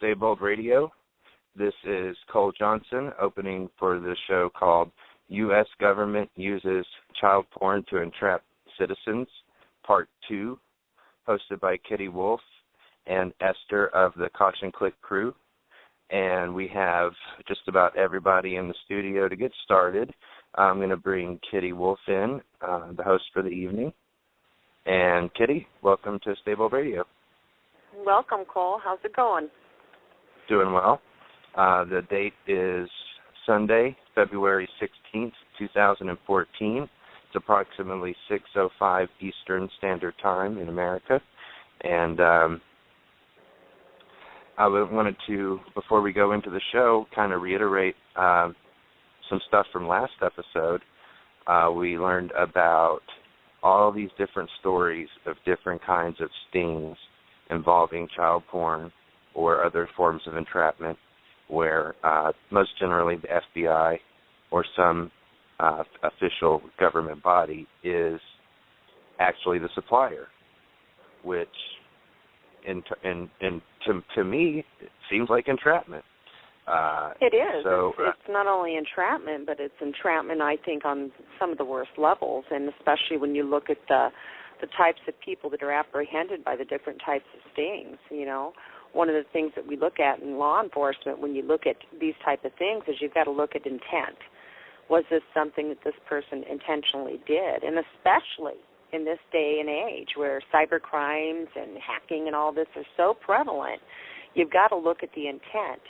Stay Bold Radio. This is Cole Johnson opening for the show called U.S. Government Uses Child Porn to Entrap Citizens, Part 2, hosted by Kitty Wolf and Esther of the Caution Click crew. And we have just about everybody in the studio to get started. I'm going to bring Kitty Wolf in, the host for the evening. And Kitty, welcome to Stay Bold Radio. Welcome, Cole. How's it going? Doing well. The date is Sunday, February 16th, 2014. It's approximately 6:05 Eastern Standard Time in America. And I wanted to, before we go into the show, kind of reiterate some stuff from last episode. We learned about all these different stories of different kinds of stings involving child porn or other forms of entrapment, where most generally the FBI or some official government body is actually the supplier, which to me it seems like entrapment. It is. So, it's not only entrapment, but it's entrapment, I think, on some of the worst levels, and especially when you look at the types of people that are apprehended by the different types of stings, you know. One of the things that we look at in law enforcement when you look at these type of things is you've got to look at intent. Was this something that this person intentionally did? And especially in this day and age where cyber crimes and hacking and all this are so prevalent, you've got to look at the intent.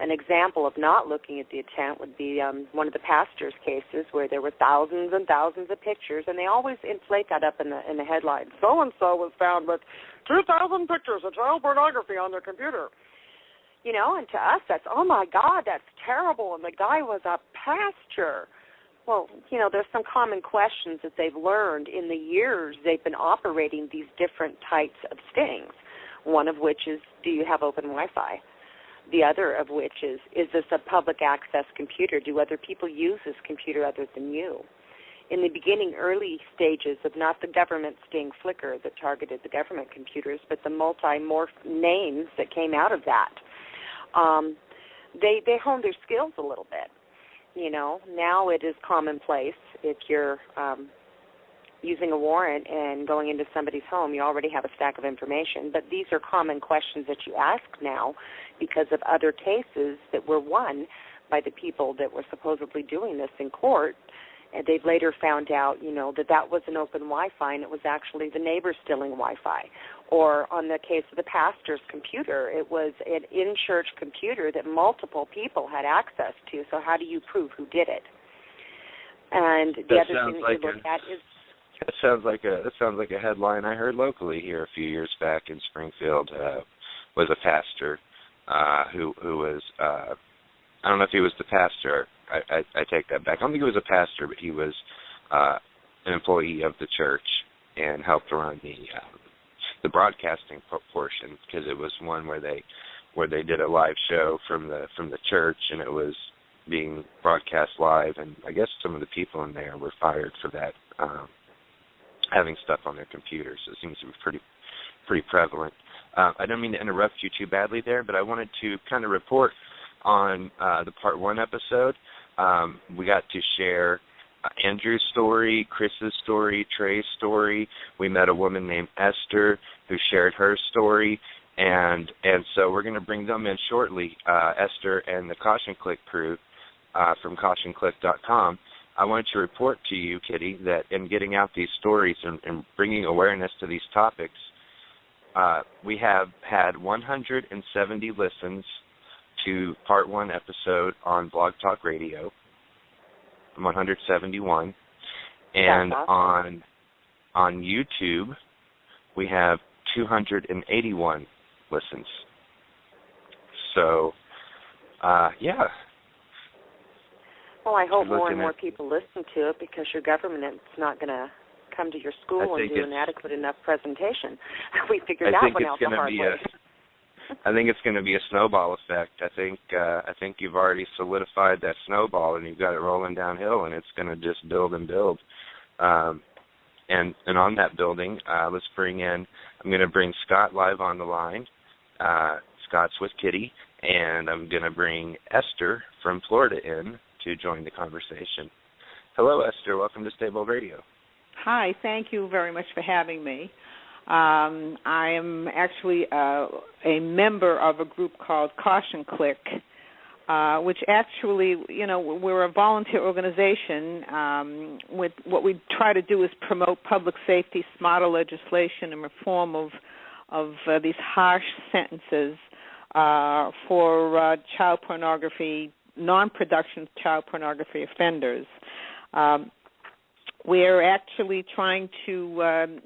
An example of not looking at the intent would be one of the pastor's cases where there were thousands and thousands of pictures, and they always inflate that up in the headline. So-and-so was found with 2,000 pictures of child pornography on their computer. You know, and to us that's, oh, my God, that's terrible, and the guy was a pastor. Well, you know, there's some common questions that they've learned in the years they've been operating these different types of stings, one of which is, do you have open Wi-Fi? The other of which is this a public access computer? Do other people use this computer other than you? In the beginning, early stages of not the government sting flicker that targeted the government computers, but the multi-morph names that came out of that, they honed their skills a little bit. You know, now it is commonplace if you're using a warrant and going into somebody's home, you already have a stack of information. But these are common questions that you ask now because of other cases that were won by the people that were supposedly doing this in court. And they've later found out, you know, that was an open Wi-Fi and it was actually the neighbor stealing Wi-Fi. Or on the case of the pastor's computer, it was an in-church computer that multiple people had access to. So how do you prove who did it? And the other thing that you look at is... That sounds like a headline I heard locally here a few years back in Springfield. Was a pastor who was I don't know if he was the pastor. I take that back. I don't think he was a pastor, but he was an employee of the church and helped run the broadcasting portion, because it was one where they did a live show from the church, and it was being broadcast live, and I guess some of the people in there were fired for that. Having stuff on their computers. So it seems to be pretty prevalent. I don't mean to interrupt you too badly there, but I wanted to kind of report on the Part 1 episode. We got to share Andrew's story, Chris's story, Trey's story. We met a woman named Esther who shared her story, and so we're going to bring them in shortly, Esther and the Caution Click crew from cautionclick.com. I wanted to report to you, Kitty, that in getting out these stories and bringing awareness to these topics, we have had 170 listens to Part 1 episode on Blog Talk Radio, 171, and on YouTube we have 281 listens. So, yeah. Well, I hope more and more people listen to it, because your government's not going to come to your school and do an adequate enough presentation. We figured that one out the hard way. I think it's going to be a snowball effect. I think you've already solidified that snowball, and you've got it rolling downhill, and it's going to just build and build. And on that building, let's bring in. I'm going to bring Scott live on the line. Scott's with Kitty, and I'm going to bring Esther from Florida in to join the conversation. Hello, Esther. Welcome to Stable Radio. Hi. Thank you very much for having me. I am actually a member of a group called Caution Click, which actually, we're a volunteer organization. With what we try to do is promote public safety, smarter legislation, and reform of these harsh sentences for child pornography, non-production child pornography offenders. We're actually trying to,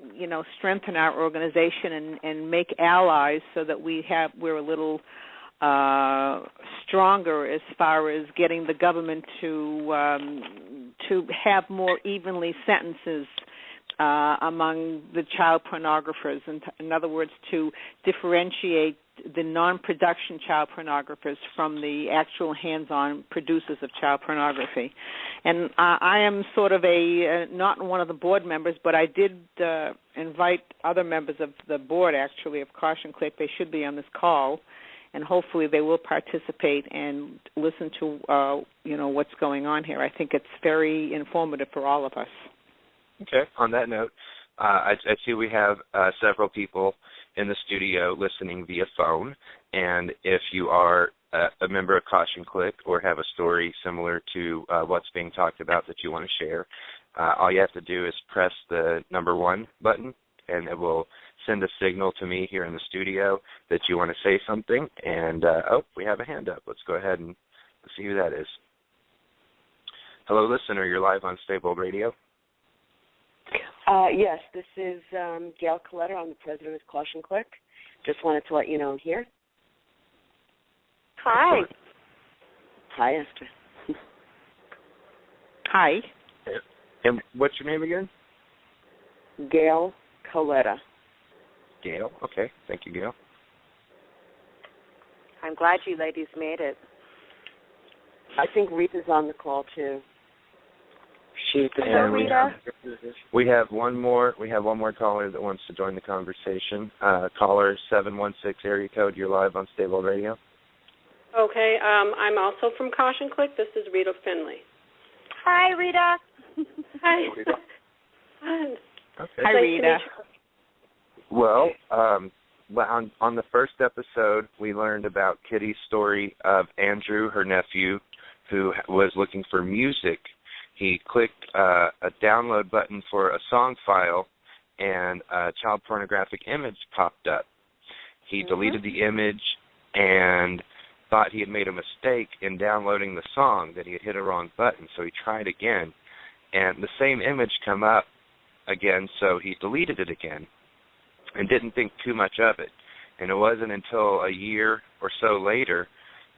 strengthen our organization and make allies so that we're a little stronger as far as getting the government to have more evenly sentences among the child pornographers, and in other words, to differentiate the non-production child pornographers from the actual hands-on producers of child pornography. And I am sort of not one of the board members, but I did invite other members of the board, actually, of Caution Click. They should be on this call, and hopefully they will participate and listen to, what's going on here. I think it's very informative for all of us. Okay. On that note, I see we have several people in the studio listening via phone, and if you are a member of Caution Click or have a story similar to what's being talked about that you want to share, all you have to do is press the number 1 button, and it will send a signal to me here in the studio that you want to say something. And, we have a hand up. Let's go ahead and see who that is. Hello, listener. You're live on Stable Radio. Yes, this is Gail Coletta. I'm the president of Caution Click. Just wanted to let you know I'm here. Hi. Hi, Esther. Hi. And what's your name again? Gail Coletta. Gail. Okay. Thank you, Gail. I'm glad you ladies made it. I think Rita's on the call, too. She's the Hello, Rita. We have one more caller that wants to join the conversation. Caller 716 area code. You're live on Stable Radio. Okay. I'm also from Caution Click. This is Rita Finley. Hi, Rita. Hi. Rita. Okay. Hi, Rita. Well, on the first episode, we learned about Kitty's story of Andrew, her nephew, who was looking for music. He clicked a download button for a song file, and a child pornographic image popped up. He deleted the image and thought he had made a mistake in downloading the song, that he had hit a wrong button, so he tried again. And the same image come up again, so he deleted it again and didn't think too much of it. And it wasn't until a year or so later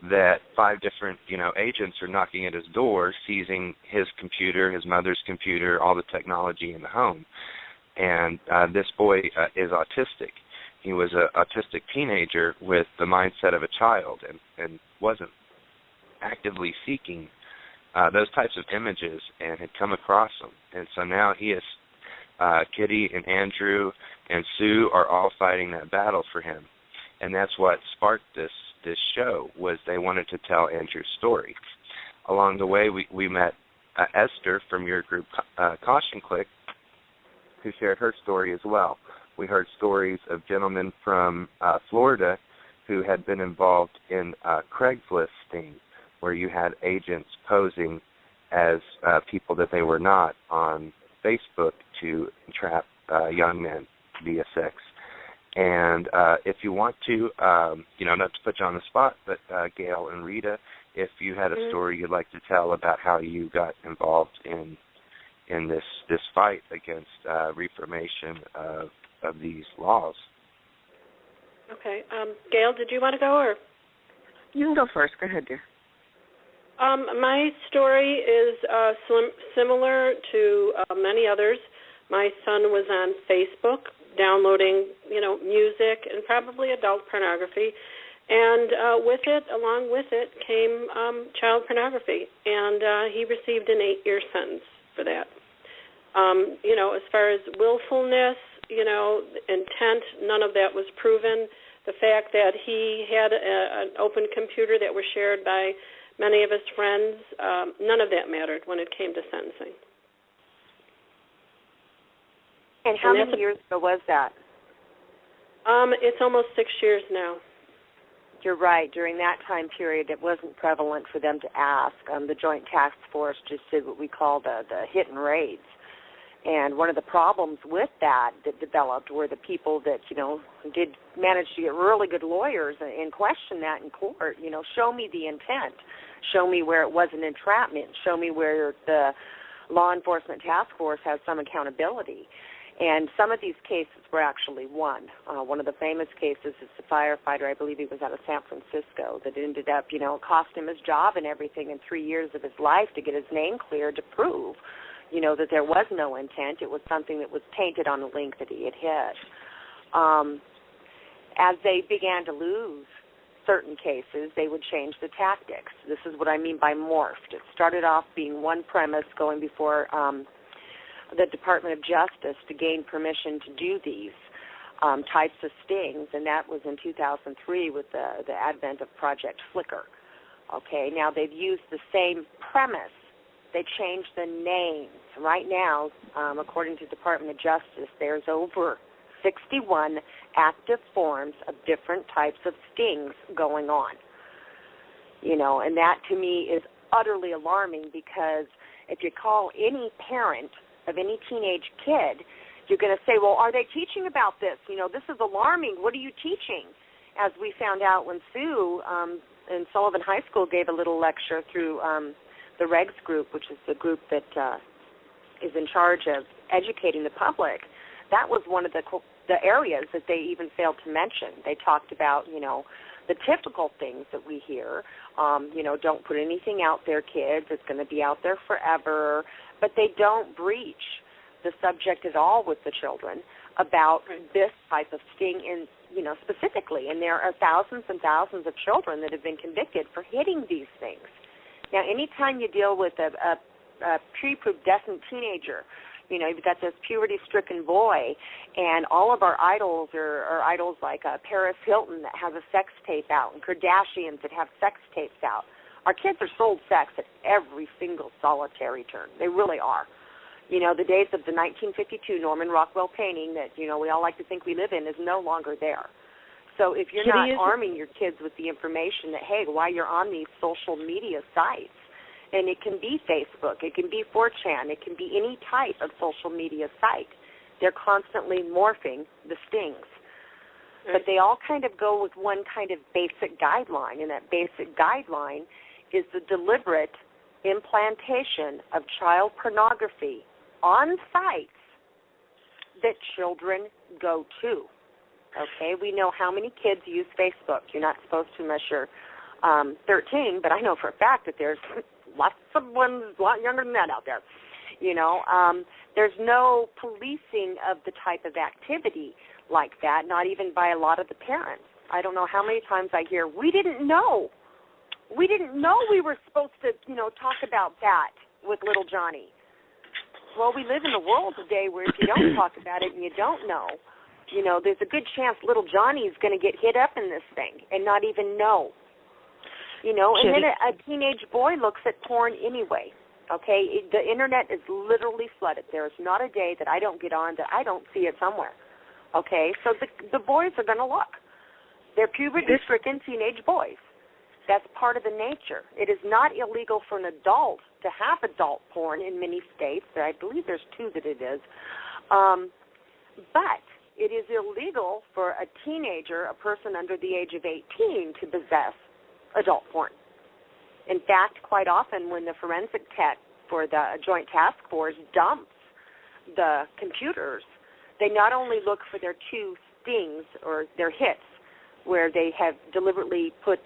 that 5 different, agents are knocking at his door, seizing his computer, his mother's computer, all the technology in the home. And this boy is autistic. He was an autistic teenager with the mindset of a child and wasn't actively seeking those types of images and had come across them. And so now he is, Kitty and Andrew and Sue are all fighting that battle for him. And that's what sparked this show, was they wanted to tell Andrew's story. Along the way, we met Esther from your group, Caution Click, who shared her story as well. We heard stories of gentlemen from Florida who had been involved in Craigslist sting, where you had agents posing as people that they were not on Facebook to entrap young men via sex. And if you want to, not to put you on the spot, but Gail and Rita, if you had a story you'd like to tell about how you got involved in this fight against reformation of these laws. Okay. Gail, did you want to go, or? You can go first. Go ahead, dear. My story is similar to many others. My son was on Facebook downloading, music and probably adult pornography. And along with it came child pornography. And he received an 8-year sentence for that. As far as willfulness, intent, none of that was proven. the fact that he had an open computer that was shared by many of his friends, none of that mattered when it came to sentencing. And how many years ago was that? It's almost 6 years now. You're right. During that time period, it wasn't prevalent for them to ask. The Joint Task Force just did what we call the hit and raids. And one of the problems with that developed were the people that, did manage to get really good lawyers and question that in court. Show me the intent. Show me where it was an entrapment. Show me where the law enforcement task force has some accountability. And some of these cases were actually won. One of the famous cases is the firefighter, I believe he was out of San Francisco, that ended up, cost him his job and everything in 3 years of his life to get his name cleared to prove, that there was no intent. It was something that was tainted on the link that he had hit. As they began to lose certain cases, they would change the tactics. This is what I mean by morphed. It started off being one premise going before the Department of Justice to gain permission to do these types of stings, and that was in 2003 with the advent of Project Flickr. Okay, now they've used the same premise. They changed the names. Right now, according to Department of Justice, there's over 61 active forms of different types of stings going on. And that to me is utterly alarming, because if you call any parent of any teenage kid, you're going to say, well, are they teaching about this? This is alarming. What are you teaching? As we found out when Sue in Sullivan High School gave a little lecture through the REGS group, which is the group that is in charge of educating the public. That was one of the areas that they even failed to mention. They talked about, the typical things that we hear, don't put anything out there, kids. It's going to be out there forever. But they don't breach the subject at all with the children about this type of sting specifically. And there are thousands and thousands of children that have been convicted for hitting these things. Now, anytime you deal with a prepubescent teenager, you've got this puberty-stricken boy, and all of our idols are idols like Paris Hilton that has a sex tape out, and Kardashians that have sex tapes out. Our kids are sold sex at every single solitary turn. They really are. The days of the 1952 Norman Rockwell painting that, we all like to think we live in is no longer there. So if you're not arming your kids with the information that, hey, while you're on these social media sites, and it can be Facebook, it can be 4chan, it can be any type of social media site, they're constantly morphing the stings. But they all kind of go with one kind of basic guideline, and that basic guideline is the deliberate implantation of child pornography on sites that children go to. Okay, we know how many kids use Facebook. You're not supposed to unless you're 13, but I know for a fact that there's lots of ones a lot younger than that out there. There's no policing of the type of activity like that, not even by a lot of the parents. I don't know how many times I hear, we didn't know we were supposed to, talk about that with little Johnny. Well, we live in a world today where if you don't talk about it and you don't know, there's a good chance little Johnny is going to get hit up in this thing and not even know. And then a teenage boy looks at porn anyway. Okay, the internet is literally flooded. There is not a day that I don't get on that I don't see it somewhere. Okay, so the boys are going to look. They're puberty-stricken teenage boys. That's part of the nature. It is not illegal for an adult to have adult porn in many states. I believe there's 2 that it is. But it is illegal for a teenager, a person under the age of 18, to possess adult porn. In fact, quite often when the forensic tech for the Joint Task Force dumps the computers, they not only look for their 2 stings or their hits where they have deliberately put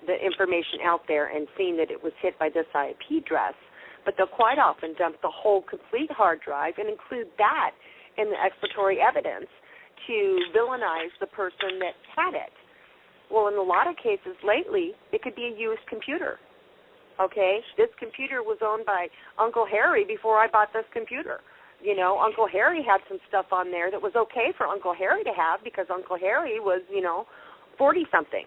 the information out there and seen that it was hit by this IP address, but they'll quite often dump the whole complete hard drive and include that in the exploratory evidence to villainize the person that had it. Well, in a lot of cases lately, it could be a used computer. Okay, this computer was owned by Uncle Harry before I bought this computer. You know, Uncle Harry had some stuff on there that was okay for Uncle Harry to have because Uncle Harry was, 40-something.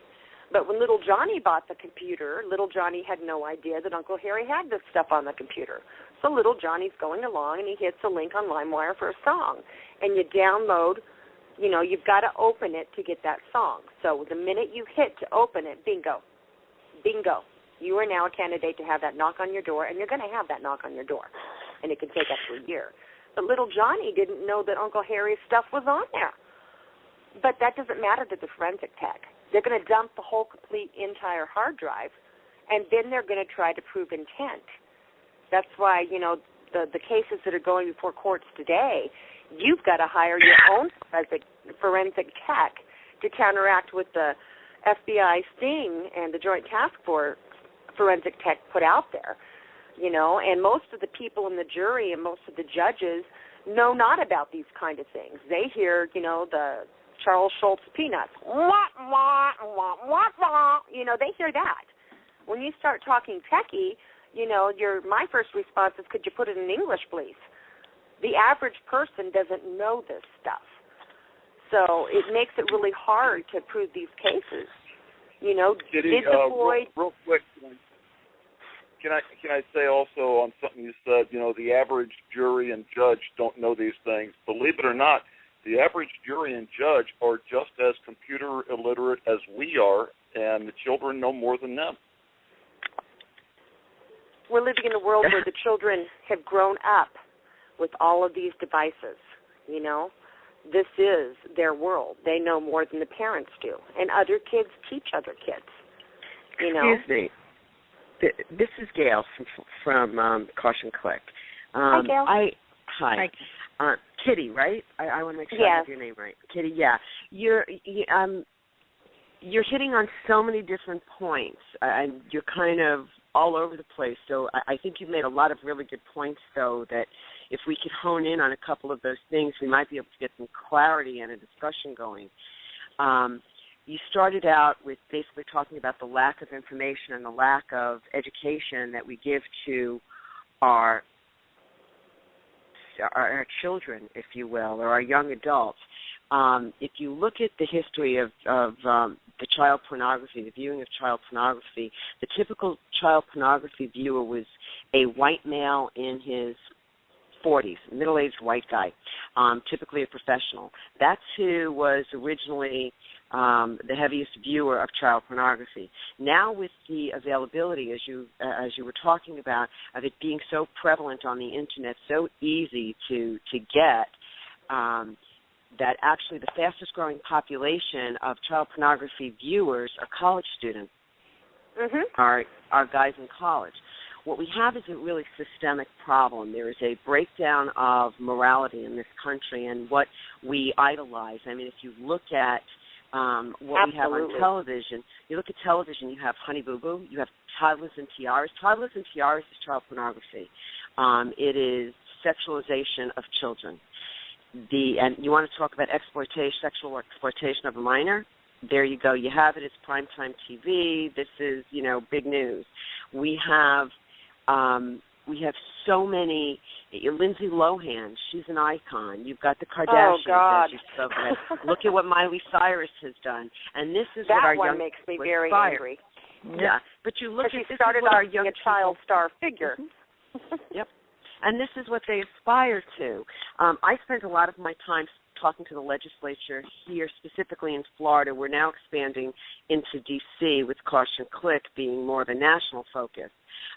But when little Johnny bought the computer, little Johnny had no idea that Uncle Harry had this stuff on the computer. So little Johnny's going along, and he hits a link on LimeWire for a song. And you download, you've got to open it to get that song. So the minute you hit to open it, bingo. You are now a candidate to have that knock on your door, and you're going to have that knock on your door. And it can take up to a year. But little Johnny didn't know that Uncle Harry's stuff was on there. But that doesn't matter to the forensic tech. They're going to dump the whole complete entire hard drive, and then they're going to try to prove intent. That's why, the cases that are going before courts today, you've got to hire your own forensic tech to counteract what the FBI Sting and the Joint Task Force forensic tech put out there. And most of the people in the jury and most of the judges know not about these kind of things. They hear, the Charles Schultz peanuts. Wah, wah, wah, wah, wah. They hear that. When you start talking techie, my first response is, could you put it in English, please? The average person doesn't know this stuff. So it makes it really hard to prove these cases. Kitty, did the boy... real quick, can I say also on something you said, the average jury and judge don't know these things. Believe it or not, the average jury and judge are just as computer illiterate as we are, and the children know more than them. We're living in a world where the children have grown up with all of these devices, This is their world. They know more than the parents do. And other kids teach other kids, Excuse me. This is Gail from Caution Click. Hi, Gail. Hi. Kitty, right? I want to make sure I have your name right. Kitty, yeah. You're hitting on so many different points. You're kind of all over the place. So I think you've made a lot of really good points, though, that if we could hone in on a couple of those things, we might be able to get some clarity and a discussion going. You started out with basically talking about the lack of information and the lack of education that we give to our children, if you will, or our young adults. If you look at the history of the child pornography, the viewing of child pornography, the typical child pornography viewer was a white male in his 40s, middle-aged white guy, typically a professional. That's who was originally the heaviest viewer of child pornography. Now with the availability, as you were talking about, of it being so prevalent on the Internet, so easy to get, that actually the fastest growing population of child pornography viewers are college students, are guys in college. What we have is a really systemic problem. There is a breakdown of morality in this country and what we idolize. I mean, if you look at what we have on television, you look at television, you have Honey Boo Boo, you have Toddlers and Tiaras. Toddlers and Tiaras is child pornography. It is sexualization of children. And you want to talk about sexual exploitation of a minor? There you go. You have it. It's primetime TV. This is, big news. We have so many. Lindsay Lohan, she's an icon. You've got the Kardashians. Oh, God. Look at what Miley Cyrus has done. And this is that what our one young makes me very aspire. Angry. Yeah, but you look at she this started is what our off young a child star figure. Yep. And this is what they aspire to. I spent a lot of my time talking to the legislature here, specifically in Florida. We're now expanding into D.C. with Caution Click being more of a national focus.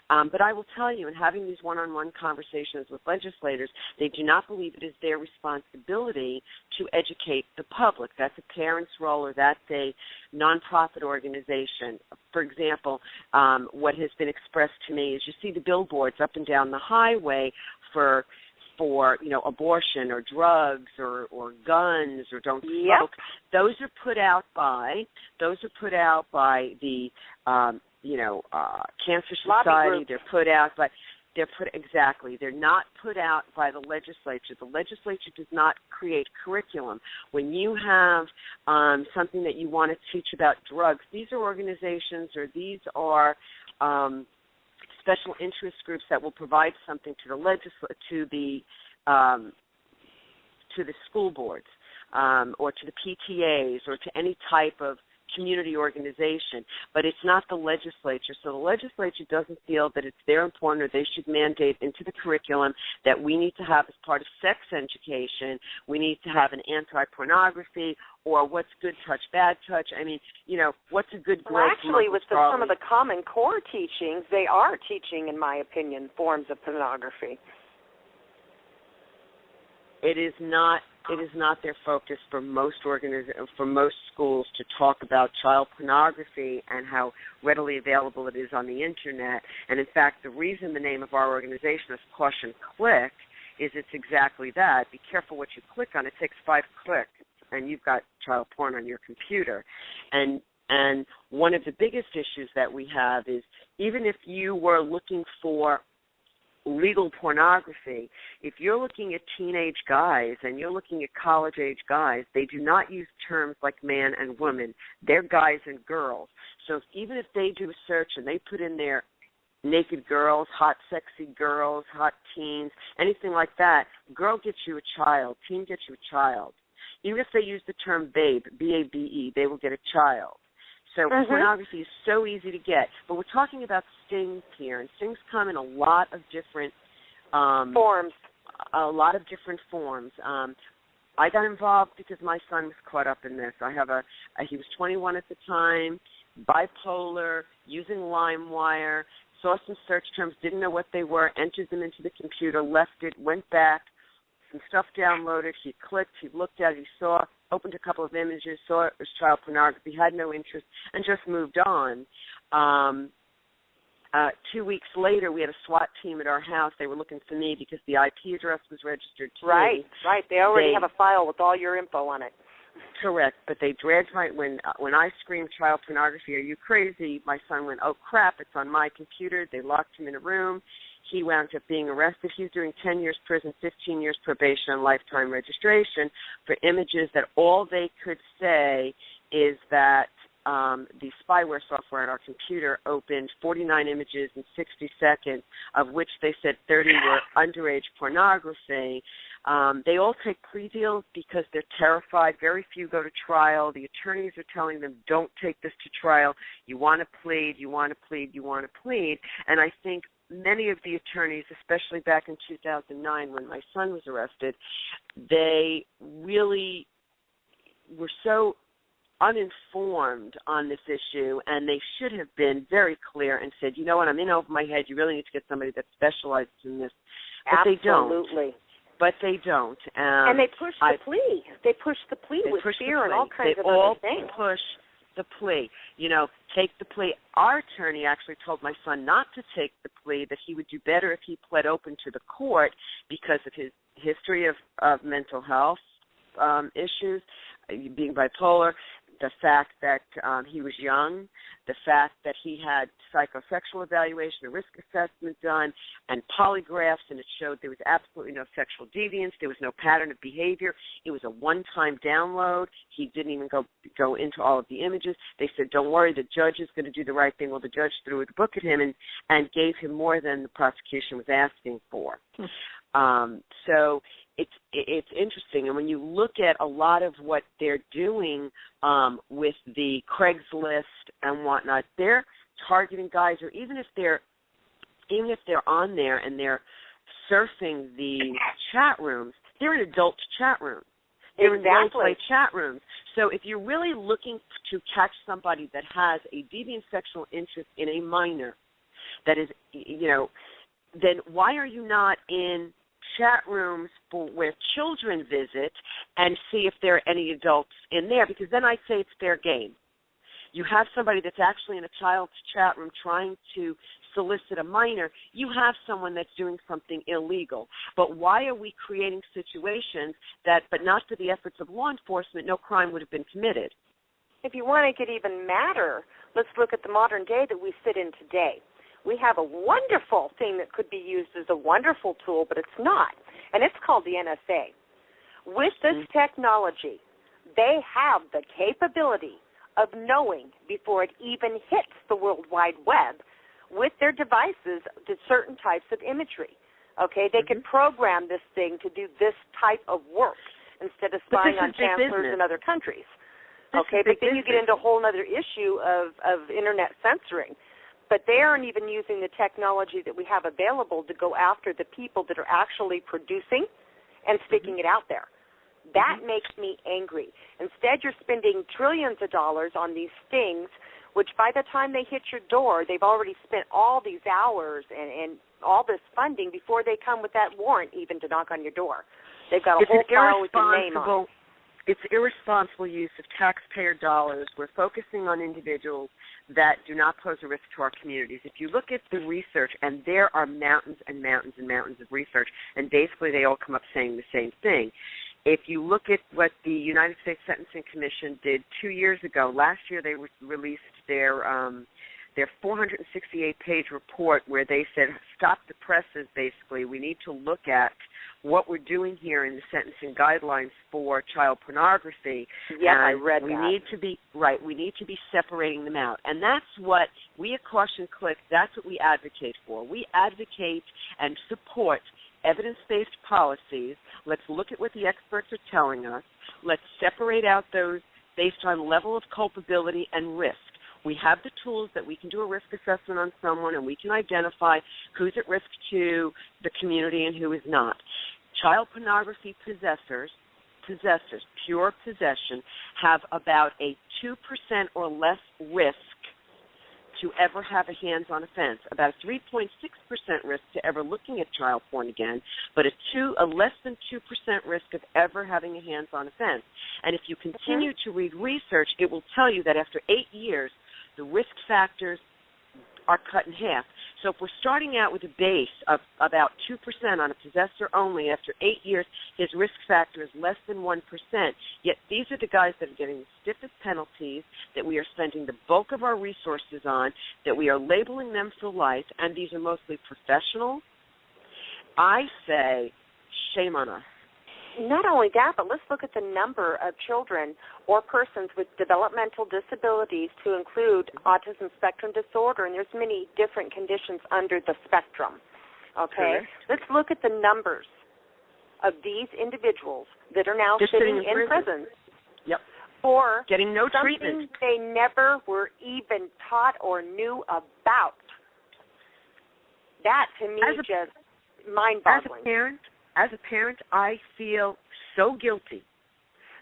But I will tell you, in having these one-on-one conversations with legislators, they do not believe it is their responsibility to educate the public. That's a parent's role, or that's a nonprofit organization. For example, what has been expressed to me is you see the billboards up and down the highway for abortion or drugs or guns or don't smoke. Those are put out by the Cancer Society. They're not put out by the legislature. The legislature does not create curriculum. When you have something that you want to teach about drugs, these are organizations or these are special interest groups that will provide something to the to the school boards or to the PTAs or to any type of community organization, but it's not the legislature. So the legislature doesn't feel that it's their important, or they should mandate into the curriculum that we need to have as part of sex education, we need to have an anti-pornography, or what's good touch, bad touch. I mean, what's a good grade? Well, actually, with some of the Common Core teachings, they are teaching, in my opinion, forms of pornography. It is not their focus for most schools to talk about child pornography and how readily available it is on the Internet. And, in fact, the reason the name of our organization is Caution Click is it's exactly that. Be careful what you click on. It takes 5 clicks, and you've got child porn on your computer. And one of the biggest issues that we have is even if you were looking for legal pornography, if you're looking at teenage guys and you're looking at college-age guys, they do not use terms like man and woman. They're guys and girls. So even if they do a search and they put in there naked girls, hot, sexy girls, hot teens, anything like that, girl gets you a child, teen gets you a child. Even if they use the term babe, B-A-B-E, they will get a child. So pornography is so easy to get. But we're talking about stings here, and stings come in a lot of different forms. A lot of different forms. I got involved because my son was caught up in this. He was 21 at the time, bipolar, using LimeWire, saw some search terms, didn't know what they were, entered them into the computer, left it, went back, some stuff downloaded, he clicked, he looked at it, he saw, opened a couple of images, saw it was child pornography, had no interest, and just moved on. 2 weeks later, we had a SWAT team at our house. They were looking for me because the IP address was registered to me. Right. They already have a file with all your info on it. Correct, but they dragged when I screamed child pornography, are you crazy? My son went, oh, crap, it's on my computer. They locked him in a room. He wound up being arrested. He's doing 10 years prison, 15 years probation, and lifetime registration for images that all they could say is that the spyware software on our computer opened 49 images in 60 seconds, of which they said 30 were underage pornography. They all take plea deals because they're terrified. Very few go to trial. The attorneys are telling them, don't take this to trial. You want to plead, you want to plead, you want to plead. And I think many of the attorneys, especially back in 2009 when my son was arrested, they really were so uninformed on this issue, and they should have been very clear and said, you know what, I'm in over my head. You really need to get somebody that specializes in this. But Absolutely. They don't. And they push the plea. They push the plea with fear and all kinds of other things. They all push the plea. Take the plea. Our attorney actually told my son not to take the plea, that he would do better if he pled open to the court because of his history of mental health issues, being bipolar, the fact that he was young, the fact that he had psychosexual evaluation, a risk assessment done, and polygraphs, and it showed there was absolutely no sexual deviance. There was no pattern of behavior. It was a one-time download. He didn't even go into all of the images. They said, don't worry, the judge is going to do the right thing. Well, the judge threw the book at him and gave him more than the prosecution was asking for. So it's interesting, and when you look at a lot of what they're doing with the Craigslist and whatnot, they're targeting guys, or even if they're on there and they're surfing the chat rooms, they're in adult chat rooms. They're in role-play chat rooms. So if you're really looking to catch somebody that has a deviant sexual interest in a minor, that is, then why are you not in chat rooms where children visit and see if there are any adults in there? Because then I'd say it's fair game. You have somebody that's actually in a child's chat room trying to solicit a minor. You have someone that's doing something illegal. But why are we creating situations that, but not to the efforts of law enforcement, no crime would have been committed? If you want to make it even madder, let's look at the modern day that we sit in today. We have a wonderful thing that could be used as a wonderful tool, but it's not, and it's called the NSA. With this technology, they have the capability of knowing before it even hits the World Wide Web with their devices the certain types of imagery. Okay, they could program this thing to do this type of work instead of spying on chancellors in other countries. Okay, but then you get into a whole other issue of Internet censoring. But they aren't even using the technology that we have available to go after the people that are actually producing and sticking it out there. That makes me angry. Instead, you're spending trillions of dollars on these things, which by the time they hit your door, they've already spent all these hours and all this funding before they come with that warrant even to knock on your door. They've got a whole file with your name on it. It's irresponsible use of taxpayer dollars. We're focusing on individuals that do not pose a risk to our communities. If you look at the research, and there are mountains and mountains and mountains of research, and basically they all come up saying the same thing. If you look at what the United States Sentencing Commission did 2 years ago, last year they released their 468-page report where they said, stop the presses, basically. We need to look at what we're doing here in the sentencing guidelines for child pornography. Yeah, I read that. We need to be separating them out. And that's what we at Caution Click, that's what we advocate for. We advocate and support evidence-based policies. Let's look at what the experts are telling us. Let's separate out those based on level of culpability and risk. We have the tools that we can do a risk assessment on someone, and we can identify who's at risk to the community and who is not. Child pornography possessors, pure possession, have about a 2% or less risk to ever have a hands-on offense, about a 3.6% risk to ever looking at child porn again, but a less than 2% risk of ever having a hands-on offense. And if you continue to read research, it will tell you that after 8 years, the risk factors are cut in half. So if we're starting out with a base of about 2% on a possessor only, after 8 years, his risk factor is less than 1%. Yet these are the guys that are getting the stiffest penalties, that we are spending the bulk of our resources on, that we are labeling them for life, and these are mostly professionals. I say, shame on us. Not only that, but let's look at the number of children or persons with developmental disabilities to include autism spectrum disorder, and there's many different conditions under the spectrum. Okay? Sure. Let's look at the numbers of these individuals that are now sitting in prison. Yep. For getting no something treatment they never were even taught or knew about. That, to me, just mind-boggling. As a parent, I feel so guilty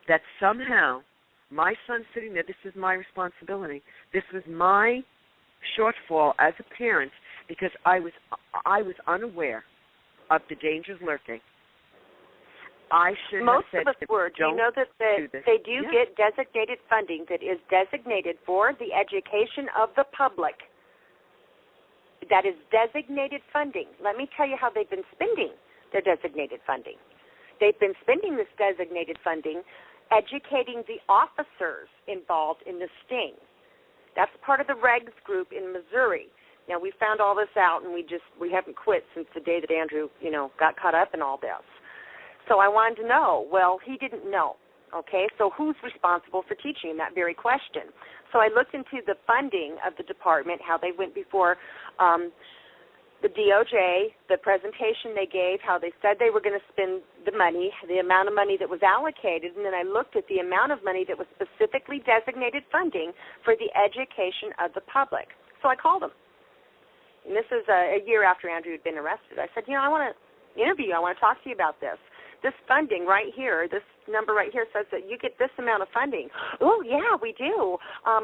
that somehow my son sitting there, this is my responsibility. This was my shortfall as a parent because I was unaware of the dangers lurking. I should Most have said, of us were. Do you know that they do get designated funding that is designated for the education of the public? That is designated funding. Let me tell you how they've been spending their designated funding. They've been spending this designated funding educating the officers involved in the sting. That's part of the regs group in Missouri. Now, we found all this out, and we haven't quit since the day that Andrew, got caught up in all this. So I wanted to know. Well, he didn't know. Okay, so who's responsible for teaching him? That very question. So I looked into the funding of the department, how they went before the DOJ, the presentation they gave, how they said they were going to spend the money, the amount of money that was allocated, and then I looked at the amount of money that was specifically designated funding for the education of the public. So I called them. And this is a year after Andrew had been arrested. I said, I want to interview you. I want to talk to you about this. This funding right here, this number right here says that you get this amount of funding. Oh, yeah, we do.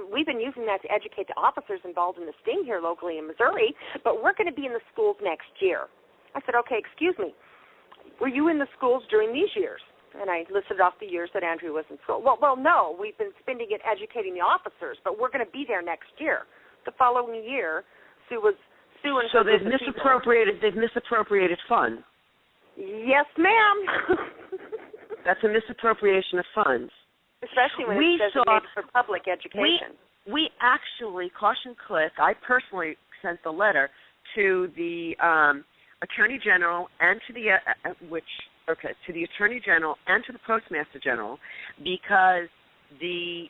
We've been using that to educate the officers involved in the sting here locally in Missouri, but we're going to be in the schools next year. I said, okay, excuse me. Were you in the schools during these years? And I listed off the years that Andrew was in school. Well, no, we've been spending it educating the officers, but we're going to be there next year. The following year, Sue and so they've misappropriated funds. Yes, ma'am. That's a misappropriation of funds. Especially when it's designated for public education. We actually, Caution Click, I personally sent the letter to the Attorney General and to the Attorney General and to the Postmaster General because the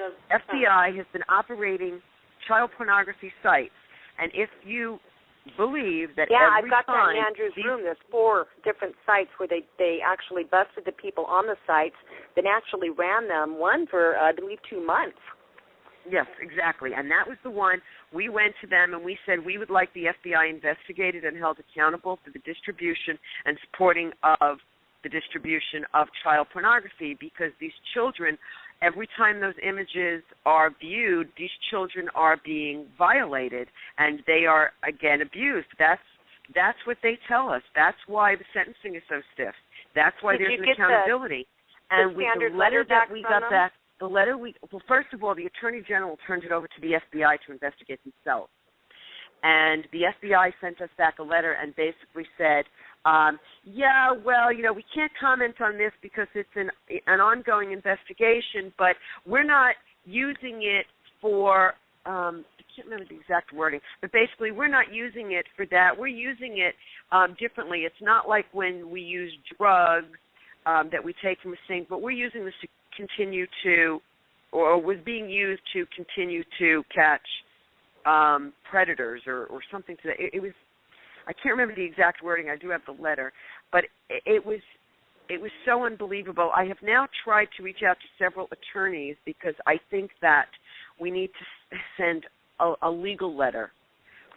FBI has been operating child pornography sites, And if you believe that I've got that in Andrew's room. There's 4 different sites where they actually busted the people on the sites, then actually ran them, one for, I believe, 2 months. Yes, exactly. And that was the one. We went to them and we said we would like the FBI investigated and held accountable for the distribution and supporting of the distribution of child pornography, because these children, every time those images are viewed, these children are being violated and they are, again, abused. That's what they tell us. That's why the sentencing is so stiff. That's why there's an accountability. And with the letter that we got back, first of all, the Attorney General turned it over to the FBI to investigate themselves. And the FBI sent us back a letter and basically said, we can't comment on this because it's an ongoing investigation, but we're not using it for, I can't remember the exact wording, but basically we're not using it for that. We're using it differently. It's not like when we use drugs that we take from a sink, but we're using this to continue to, or was being used to continue to catch predators or something to that. It was, I can't remember the exact wording. I do have the letter, but it was so unbelievable. I have now tried to reach out to several attorneys because I think that we need to send a legal letter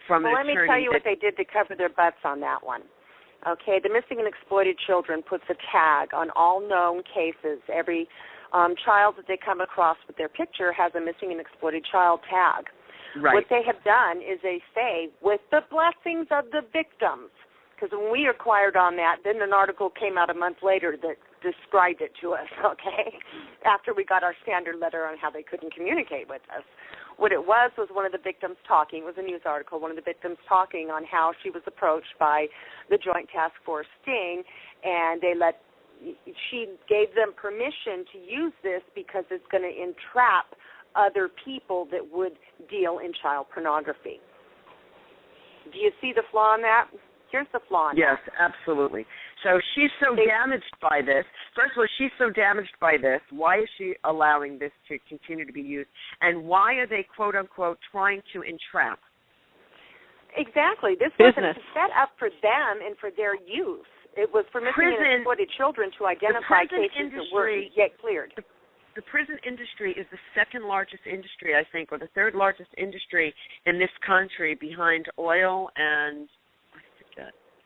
from an attorney. Let me tell you what they did to cover their butts on that one. Okay, the Missing and Exploited Children puts a tag on all known cases. Every child that they come across with their picture has a Missing and Exploited Child tag. Right. What they have done is they say, with the blessings of the victims, because when we acquired on that, then an article came out a month later that described it to us, okay, after we got our standard letter on how they couldn't communicate with us. What it was one of the victims talking. It was a news article, one of the victims talking on how she was approached by the Joint Task Force Sting, and she gave them permission to use this because it's going to entrap other people that would deal in child pornography. Do you see the flaw in that? Here's the flaw in that. Yes, absolutely. So she's so damaged by this. First of all, she's so damaged by this. Why is she allowing this to continue to be used? And why are they, quote, unquote, trying to entrap? Exactly. This wasn't set up for them and for their use. It was for missing and exploited children to identify cases that were yet cleared. The prison industry is the second largest industry, I think, or the third largest industry in this country behind oil and,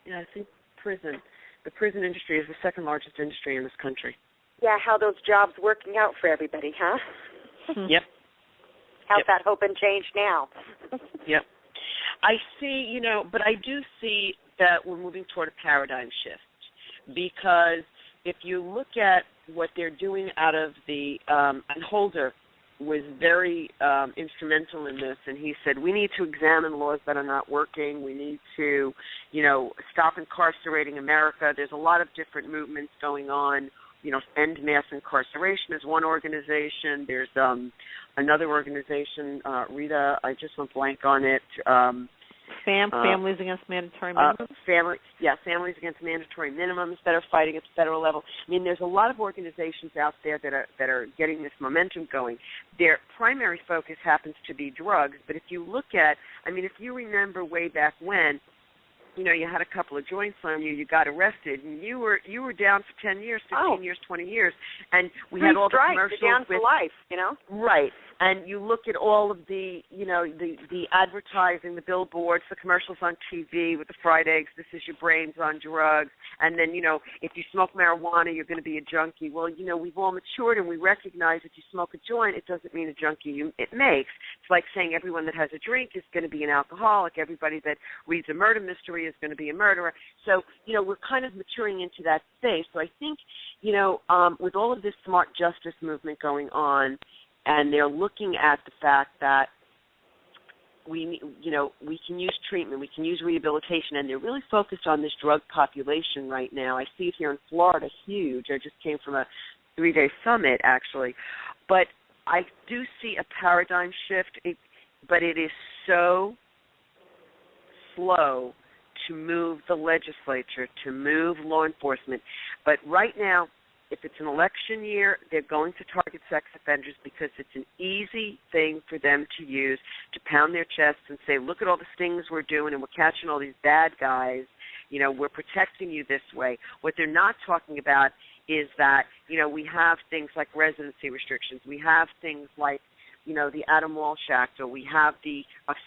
I think prison. The prison industry is the second largest industry in this country. Yeah, how those jobs working out for everybody, huh? Yep. How's that hope and change now? Yep. I see, but I do see that we're moving toward a paradigm shift, because if you look at what they're doing out of the, and Holder was very instrumental in this, and he said, we need to examine laws that are not working. We need to, stop incarcerating America. There's a lot of different movements going on. End Mass Incarceration is one organization. There's another organization, Rita, I just went blank on it. Families Against Mandatory Minimums? Families Against Mandatory Minimums that are fighting at the federal level. I mean, there's a lot of organizations out there that are getting this momentum going. Their primary focus happens to be drugs, but if you look at, if you remember way back when, you had a couple of joints on you, you got arrested, and you were down for 10 years, 15 years, 20 years, and we had all the commercials down with for life, Right. And you look at all of the, the advertising, the billboards, the commercials on TV with the fried eggs, this is your brains on drugs, and then, if you smoke marijuana, you're going to be a junkie. Well, we've all matured and we recognize if you smoke a joint, it doesn't mean a junkie it makes. It's like saying everyone that has a drink is going to be an alcoholic. Everybody that reads a murder mystery is going to be a murderer. So, we're kind of maturing into that space. So I think, with all of this smart justice movement going on, and they're looking at the fact that we can use treatment, we can use rehabilitation, and they're really focused on this drug population right now. I see it here in Florida, huge. I just came from a 3-day summit, actually. But I do see a paradigm shift, but it is so slow to move the legislature, to move law enforcement. But right now, if it's an election year, they're going to target sex offenders because it's an easy thing for them to use to pound their chests and say, look at all the stings we're doing and we're catching all these bad guys. You know, we're protecting you this way. What they're not talking about is that, you know, we have things like residency restrictions. We have things like, you know, the Adam Walsh Act, or we have the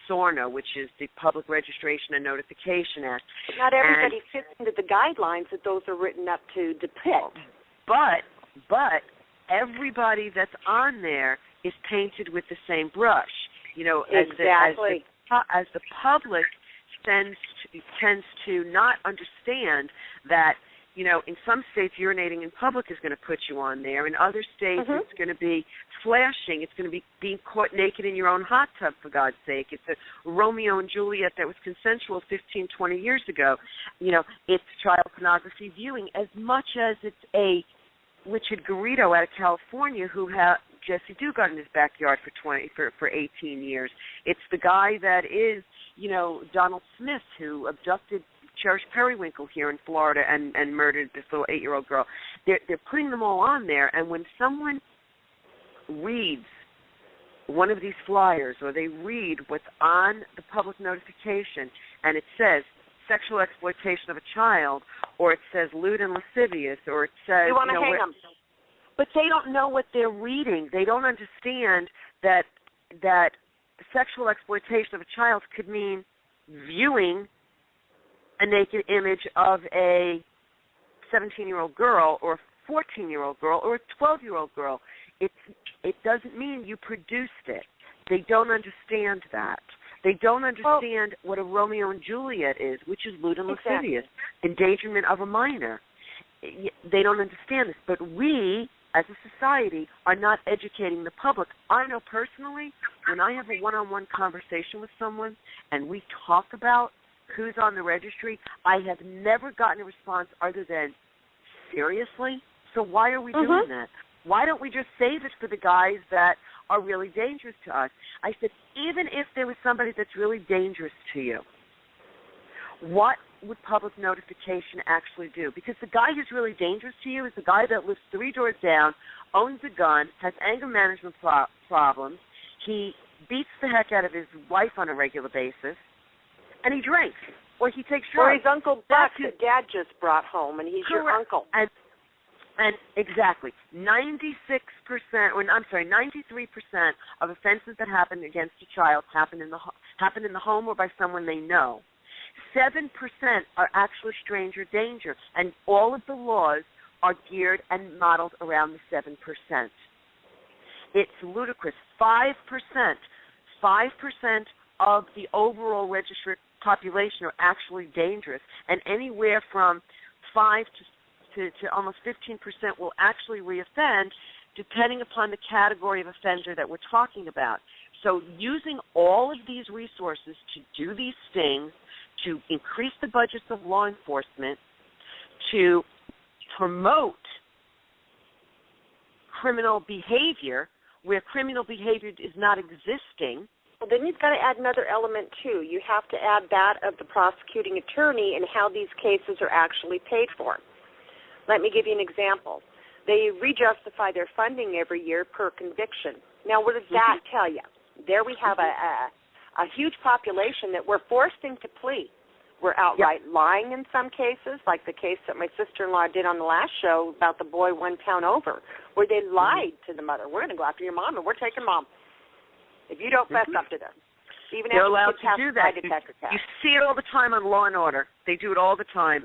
SORNA, which is the Public Registration and Notification Act. Not everybody fits into the guidelines that those are written up to depict. But everybody that's on there is painted with the same brush. You know, exactly. As the public tends to not understand that, you know, in some states urinating in public is going to put you on there. In other states it's going to be flashing. It's going to be being caught naked in your own hot tub, for God's sake. It's a Romeo and Juliet that was consensual 15, 20 years ago. You know, it's child pornography viewing as much as it's a Richard Garrido out of California who had Jesse Dugard in his backyard for 18 years. It's the guy that is, you know, Donald Smith, who abducted Cherish Periwinkle here in Florida and murdered this little 8-year-old girl. They're putting them all on there, and when someone reads one of these flyers or they read what's on the public notification and it says sexual exploitation of a child, or it says lewd and lascivious, or it says... You want to hang them. But they don't know what they're reading. They don't understand that sexual exploitation of a child could mean viewing a naked image of a 17-year-old girl or a 14-year-old girl or a 12-year-old girl. It doesn't mean you produced it. They don't understand that. They don't understand what a Romeo and Juliet is, which is lewd and lascivious, endangerment of a minor. They don't understand this. But we, as a society, are not educating the public. I know personally, when I have a one-on-one conversation with someone and we talk about who's on the registry, I have never gotten a response other than, seriously? So why are we doing that? Why don't we just save it for the guys that are really dangerous to us? I said, even if there was somebody that's really dangerous to you, what would public notification actually do? Because the guy who's really dangerous to you is the guy that lives 3 doors down, owns a gun, has anger management problems, he beats the heck out of his wife on a regular basis, and he drinks, or he takes drugs. Or his Uncle Buck that Dad just brought home, and he's your uncle. And exactly, 93% of offenses that happen against a child happen in the home or by someone they know. 7% are actually stranger danger, and all of the laws are geared and modeled around the 7%. It's ludicrous. 5% of the overall registered population are actually dangerous, and anywhere from 5 to almost 15% will actually reoffend, depending upon the category of offender that we're talking about. So using all of these resources to do these things, to increase the budgets of law enforcement, to promote criminal behavior where criminal behavior is not existing. Well, then you've got to add another element, too. You have to add that of the prosecuting attorney and how these cases are actually paid for. Let me give you an example. They re-justify their funding every year per conviction. Now, what does that tell you? There we have a huge population that we're forcing to plea. We're outright lying in some cases, like the case that my sister-in-law did on the last show about the boy 1 town over, where they lied to the mother. We're going to go after your mom, and we're taking mom if you don't fess up to this. Even they're allowed to do that. You see it all the time on Law and Order. They do it all the time.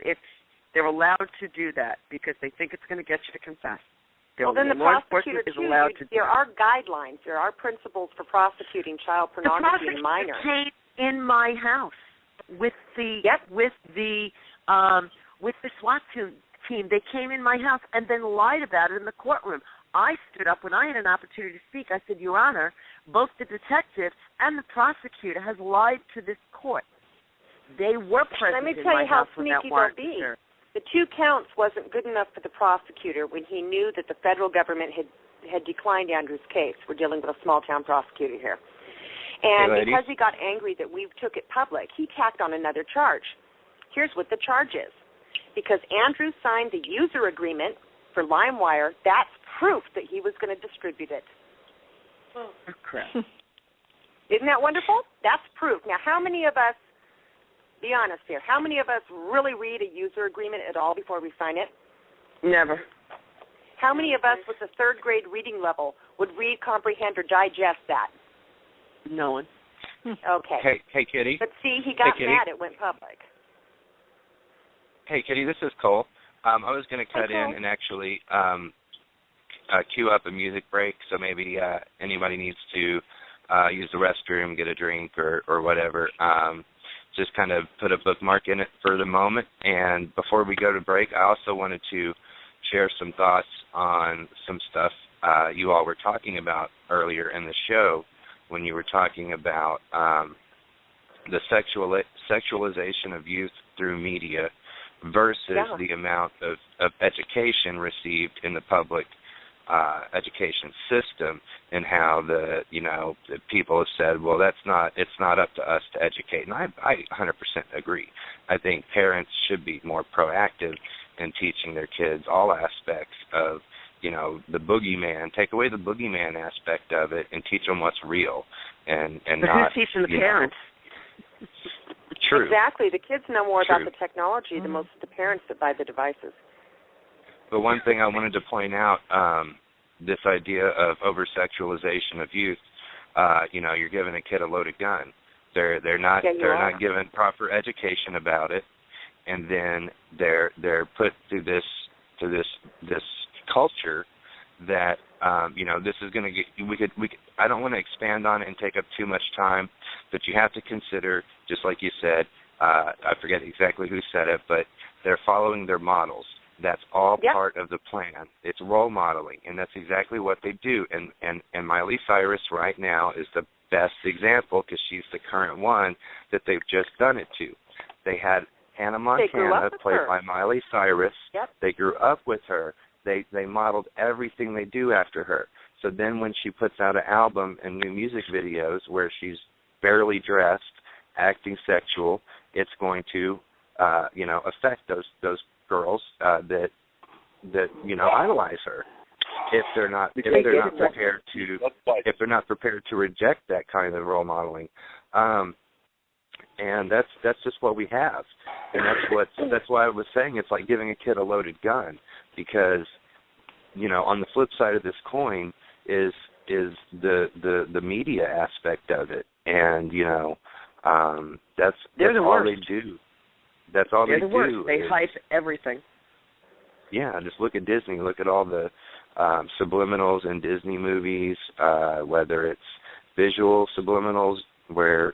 They're allowed to do that because they think it's going to get you to confess. Well, then the prosecutor, too, there are guidelines. There are principles for prosecuting child pornography in minors. The prosecutor came in my house with the SWAT team. They came in my house and then lied about it in the courtroom. I stood up when I had an opportunity to speak. I said, Your Honor, both the detective and the prosecutor has lied to this court. They were present in my house when that warrant was served. The 2 counts wasn't good enough for the prosecutor when he knew that the federal government had declined Andrew's case. We're dealing with a small-town prosecutor here. And because he got angry that we took it public, he tacked on another charge. Here's what the charge is. Because Andrew signed the user agreement for LimeWire, that's proof that he was going to distribute it. Oh, crap. Isn't that wonderful? That's proof. Now, how many of us, be honest here, how many of us really read a user agreement at all before we sign it? Never. How many of us with a third grade reading level would read, comprehend, or digest that? No one. Okay. Hey, Kitty. But see, he got mad. It went public. Hey, Kitty, this is Cole. I was going to cut in and actually queue up a music break, so maybe anybody needs to use the restroom, get a drink, or whatever. Just kind of put a bookmark in it for the moment. And before we go to break, I also wanted to share some thoughts on some stuff you all were talking about earlier in the show when you were talking about the sexualization of youth through media versus the amount of education received in the public education system, and how the people have said, well, it's not up to us to educate. And I 100% agree. I think parents should be more proactive in teaching their kids all aspects of the boogeyman. Take away the boogeyman aspect of it and teach them what's real, and but not who's teaching the parents? True. Exactly. The kids know more about the technology than most of the parents that buy the devices. But one thing I wanted to point out, this idea of over-sexualization of youth, you're giving a kid a loaded gun. They're not given proper education about it, and then they're put through this culture that this is going to get. We could. I don't want to expand on it and take up too much time, but you have to consider, just like you said. I forget exactly who said it, but they're following their models. That's all part of the plan. It's role modeling, and that's exactly what they do. And Miley Cyrus right now is the best example because she's the current one that they've just done it to. They had Hannah Montana, played by Miley Cyrus. Yep. They grew up with her. They modeled everything they do after her. So then when she puts out an album and new music videos where she's barely dressed, acting sexual, it's going to affect those girls that idolize her if they're not prepared to reject that kind of role modeling. And that's just what we have, and that's why I was saying it's like giving a kid a loaded gun, because on the flip side of this coin is the media aspect of it, and that's all they do. That's all they do. They hype everything. Yeah, just look at Disney. Look at all the subliminals in Disney movies, whether it's visual subliminals where,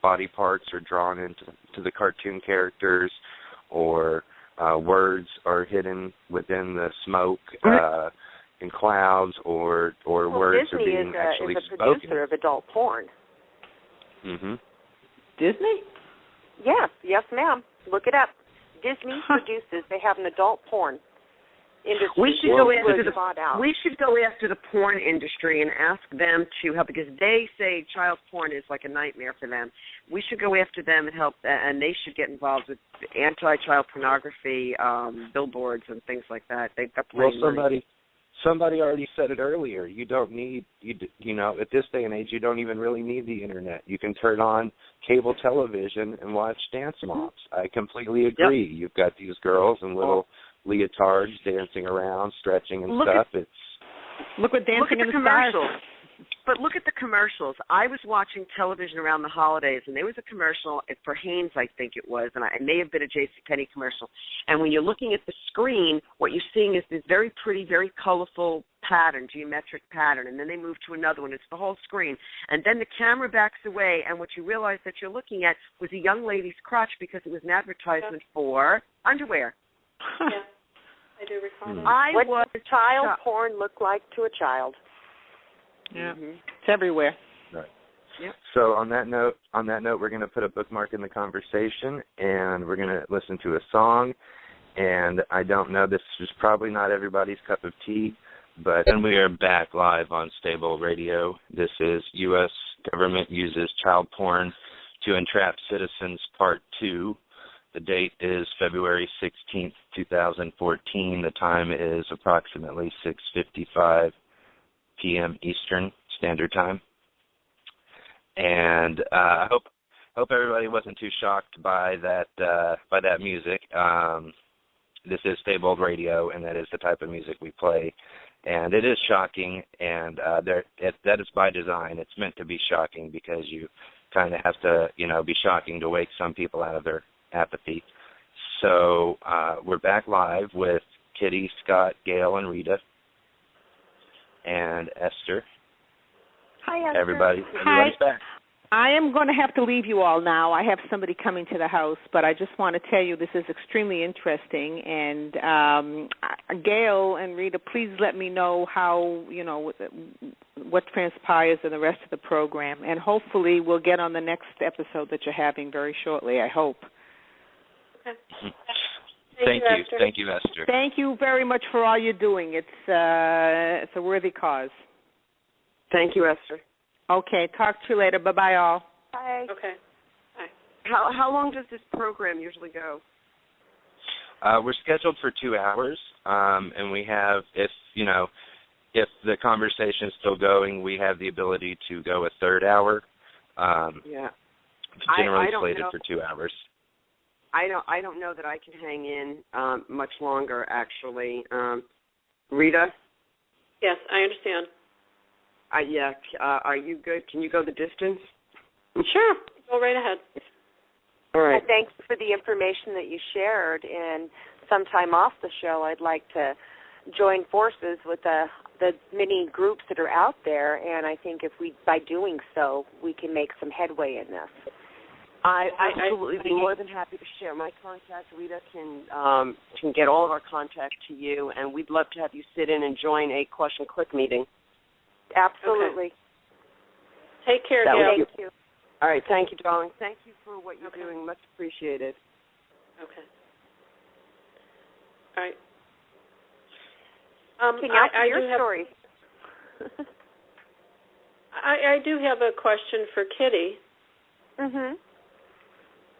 body parts are drawn into the cartoon characters, or words are hidden within the smoke in clouds, or words Disney are being actually is a spoken. producer of adult porn. Mm-hmm. Disney? Yes, ma'am. Look it up. Disney produces. They have an adult porn industry. We should go after the porn industry and ask them to help, because they say child porn is like a nightmare for them. We should go after them and help, and they should get involved with anti-child pornography billboards and things like that. They've got plenty of money. Somebody already said it earlier. You don't need, at this day and age, you don't even really need the internet. You can turn on cable television and watch dance moms. I completely agree. Yep. You've got these girls in little leotards dancing around, stretching and stuff. Look at the commercials. But look at the commercials. I was watching television around the holidays, and there was a commercial for Hanes, I think it was, and it may have been a JCPenney commercial. And when you're looking at the screen, what you're seeing is this very pretty, very colorful pattern, geometric pattern, and then they move to another one. It's the whole screen. And then the camera backs away, and what you realize that you're looking at was a young lady's crotch because it was an advertisement for underwear. Yeah, I do recall that. What does child porn look like to a child? Yeah, It's everywhere. Right. Yep. So on that note, we're going to put a bookmark in the conversation, and we're going to listen to a song. And I don't know, this is probably not everybody's cup of tea, but then we are back live on Stable Radio. This is U.S. Government Uses Child Porn to Entrap Citizens Part 2. The date is February 16th, 2014. The time is approximately 6:55 p.m. Eastern Standard Time. And I hope everybody wasn't too shocked by that music. This is Stay-Bold Radio, and that is the type of music we play. And it is shocking, and that is by design. It's meant to be shocking because you kind of have to, be shocking to wake some people out of their apathy. So we're back live with Kitty, Scott, Gail, and Rita, and Esther. Hi, Esther. Everybody's Hi. back. I am going to have to leave you all now. I have somebody coming to the house, but I just want to tell you this is extremely interesting. And Gail and Rita, please let me know how, what transpires in the rest of the program. And hopefully we'll get on the next episode that you're having very shortly, I hope. Okay. Thank you. Thank you, Esther. Thank you very much for all you're doing. It's a worthy cause. Thank you, Esther. Okay, talk to you later. Bye-bye, all. Bye. Okay. Bye. How long does this program usually go? We're scheduled for 2 hours, and we have, if the conversation is still going, we have the ability to go a third hour. Yeah. Generally I don't slated know. for 2 hours. I don't know that I can hang in much longer, actually. Rita? Yes, I understand. Yeah. Are you good? Can you go the distance? Sure. Go right ahead. All right. Well, thanks for the information that you shared. And sometime off the show, I'd like to join forces with the many groups that are out there. And I think by doing so, we can make some headway in this. I absolutely be more than happy to share my contact. Rita can get all of our contact to you, and we'd love to have you sit in and join a Question Click meeting. Absolutely. Okay. Take care, Gail. Thank you. All right. Thank you, darling. Thank you for what you're doing. Much appreciated. Okay. All right. Can you answer your story? I do have a question for Kitty. Mm-hmm.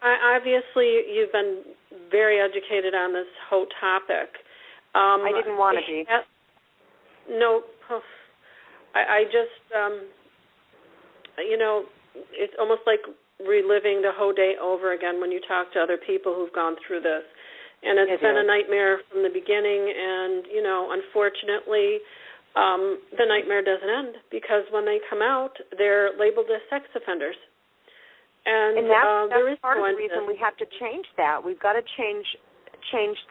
Obviously, you've been very educated on this whole topic. I didn't want to be. No. I just, it's almost like reliving the whole day over again when you talk to other people who've gone through this. And it's been a nightmare from the beginning, and, unfortunately, the nightmare doesn't end because when they come out, they're labeled as sex offenders. And that's part of the reason we have to change that. We've got to change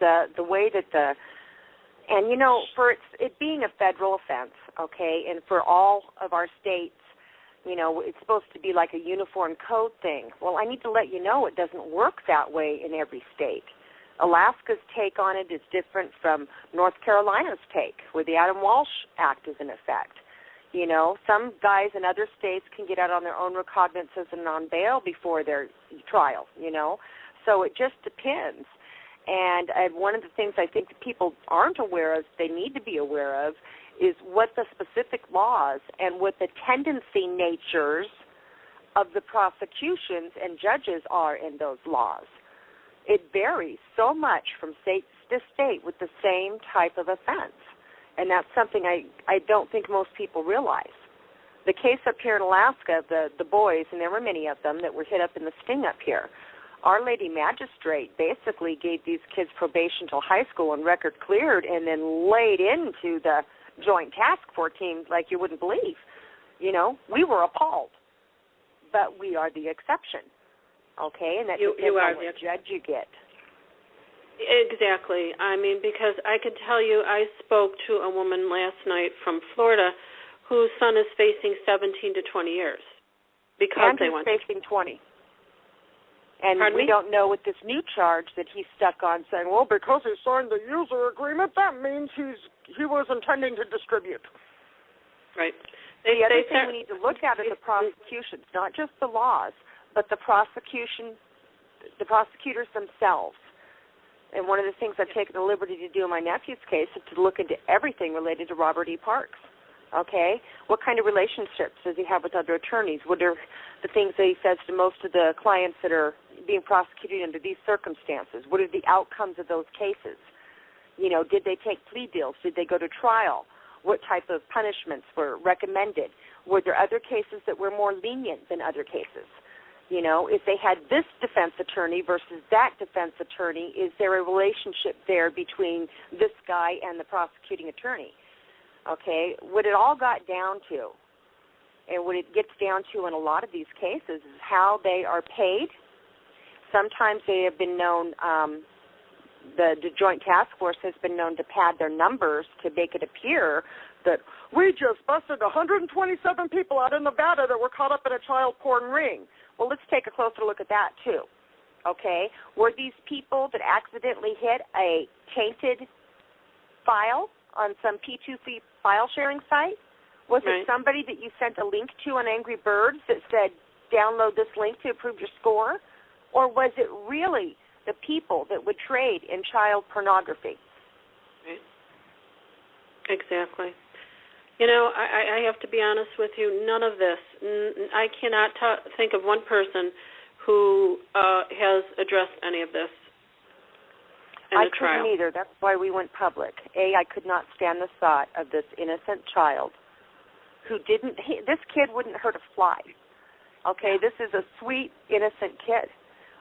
the way that and, for it being a federal offense, okay, and for all of our states, it's supposed to be like a uniform code thing. Well, I need to let you know it doesn't work that way in every state. Alaska's take on it is different from North Carolina's take, where the Adam Walsh Act is in effect. Some guys in other states can get out on their own recognizances and on bail before their trial, So it just depends. And one of the things I think that people aren't aware of, they need to be aware of, is what the specific laws and what the tendency natures of the prosecutions and judges are in those laws. It varies so much from state to state with the same type of offense. And that's something I don't think most people realize. The case up here in Alaska, the boys, and there were many of them that were hit up in the sting up here, Our Lady Magistrate basically gave these kids probation till high school and record cleared and then laid into the Joint Task Force team like you wouldn't believe. We were appalled. But we are the exception, okay? And that depends on what judge you get. Exactly. Because I could tell you I spoke to a woman last night from Florida whose son is facing 17 to 20 years because they went facing 20. And Pardon we me? don't know what this new charge that he's stuck on saying, well, because he signed the user agreement, that means he was intending to distribute. Right. The other thing we need to look at is the prosecutions, not just the laws, but the prosecutors themselves. And one of the things I've taken the liberty to do in my nephew's case is to look into everything related to Robert E. Parks. Okay? What kind of relationships does he have with other attorneys? What are the things that he says to most of the clients that are being prosecuted under these circumstances? What are the outcomes of those cases? You know, did they take plea deals? Did they go to trial? What type of punishments were recommended? Were there other cases that were more lenient than other cases? You know, if they had this defense attorney versus that defense attorney, is there a relationship there between this guy and the prosecuting attorney? Okay, what it all got down to, and what it gets down to in a lot of these cases, is how they are paid. Sometimes they have been known, the Joint Task Force has been known to pad their numbers to make it appear that we just busted 127 people out in Nevada that were caught up in a child porn ring. Well, let's take a closer look at that, too. Okay? Were these people that accidentally hit a tainted file on some P2P file sharing site? Was it somebody that you sent a link to on Angry Birds that said, download this link to improve your score? Or was it really the people that would trade in child pornography? Right. Exactly. You know, I have to be honest with you, none of this, I cannot think of one person who has addressed any of this in the trial. I couldn't either. That's why we went public. I could not stand the thought of this innocent child who this kid wouldn't hurt a fly. Okay, this is a sweet, innocent kid.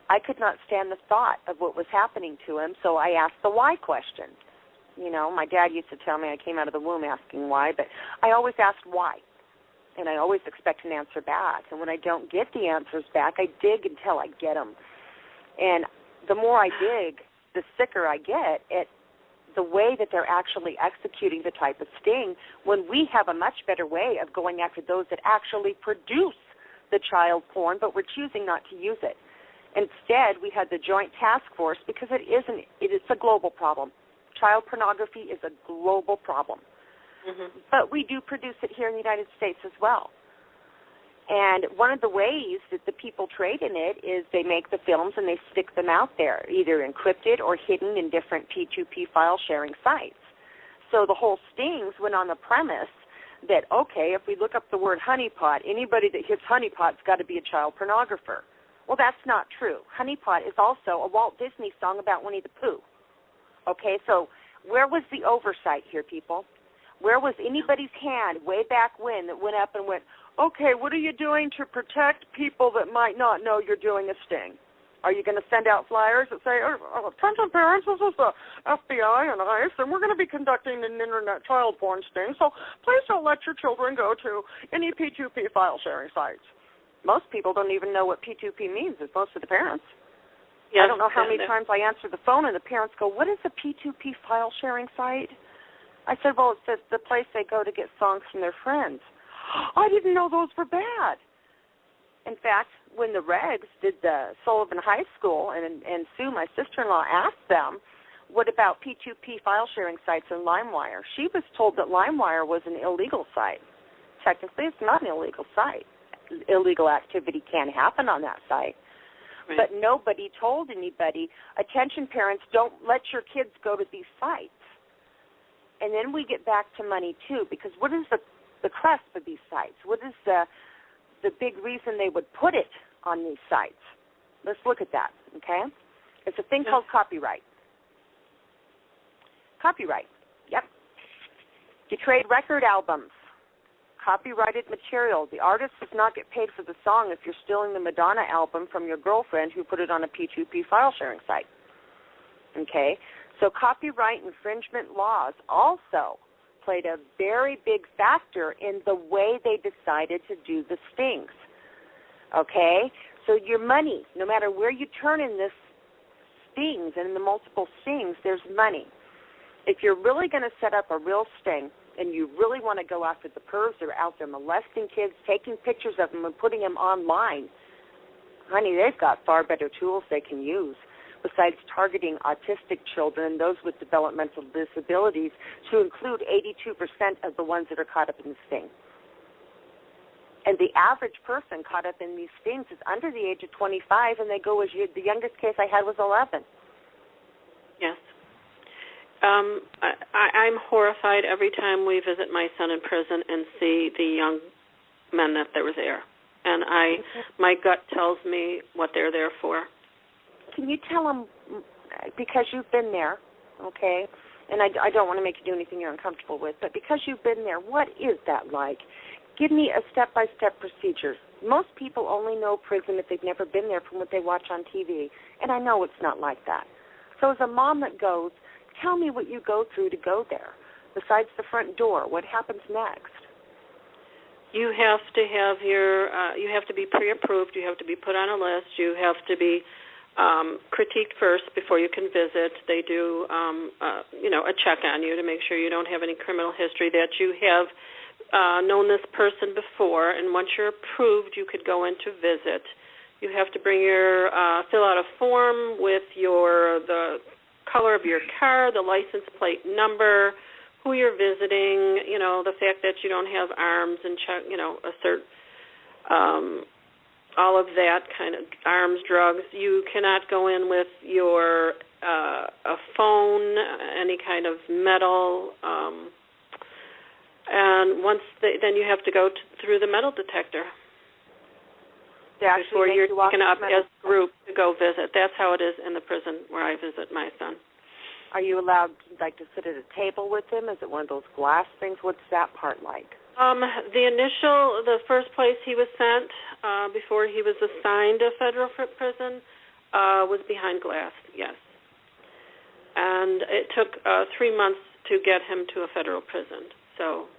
I could not stand the thought of what was happening to him, so I asked the why question. You know, my dad used to tell me I came out of the womb asking why, but I always asked why, and I always expect an answer back. And when I don't get the answers back, I dig until I get them. And the more I dig, the sicker I get at the way that they're actually executing the type of sting, when we have a much better way of going after those that actually produce the child porn, but we're choosing not to use it. Instead, we had the Joint Task Force because it's a global problem. Child pornography is a global problem. Mm-hmm. But we do produce it here in the United States as well. And one of the ways that the people trade in it is they make the films and they stick them out there, either encrypted or hidden in different P2P file sharing sites. So the whole stings went on the premise that, okay, if we look up the word honeypot, anybody that hits honeypot's got to be a child pornographer. Well, that's not true. Honeypot is also a Walt Disney song about Winnie the Pooh. Okay, so where was the oversight here, people? Where was anybody's hand way back when that went up and went, okay, what are you doing to protect people that might not know you're doing a sting? Are you going to send out flyers that say, attention parents, this is the FBI and ICE, and we're going to be conducting an internet child porn sting, so please don't let your children go to any P2P file sharing sites. Most people don't even know what P2P means, as most of the parents. Yes, I don't know how many times I answer the phone and the parents go, what is a P2P file sharing site? I said, well, it's the place they go to get songs from their friends. I didn't know those were bad. In fact, when the regs did the Sullivan High School and Sue, my sister-in-law, asked them, what about P2P file sharing sites in LimeWire? She was told that LimeWire was an illegal site. Technically, it's not an illegal site. Illegal activity can happen on that site. Right. But nobody told anybody, attention parents, don't let your kids go to these sites. And then we get back to money, too, because what is the crust of these sites? What is the big reason they would put it on these sites? Let's look at that, okay? It's a thing called copyright. Copyright, yep. You trade record albums. Copyrighted material. The artist does not get paid for the song if you're stealing the Madonna album from your girlfriend who put it on a P2P file sharing site. Okay? So copyright infringement laws also played a very big factor in the way they decided to do the stings. Okay? So your money, no matter where you turn in this stings and in the multiple stings, there's money. If you're really going to set up a real sting, and you really want to go after the pervs that are out there molesting kids, taking pictures of them and putting them online, honey, they've got far better tools they can use besides targeting autistic children, those with developmental disabilities, to include 82% of the ones that are caught up in the sting. And the average person caught up in these stings is under the age of 25, and they go as the youngest case I had was 11. Yes. I'm horrified every time we visit my son in prison and see the young men that were there. And my gut tells me what they're there for. can you tell them, because you've been there, okay, and I don't want to make you do anything you're uncomfortable with, but because you've been there, what is that like? Give me a step-by-step procedure. Most people only know prison if they've never been there from what they watch on TV, and I know it's not like that. So as a mom that goes, tell me what you go through to go there. Besides the front door, what happens next? You have to have you have to be pre-approved. You have to be put on a list. You have to be critiqued first before you can visit. They do, a check on you to make sure you don't have any criminal history, that you have known this person before, and once you're approved, you could go in to visit. You have to bring fill out a form with the color of your car, the license plate number, who you're visiting, the fact that you don't have arms and all of that kind of arms, drugs. You cannot go in with your a phone, any kind of metal, and then you have to go through the metal detector before you're taken up as a group to go visit. That's how it is in the prison where I visit my son. Are you allowed to sit at a table with him? Is it one of those glass things? What's that part like? The first place he was sent before he was assigned a federal prison was behind glass, yes. And it took 3 months to get him to a federal prison. So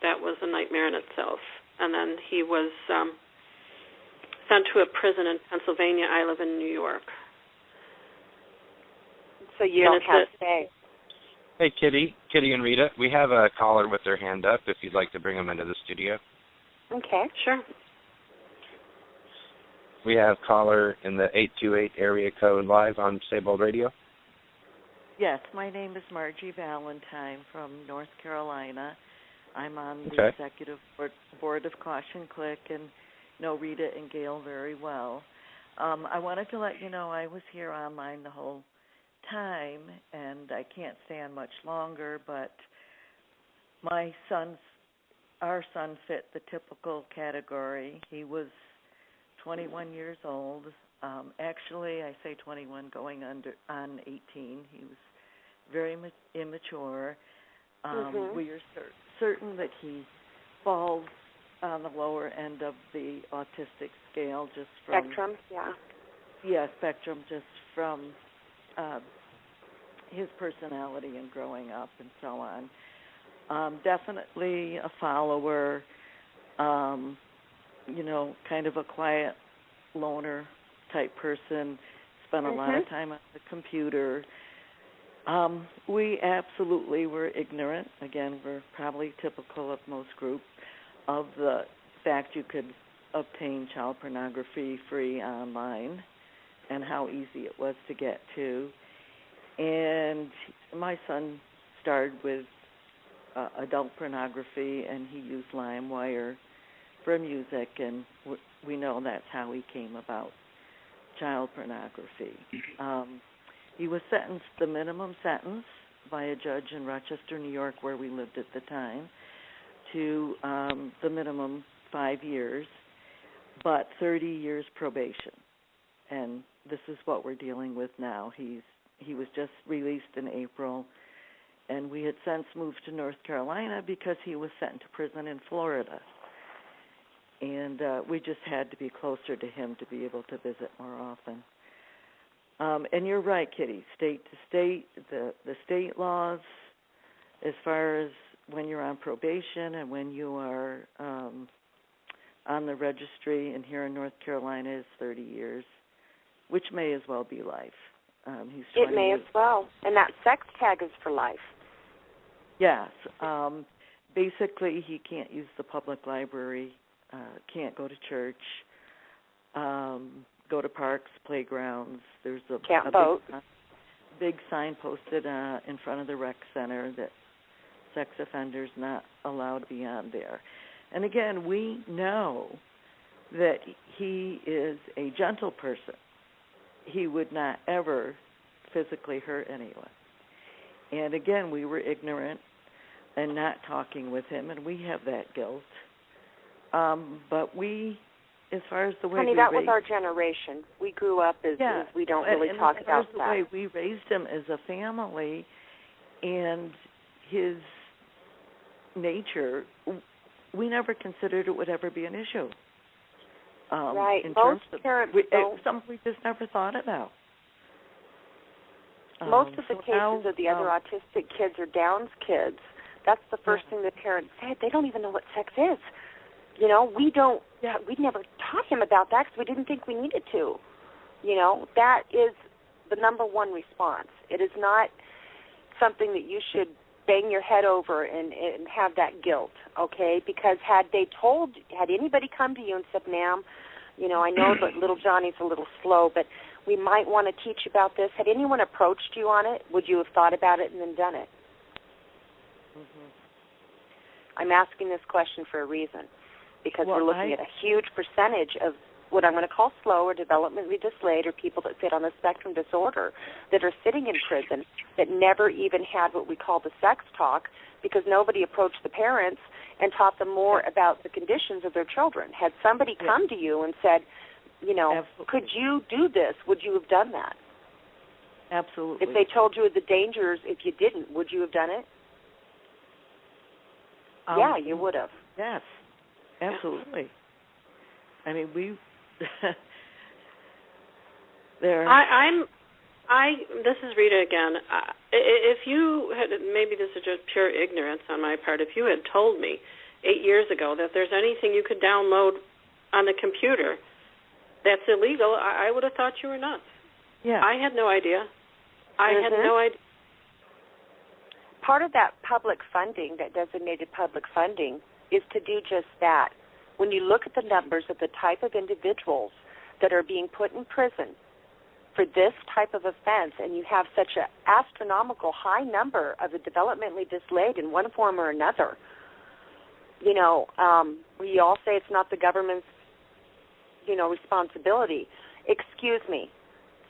that was a nightmare in itself. And then he was sent to a prison in Pennsylvania. I live in New York. So you don't have to stay. Hey, Kitty and Rita, we have a caller with their hand up if you'd like to bring them into the studio. Okay, sure. We have caller in the 828 area code live on Stable Radio. Yes, my name is Margie Valentine from North Carolina. I'm on the executive board of Caution Click and know Rita and Gail very well. I wanted to let you know I was here online the whole time, and I can't stay on much longer, but our son fit the typical category. He was 21 years old. Actually, I say 21 going on 18. He was very immature. We are certain that he falls on the lower end of the autistic scale, just from spectrum, yeah. Yeah, spectrum, just from his personality and growing up and so on. Definitely a follower, kind of a quiet loner type person, spent a lot of time on the computer. We absolutely were ignorant. Again, we're probably typical of most groups, of the fact you could obtain child pornography free online and how easy it was to get to. And my son started with adult pornography, and he used LimeWire for music, and we know that's how he came about child pornography. He was sentenced the minimum sentence by a judge in Rochester, New York, where we lived at the time, to the minimum 5 years, but 30 years probation. And this is what we're dealing with now. He was just released in April, and we had since moved to North Carolina because he was sent to prison in Florida. And we just had to be closer to him to be able to visit more often. And you're right, Kitty, state to state, the state laws, as far as when you're on probation and when you are on the registry, and here in North Carolina is 30 years, which may as well be life. It may as well. And that sex tag is for life. Yes. Basically, he can't use the public library, can't go to church, go to parks, playgrounds. There's a big sign posted in front of the rec center that sex offenders not allowed beyond there. And again, we know that he is a gentle person. He would not ever physically hurt anyone. And again, we were ignorant and not talking with him, and we have that guilt. But we as far as the way Honey, we that raised, was our generation. We grew up as we don't really talk about that. As far as the way we raised him as a family and his nature, we never considered it would ever be an issue. Right. In Most terms parents it's something we just never thought about. Most of the cases of the other autistic kids are Down's kids. That's the first thing the parents said. They don't even know what sex is. You know, we never taught him about that because we didn't think we needed to. You know, that is the number one response. It is not something that you should bang your head over and have that guilt, okay? Because had anybody come to you and said, ma'am, you know, I know that little Johnny's a little slow, but we might want to teach about this. Had anyone approached you on it, would you have thought about it and then done it? Mm-hmm. I'm asking this question for a reason, because we're looking at a huge percentage of what I'm going to call slow or developmentally delayed, or people that sit on the spectrum disorder that are sitting in prison that never even had what we call the sex talk because nobody approached the parents and taught them more about the conditions of their children. Had somebody come to you and said, you know, could you do this, would you have done that? Absolutely. If they told you the dangers, if you didn't, would you have done it? Yeah, you would have. Yes, absolutely. I mean, This is Rita again. If you had, maybe this is just pure ignorance on my part, if you had told me 8 years ago that there's anything you could download on the computer that's illegal, I would have thought you were nuts. Yeah. I had no idea. I had no idea. Part of that public funding, that designated public funding, is to do just that. When you look at the numbers of the type of individuals that are being put in prison for this type of offense, and you have such an astronomical high number of the developmentally delayed in one form or another, you know, we all say it's not the government's, you know, responsibility. Excuse me.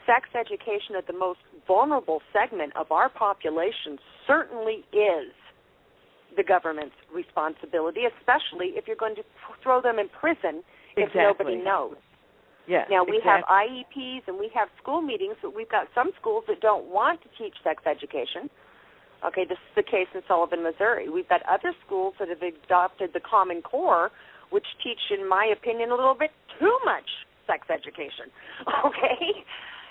Sex education of the most vulnerable segment of our population certainly is the government's responsibility, especially if you're going to throw them in prison if nobody knows. Yeah, now, we have IEPs and we have school meetings, but we've got some schools that don't want to teach sex education. Okay, this is the case in Sullivan, Missouri. We've got other schools that have adopted the Common Core, which teach, in my opinion, a little bit too much sex education. Okay?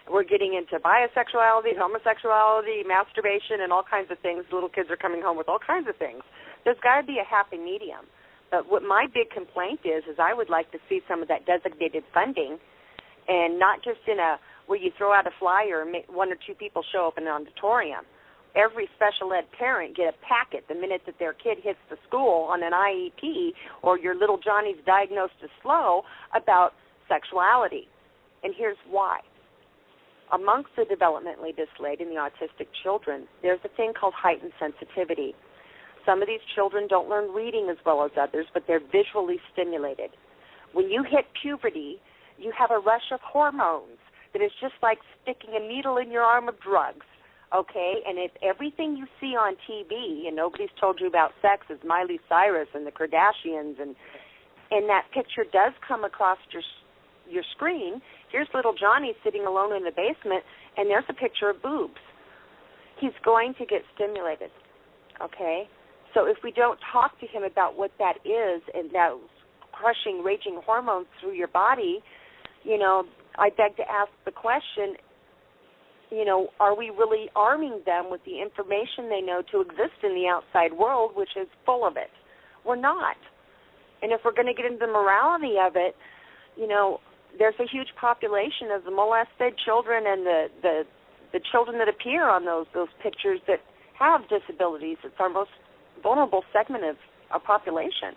We're getting into bisexuality, homosexuality, masturbation, and all kinds of things. Little kids are coming home with all kinds of things. There's got to be a happy medium. But what my big complaint is I would like to see some of that designated funding, and not just in a where you throw out a flyer and one or two people show up in an auditorium. Every special ed parent get a packet the minute that their kid hits the school on an IEP or your little Johnny's diagnosed as slow about sexuality. And here's why. Amongst the developmentally delayed and the autistic children, there's a thing called heightened sensitivity. Some of these children don't learn reading as well as others, but they're visually stimulated. When you hit puberty, you have a rush of hormones that is just like sticking a needle in your arm of drugs, okay? And if everything you see on TV, and nobody's told you about sex, is Miley Cyrus and the Kardashians, and that picture does come across your screen, here's little Johnny sitting alone in the basement, and there's a picture of boobs. He's going to get stimulated, okay? So if we don't talk to him about what that is and those crushing, raging hormones through your body, you know, I beg to ask the question, you know, are we really arming them with the information they know to exist in the outside world, which is full of it? We're not. And if we're going to get into the morality of it, you know, there's a huge population of the molested children and the children that appear on those pictures that have disabilities. It's our most vulnerable segment of our population.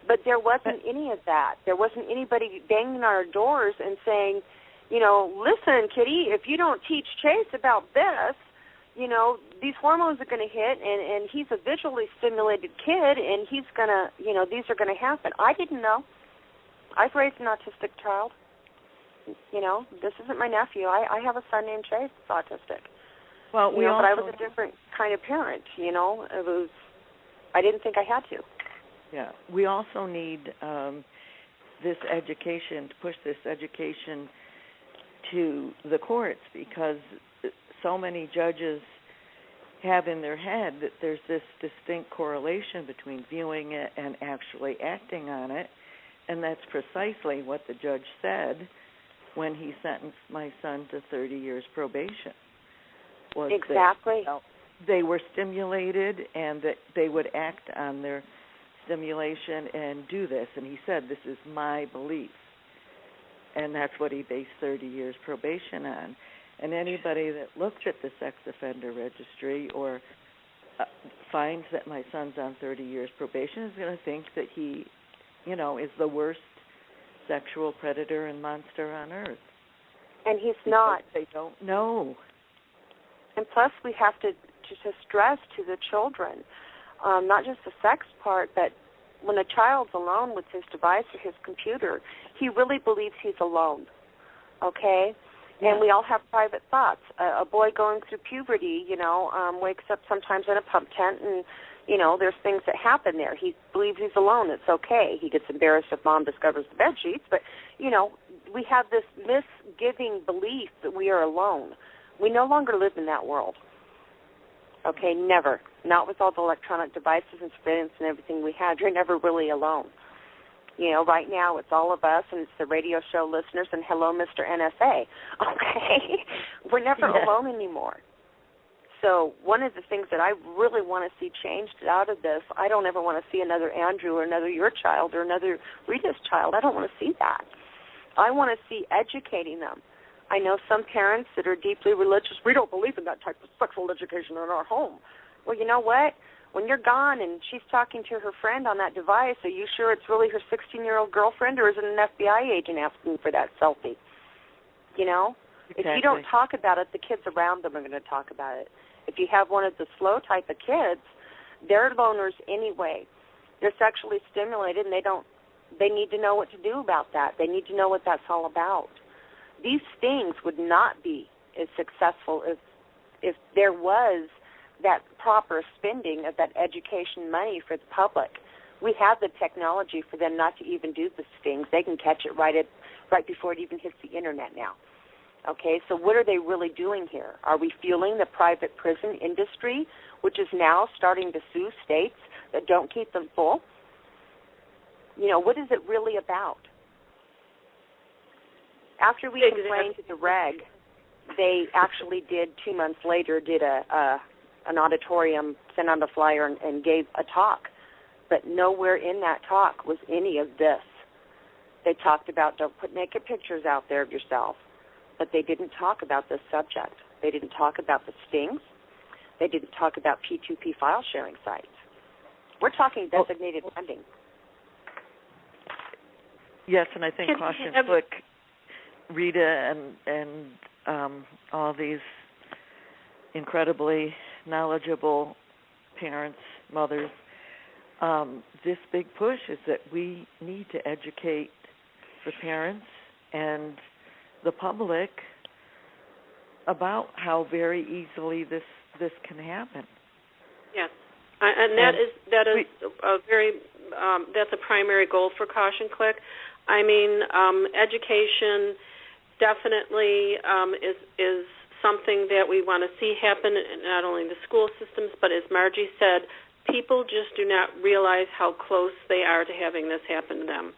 But there wasn't any of that. There wasn't anybody banging our doors and saying, you know, listen, Kitty, if you don't teach Chase about this, you know, these hormones are going to hit, and he's a visually stimulated kid, and he's going to, you know, these are going to happen. I didn't know. I've raised an autistic child. You know, this isn't my nephew. I have a son named Chase that's autistic. Well, but I was a different kind of parent, you know. I didn't think I had to. Yeah. We also need this education, to push this education to the courts, because so many judges have in their head that there's this distinct correlation between viewing it and actually acting on it, and that's precisely what the judge said when he sentenced my son to 30 years probation. Was exactly. That, they were stimulated and that they would act on their stimulation and do this, and he said, this is my belief. And that's what he based 30 years probation on. And anybody that looks at the sex offender registry or finds that my son's on 30 years probation is going to think that he, is the worst sexual predator and monster on earth. And he's not. They don't know. And plus we have to stress to the children, not just the sex part, but when a child's alone with his device or his computer, he really believes he's alone, okay? Yeah. And we all have private thoughts. A boy going through puberty, wakes up sometimes in a pump tent and, there's things that happen there. He believes he's alone. It's okay. He gets embarrassed if mom discovers the bed sheets. But, we have this misgiving belief that we are alone. We no longer live in that world. Okay, never. Not with all the electronic devices and surveillance and everything we had. You're never really alone. Right now it's all of us, and it's the radio show listeners, and hello, Mr. NSA. Okay? We're never alone anymore. So one of the things that I really want to see changed out of this, I don't ever want to see another Andrew or another your child or another Rita's child. I don't want to see that. I want to see educating them. I know some parents that are deeply religious. We don't believe in that type of sexual education in our home. Well, you know what? When you're gone and she's talking to her friend on that device, are you sure it's really her 16-year-old girlfriend, or is it an FBI agent asking for that selfie? Exactly. If you don't talk about it, the kids around them are going to talk about it. If you have one of the slow type of kids, they're loners anyway. They're sexually stimulated, and they need to know what to do about that. They need to know what that's all about. These things would not be as successful if there was that proper spending of that education money for the public. We have the technology for them not to even do the stings. They can catch it right before it even hits the internet now. Okay, so what are they really doing here? Are we fueling the private prison industry, which is now starting to sue states that don't keep them full? What is it really about? After we complained to the reg, they actually 2 months later, did an auditorium, sent out a flyer, and gave a talk. But nowhere in that talk was any of this. They talked about don't put naked pictures out there of yourself, but they didn't talk about this subject. They didn't talk about the stings. They didn't talk about P2P file sharing sites. We're talking designated funding. Yes, and I think Caution Click, Rita, and all these incredibly knowledgeable parents, mothers, this big push is that we need to educate the parents and the public about how very easily this can happen. Yes, and that is a very that's a primary goal for Caution Click. I mean, education definitely is something that we want to see happen in not only the school systems, but as Margie said, people just do not realize how close they are to having this happen to them.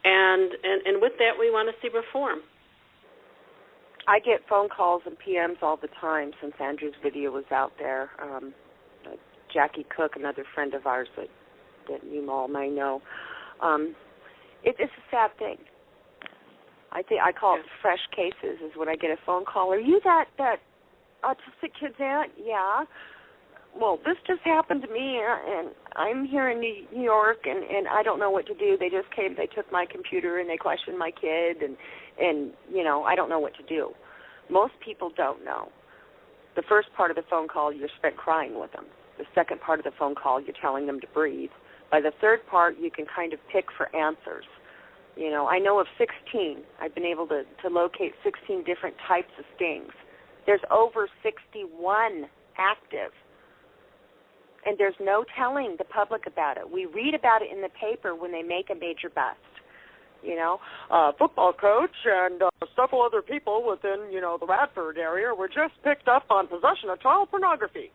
And with that, we want to see reform. I get phone calls and PMs all the time since Andrew's video was out there. Jackie Cook, another friend of ours that you all may know. It's a sad thing. I call it fresh cases is when I get a phone call. Are you that autistic kid's aunt? Yeah. Well, this just happened to me, and I'm here in New York, and I don't know what to do. They just came, they took my computer, and they questioned my kid, and I don't know what to do. Most people don't know. The first part of the phone call, you're spent crying with them. The second part of the phone call, you're telling them to breathe. By the third part, you can kind of pick for answers. I know of 16. I've been able to locate 16 different types of stings. There's over 61 active. And there's no telling the public about it. We read about it in the paper when they make a major bust. Football coach and several other people within, the Radford area were just picked up on possession of child pornography.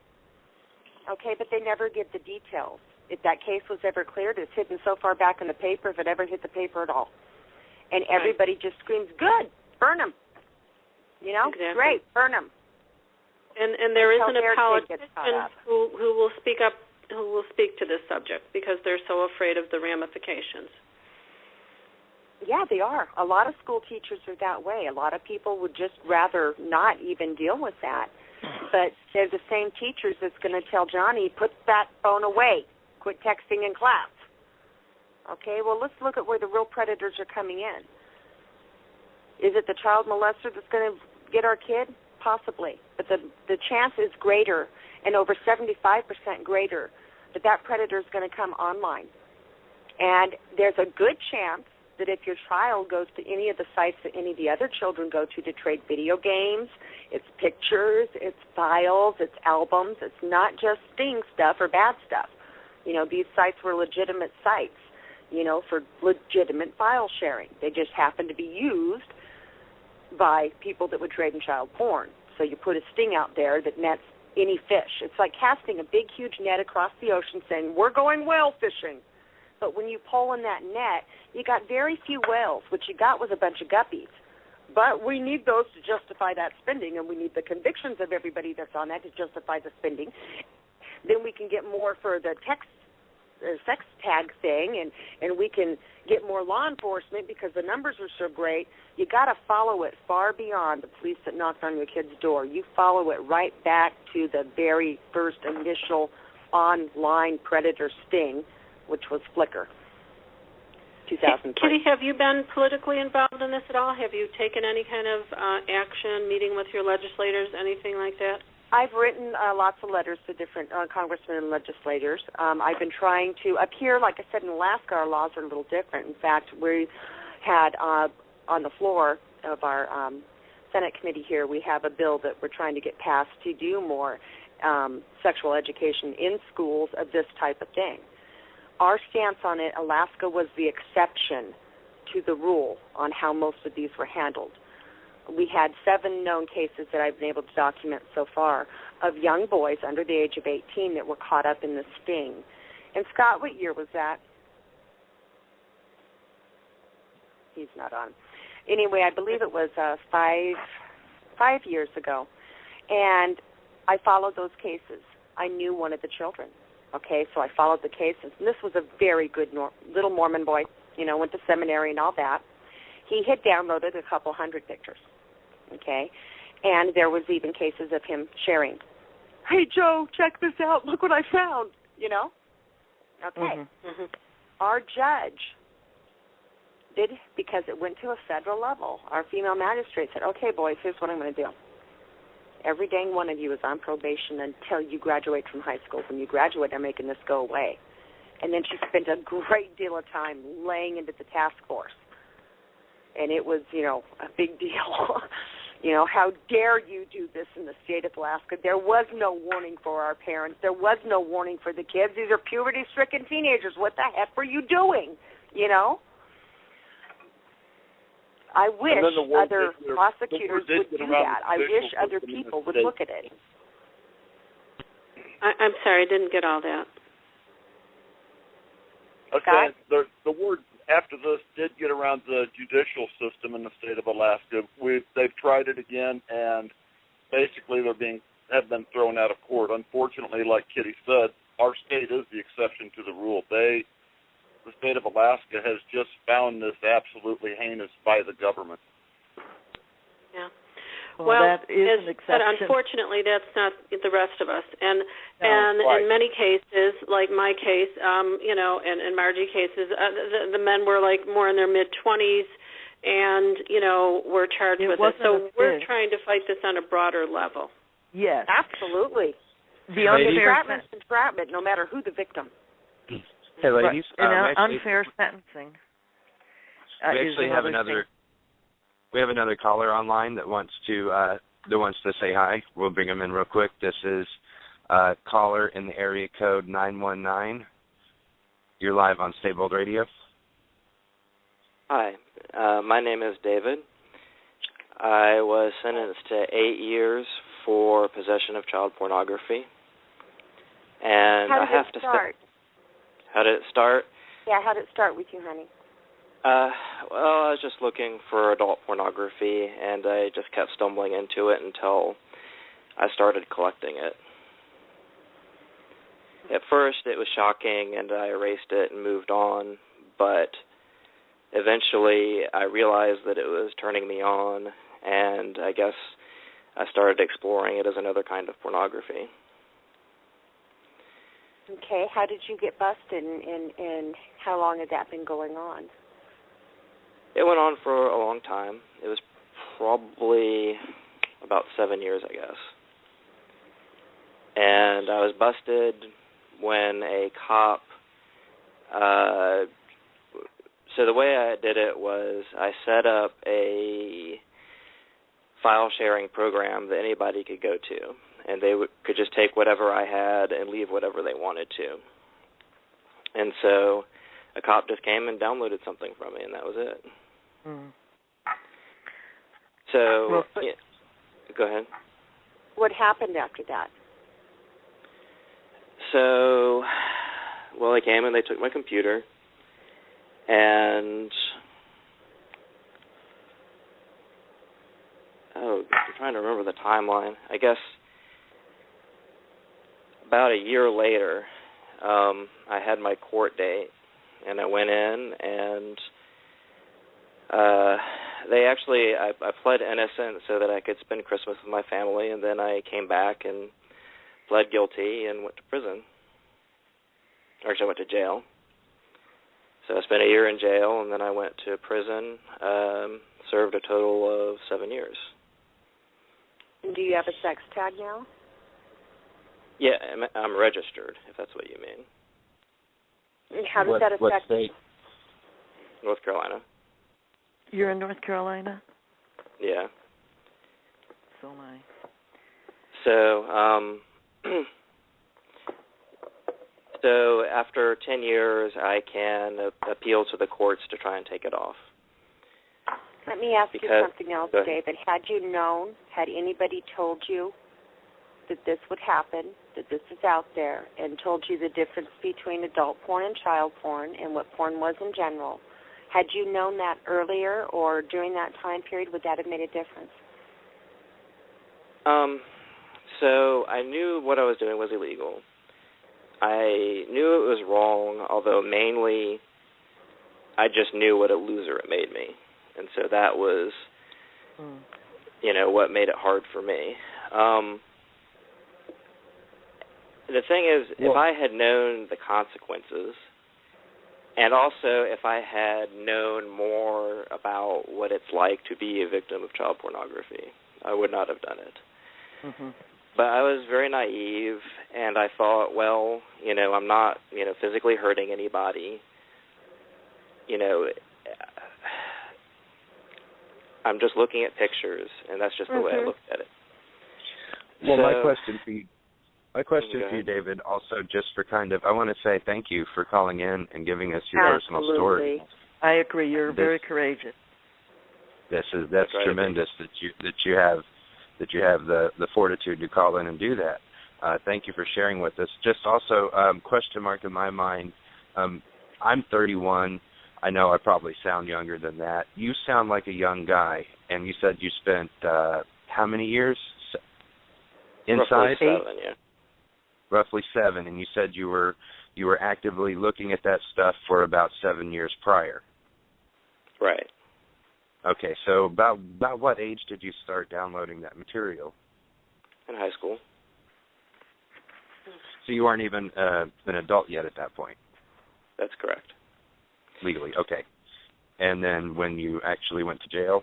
Okay, but they never give the details. If that case was ever cleared, it's hidden so far back in the paper, if it ever hit the paper at all. And everybody just screams, good, burn them. Exactly. Great, burn them. And there isn't a politician who will speak up, who will speak to this subject because they're so afraid of the ramifications. Yeah, they are. A lot of school teachers are that way. A lot of people would just rather not even deal with that. But they're the same teachers that's going to tell Johnny, put that phone away, quit texting in class. Okay, well, let's look at where the real predators are coming in. Is it the child molester that's going to get our kid? Possibly. But the chance is greater, and over 75% greater, that predator is going to come online. And there's a good chance that if your child goes to any of the sites that any of the other children go to trade video games, it's pictures, it's files, it's albums, it's not just sting stuff or bad stuff. These sites were legitimate sites, for legitimate file sharing. They just happen to be used by people that would trade in child porn. So you put a sting out there that nets any fish. It's like casting a big, huge net across the ocean saying, we're going whale fishing. But when you pull in that net, you got very few whales. What you got was a bunch of guppies. But we need those to justify that spending, and we need the convictions of everybody that's on that to justify the spending. Then we can get more for the sex tag thing, and we can get more law enforcement because the numbers are so great. You got to follow it far beyond the police that knocked on your kid's door. You follow it right back to the very first initial online predator sting, which was Flickr, 2003. Kitty, have you been politically involved in this at all? Have you taken any kind of action, meeting with your legislators, anything like that? I've written lots of letters to different congressmen and legislators. I've been trying to, up here, like I said, in Alaska, our laws are a little different. In fact, we had on the floor of our Senate committee here, we have a bill that we're trying to get passed to do more sexual education in schools of this type of thing. Our stance on it, Alaska was the exception to the rule on how most of these were handled. We had 7 known cases that I've been able to document so far of young boys under the age of 18 that were caught up in the sting. And Scott, what year was that? He's not on. Anyway, I believe it was 5 years ago. And I followed those cases. I knew one of the children. Okay, so I followed the cases. And this was a very good little Mormon boy, went to seminary and all that. He had downloaded a couple hundred pictures, okay? And there was even cases of him sharing. Hey, Joe, check this out. Look what I found, Okay. Mm-hmm. Our judge did, because it went to a federal level, our female magistrate said, okay, boys, here's what I'm going to do. Every dang one of you is on probation until you graduate from high school. When you graduate, I'm making this go away. And then she spent a great deal of time laying into the task force. And it was, a big deal. How dare you do this in the state of Alaska? There was no warning for our parents. There was no warning for the kids. These are puberty-stricken teenagers. What the heck were you doing, I wish other prosecutors would do that. I wish other people would look at it. I'm sorry, I didn't get all that. Okay, the word after this did get around the judicial system in the state of Alaska. They've tried it again, and basically have been thrown out of court. Unfortunately, like Kitty said, our state is the exception to the rule. The state of Alaska has just found this absolutely heinous by the government. Yeah. Well, that is an exception. But unfortunately, that's not the rest of us. And right. In many cases, like my case, and Margie's cases, the men were like more in their mid-20s and, were charged with it. So we're trying to fight this on a broader level. Yes. Absolutely. The entrapment, no matter who the victim. Hey, ladies. Unfair sentencing. We have another caller online that wants to say hi. We'll bring him in real quick. This is caller in the area code 919. You're live on Stay Bold Radio. Hi, my name is David. I was sentenced to 8 years for possession of child pornography. And how I did have it start? How did it start? Yeah, how did it start with you, honey? Well, I was just looking for adult pornography, and I just kept stumbling into it until I started collecting it. At first, it was shocking, and I erased it and moved on, but eventually I realized that it was turning me on, and I guess I started exploring it as another kind of pornography. Okay, how did you get busted, and how long had that been going on? It went on for a long time. It was probably about 7 years, I guess. And I was busted when a cop, so the way I did it was I set up a file sharing program that anybody could go to, and they could just take whatever I had and leave whatever they wanted to. And so a cop just came and downloaded something from me, and that was it. Mm. So, yeah, go ahead. What happened after that? So, well, they came and they took my computer, and I'm trying to remember the timeline. I guess about a year later, I had my court date, and I went in, and they actually, I pled innocent so that I could spend Christmas with my family, and then I came back and pled guilty and went to prison. Or actually, I went to jail. So I spent a year in jail, and then I went to prison, served a total of 7 years. And do you have a sex tag now? Yeah, I'm registered, if that's what you mean. And how does that affect? What state? North Carolina. You're in North Carolina? Yeah. So am I. So, so after 10 years, I can appeal to the courts to try and take it off. Let me ask you something else, David. Had you known, had anybody told you that this would happen, that this is out there, and told you the difference between adult porn and child porn and what porn was in general, had you known that earlier or during that time period, would that have made a difference? So I knew what I was doing was illegal. I knew it was wrong, although mainly I just knew what a loser it made me. And so that was, what made it hard for me. The thing is, if I had known the consequences, and also if I had known more about what it's like to be a victim of child pornography, I would not have done it. Mm-hmm. But I was very naive, and I thought, well, I'm not, physically hurting anybody. I'm just looking at pictures, and that's just the way I looked at it. Well, so, my question for you, David, also just for I want to say thank you for calling in and giving us your personal story. I agree. You're very courageous. That's tremendous that you have the fortitude to call in and do that. Thank you for sharing with us. Just also, question mark in my mind, I'm 31. I know I probably sound younger than that. You sound like a young guy, and you said you spent how many years inside? Roughly 7, yeah. Roughly 7, and you said you were actively looking at that stuff for about 7 years prior. Right. Okay, so about what age did you start downloading that material? In high school. So you aren't even an adult yet at that point? That's correct. Legally, okay. And then when you actually went to jail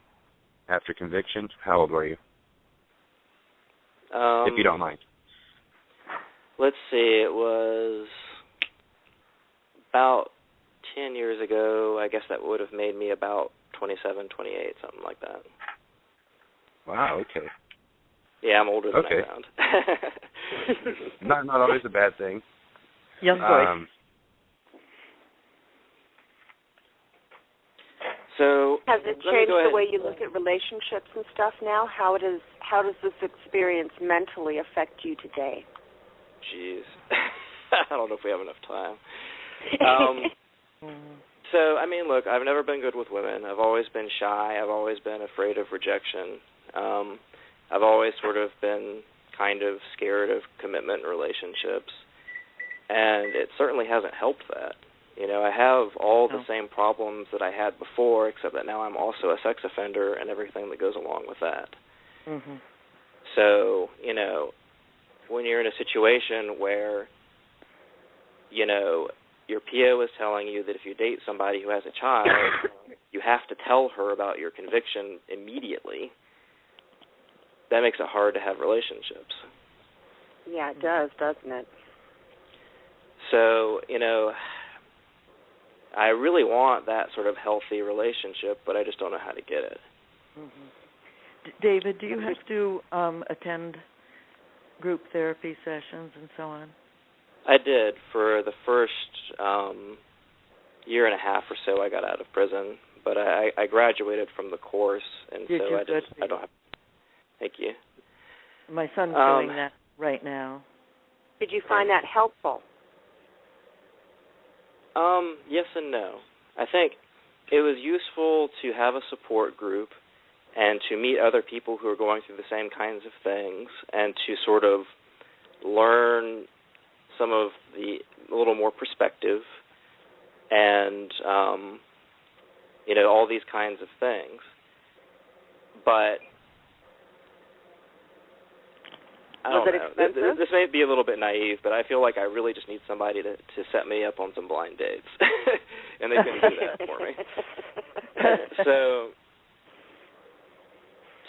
after conviction, how old were you? If you don't mind. Let's see, it was about 10 years ago. I guess that would have made me about 27, 28, something like that. Wow, okay. Yeah, I'm older than I sound. Not always a bad thing. Young boy. So has it changed the way you look at relationships and stuff now? How does this experience mentally affect you today? Jeez. I don't know if we have enough time. So, I mean, look, I've never been good with women. I've always been shy. I've always been afraid of rejection. I've always sort of been kind of scared of commitment in relationships. And it certainly hasn't helped that. You know, I have all the same problems that I had before, except that now I'm also a sex offender and everything that goes along with that. Mm-hmm. So, you know, when you're in a situation where, you know, your PO is telling you that if you date somebody who has a child, you have to tell her about your conviction immediately, that makes it hard to have relationships. Yeah, it does, doesn't it? So, you know, I really want that sort of healthy relationship, but I just don't know how to get it. Mm-hmm. David, do you have to attend group therapy sessions and so on? I did. For the first year and a half or so I got out of prison, but I graduated from the course, and I don't have. Thank you. My son's doing that right now. Did you find that helpful? Yes and no. I think it was useful to have a support group and to meet other people who are going through the same kinds of things and to sort of learn some of the a little more perspective and, you know, all these kinds of things. But I don't know. This may be a little bit naive, but I feel like I really just need somebody to set me up on some blind dates, and they couldn't do that for me. So,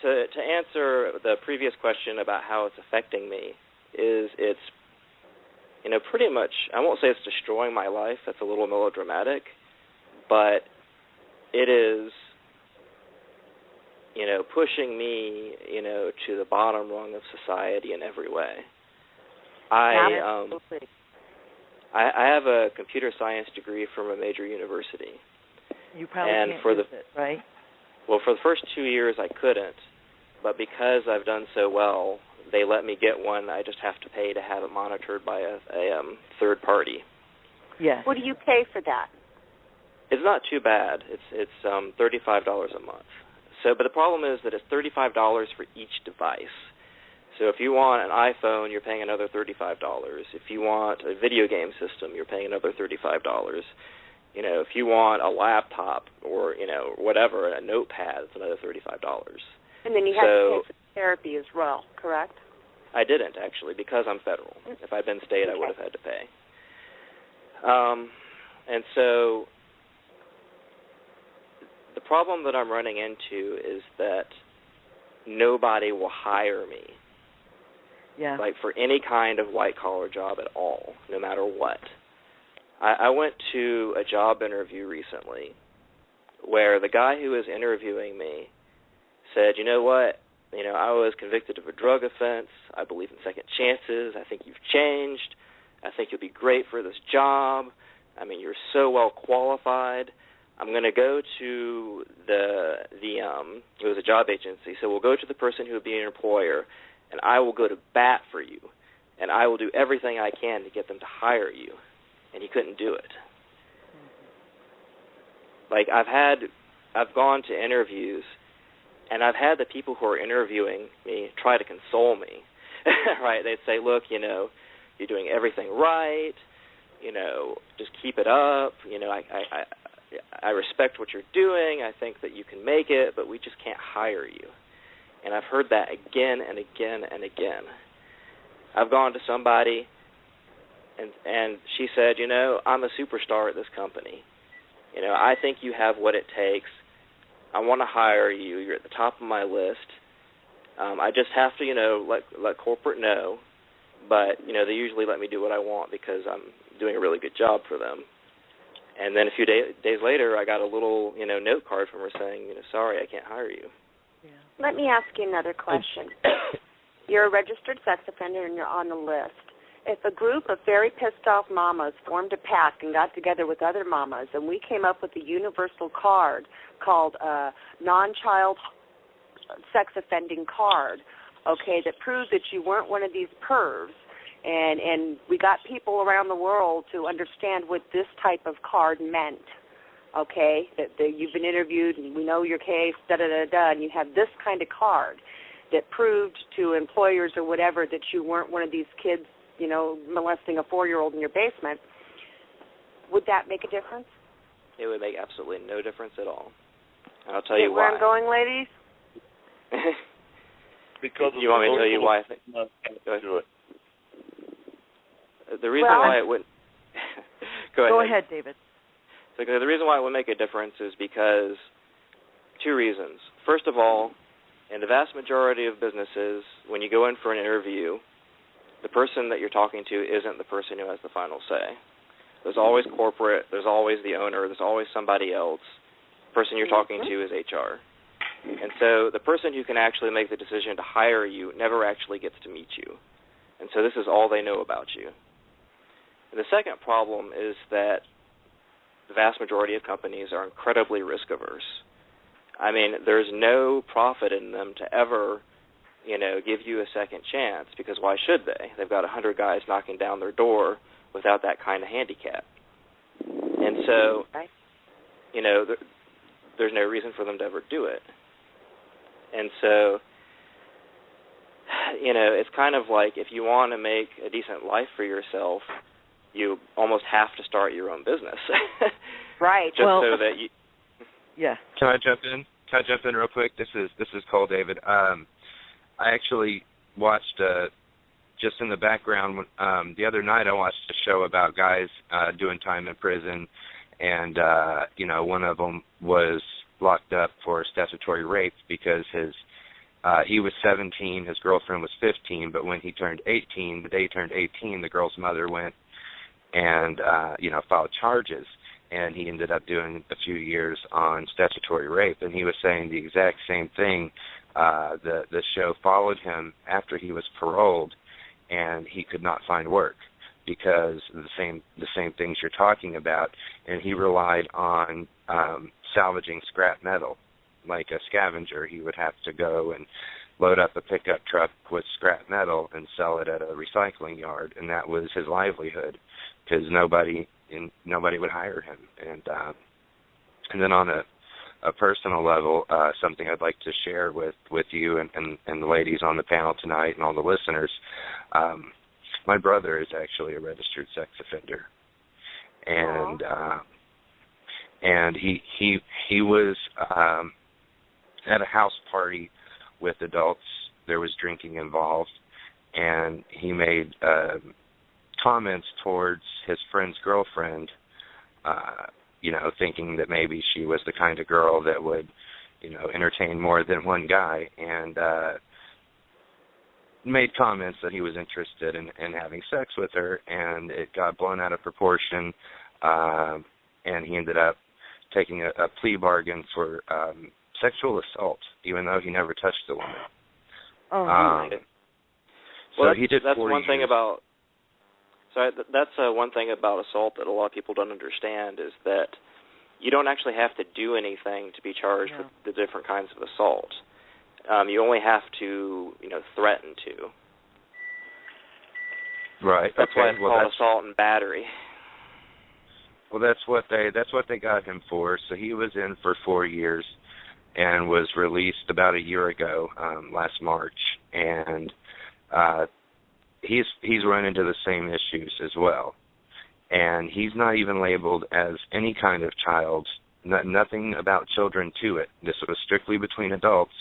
to answer the previous question about how it's affecting me, it's you know, pretty much, I won't say it's destroying my life. That's a little melodramatic, but it is, you know, pushing me, you know, to the bottom rung of society in every way. I have a computer science degree from a major university. You probably can't use it, right? Well, for the first 2 years I couldn't, but because I've done so well, they let me get one. I just have to pay to have it monitored by a third party. Yes. What do you pay for that? It's not too bad. It's $35 a month. So, but the problem is that it's $35 for each device. So if you want an iPhone, you're paying another $35. If you want a video game system, you're paying another $35. You know, if you want a laptop or, you know, whatever, a notepad, it's another $35. And then you have to pay for therapy as well, correct? I didn't, actually, because I'm federal. If I'd been state, I would have had to pay. And so the problem that I'm running into is that nobody will hire me. Yeah. Like for any kind of white-collar job at all, no matter what. I went to a job interview recently where the guy who was interviewing me said, you know what, you know, I was convicted of a drug offense. I believe in second chances. I think you've changed. I think you'll be great for this job. I mean, you're so well qualified. I'm going to go to it was a job agency, so we'll go to the person who would be an employer, and I will go to bat for you, and I will do everything I can to get them to hire you. And he couldn't do it. Like, I've gone to interviews, and I've had the people who are interviewing me try to console me, right? They'd say, look, you know, you're doing everything right, you know, just keep it up, you know, I respect what you're doing, I think that you can make it, but we just can't hire you. And I've heard that again and again and again. I've gone to somebody, and she said, you know, I'm a superstar at this company. You know, I think you have what it takes. I want to hire you. You're at the top of my list. I just have to, you know, let corporate know. But, you know, they usually let me do what I want because I'm doing a really good job for them. And then a few days later, I got a little, you know, note card from her saying, you know, sorry, I can't hire you. Yeah. Let me ask you another question. You're a registered sex offender and you're on the list. if a group of very pissed off mamas formed a pact and got together with other mamas, and we came up with a universal card called a non-child sex offending card, okay, that proved that you weren't one of these pervs, and we got people around the world to understand what this type of card meant, okay, that you've been interviewed and we know your case, da-da-da-da, and you have this kind of card that proved to employers or whatever that you weren't one of these kids, you know, molesting a 4-year-old in your basement, would that make a difference? It would make absolutely no difference at all. And I'll tell you why. Where I'm going, ladies? Because you want me to tell you why I think? Do it. The reason why it wouldn't... Go ahead, David. So the reason why it would make a difference is because 2 reasons. First of all, in the vast majority of businesses, when you go in for an interview, the person that you're talking to isn't the person who has the final say. There's always corporate, there's always the owner, there's always somebody else. The person you're talking to is HR. And so the person who can actually make the decision to hire you never actually gets to meet you. And so this is all they know about you. And the second problem is that the vast majority of companies are incredibly risk-averse. I mean, there's no profit in them to ever, you know, give you a second chance, because why should they? They've got 100 guys knocking down their door without that kind of handicap. And so, you know, there's no reason for them to ever do it. And so, you know, it's kind of like if you want to make a decent life for yourself, you almost have to start your own business. Right. Just so that you... Yeah. Can I jump in? Can I jump in real quick? This is Cole, David. I actually watched, just in the background, the other night I watched a show about guys doing time in prison, and, you know, one of them was locked up for statutory rape because he was 17, his girlfriend was 15, but when he turned 18, the day he turned 18, the girl's mother went and, you know, filed charges, and he ended up doing a few years on statutory rape, and he was saying the exact same thing. The show followed him after he was paroled, and he could not find work because of the same things you're talking about, and he relied on salvaging scrap metal. Like a scavenger, he would have to go and load up a pickup truck with scrap metal and sell it at a recycling yard, and that was his livelihood because nobody would hire him. And then on a personal level, something I'd like to share with you and the ladies on the panel tonight and all the listeners. My brother is actually a registered sex offender, and he was at a house party with adults. There was drinking involved, and he made comments towards his friend's girlfriend, you know, thinking that maybe she was the kind of girl that would, you know, entertain more than one guy, and made comments that he was interested in having sex with her, and it got blown out of proportion, and he ended up taking a plea bargain for sexual assault, even though he never touched the woman. Well, he did. That's 40 one thing years. about. Sorry, that's one thing about assault that a lot of people don't understand is that you don't actually have to do anything to be charged with the different kinds of assault. You only have to, you know, threaten to. Right. That's why it's called assault and battery. Well, that's what they got him for. So he was in for 4 years and was released about a year ago, last March, and he's run into the same issues as well. And he's not even labeled as any kind of child, nothing about children to it. This was strictly between adults,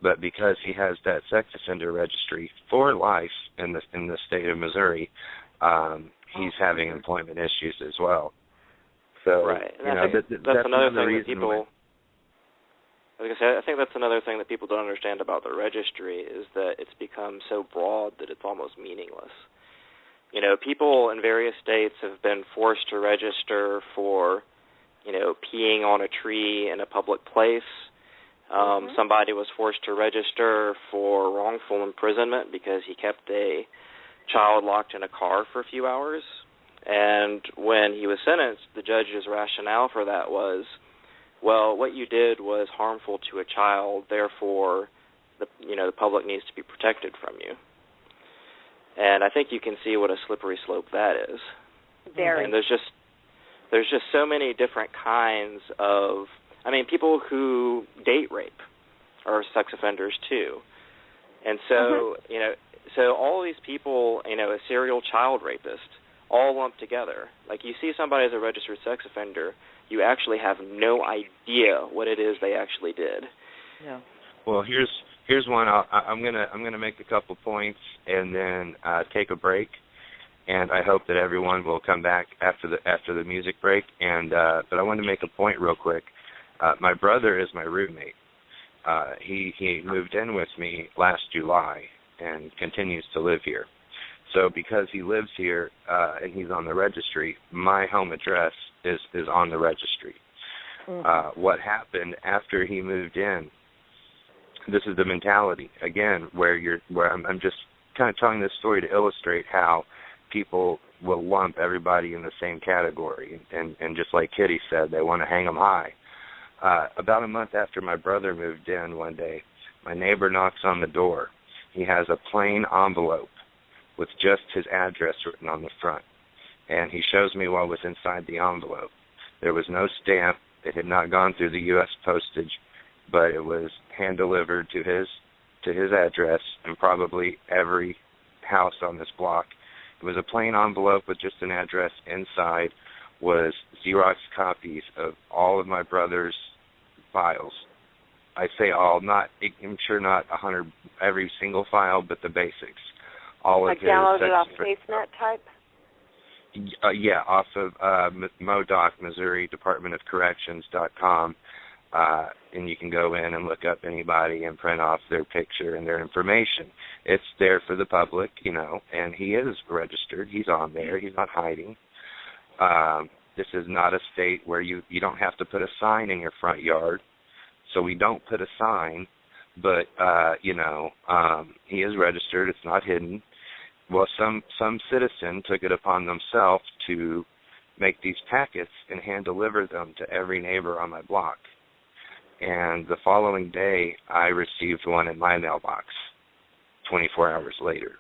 but because he has that sex offender registry for life in the state of Missouri, he's having employment issues as well. So, right. And you know, that's another thing that people. Like I said, I think that's another thing that people don't understand about the registry is that it's become so broad that it's almost meaningless. You know, people in various states have been forced to register for, you know, peeing on a tree in a public place. Somebody was forced to register for wrongful imprisonment because he kept a child locked in a car for a few hours. And when he was sentenced, the judge's rationale for that was, well, what you did was harmful to a child, therefore the public needs to be protected from you. And I think you can see what a slippery slope that is. Very. And there's just so many different kinds of, people who date rape are sex offenders too. And so, so all these people, a serial child rapist, all lumped together. Like, you see somebody as a registered sex offender, you actually have no idea what it is they actually did. Yeah. Well, here's one. I'm gonna make a couple points and then take a break, and I hope that everyone will come back after the music break. And but I wanted to make a point real quick. My brother is my roommate. He moved in with me last July and continues to live here. So because he lives here and he's on the registry, my home address is on the registry. Mm-hmm. What happened after he moved in? This is the mentality again, where I'm just kind of telling this story to illustrate how people will lump everybody in the same category, and just like Kitty said, they want to hang them high. About a month after my brother moved in one day, my neighbor knocks on the door. He has a plain envelope with just his address written on the front, and he shows me what was inside the envelope. There was no stamp. It had not gone through the U.S. postage, but it was hand-delivered to his address and probably every house on this block. It was a plain envelope with just an address. Inside was Xerox copies of all of my brother's files. I say all, I'm sure not 100, every single file, but the basics. All like of his downloaded off SafeNet type? Yeah, off of MODOC, Missouri Department of Corrections.com. And you can go in and look up anybody and print off their picture and their information. It's there for the public, and he is registered. He's on there. He's not hiding. This is not a state where you don't have to put a sign in your front yard. So we don't put a sign, but, he is registered. It's not hidden. Well, some citizen took it upon themselves to make these packets and hand-deliver them to every neighbor on my block. And the following day, I received one in my mailbox 24 hours later,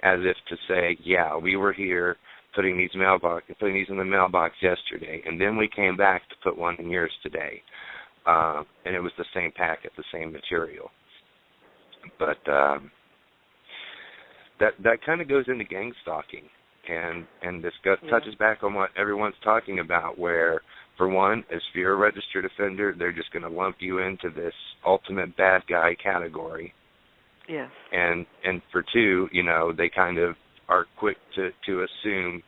as if to say, yeah, we were here putting these in the mailbox yesterday, and then we came back to put one in yours today. And it was the same packet, the same material. But that kind of goes into gang stalking, and this touches back on what everyone's talking about, where, for one, if you're a registered offender, they're just going to lump you into this ultimate bad guy category. Yes. And for two, they kind of are quick to assume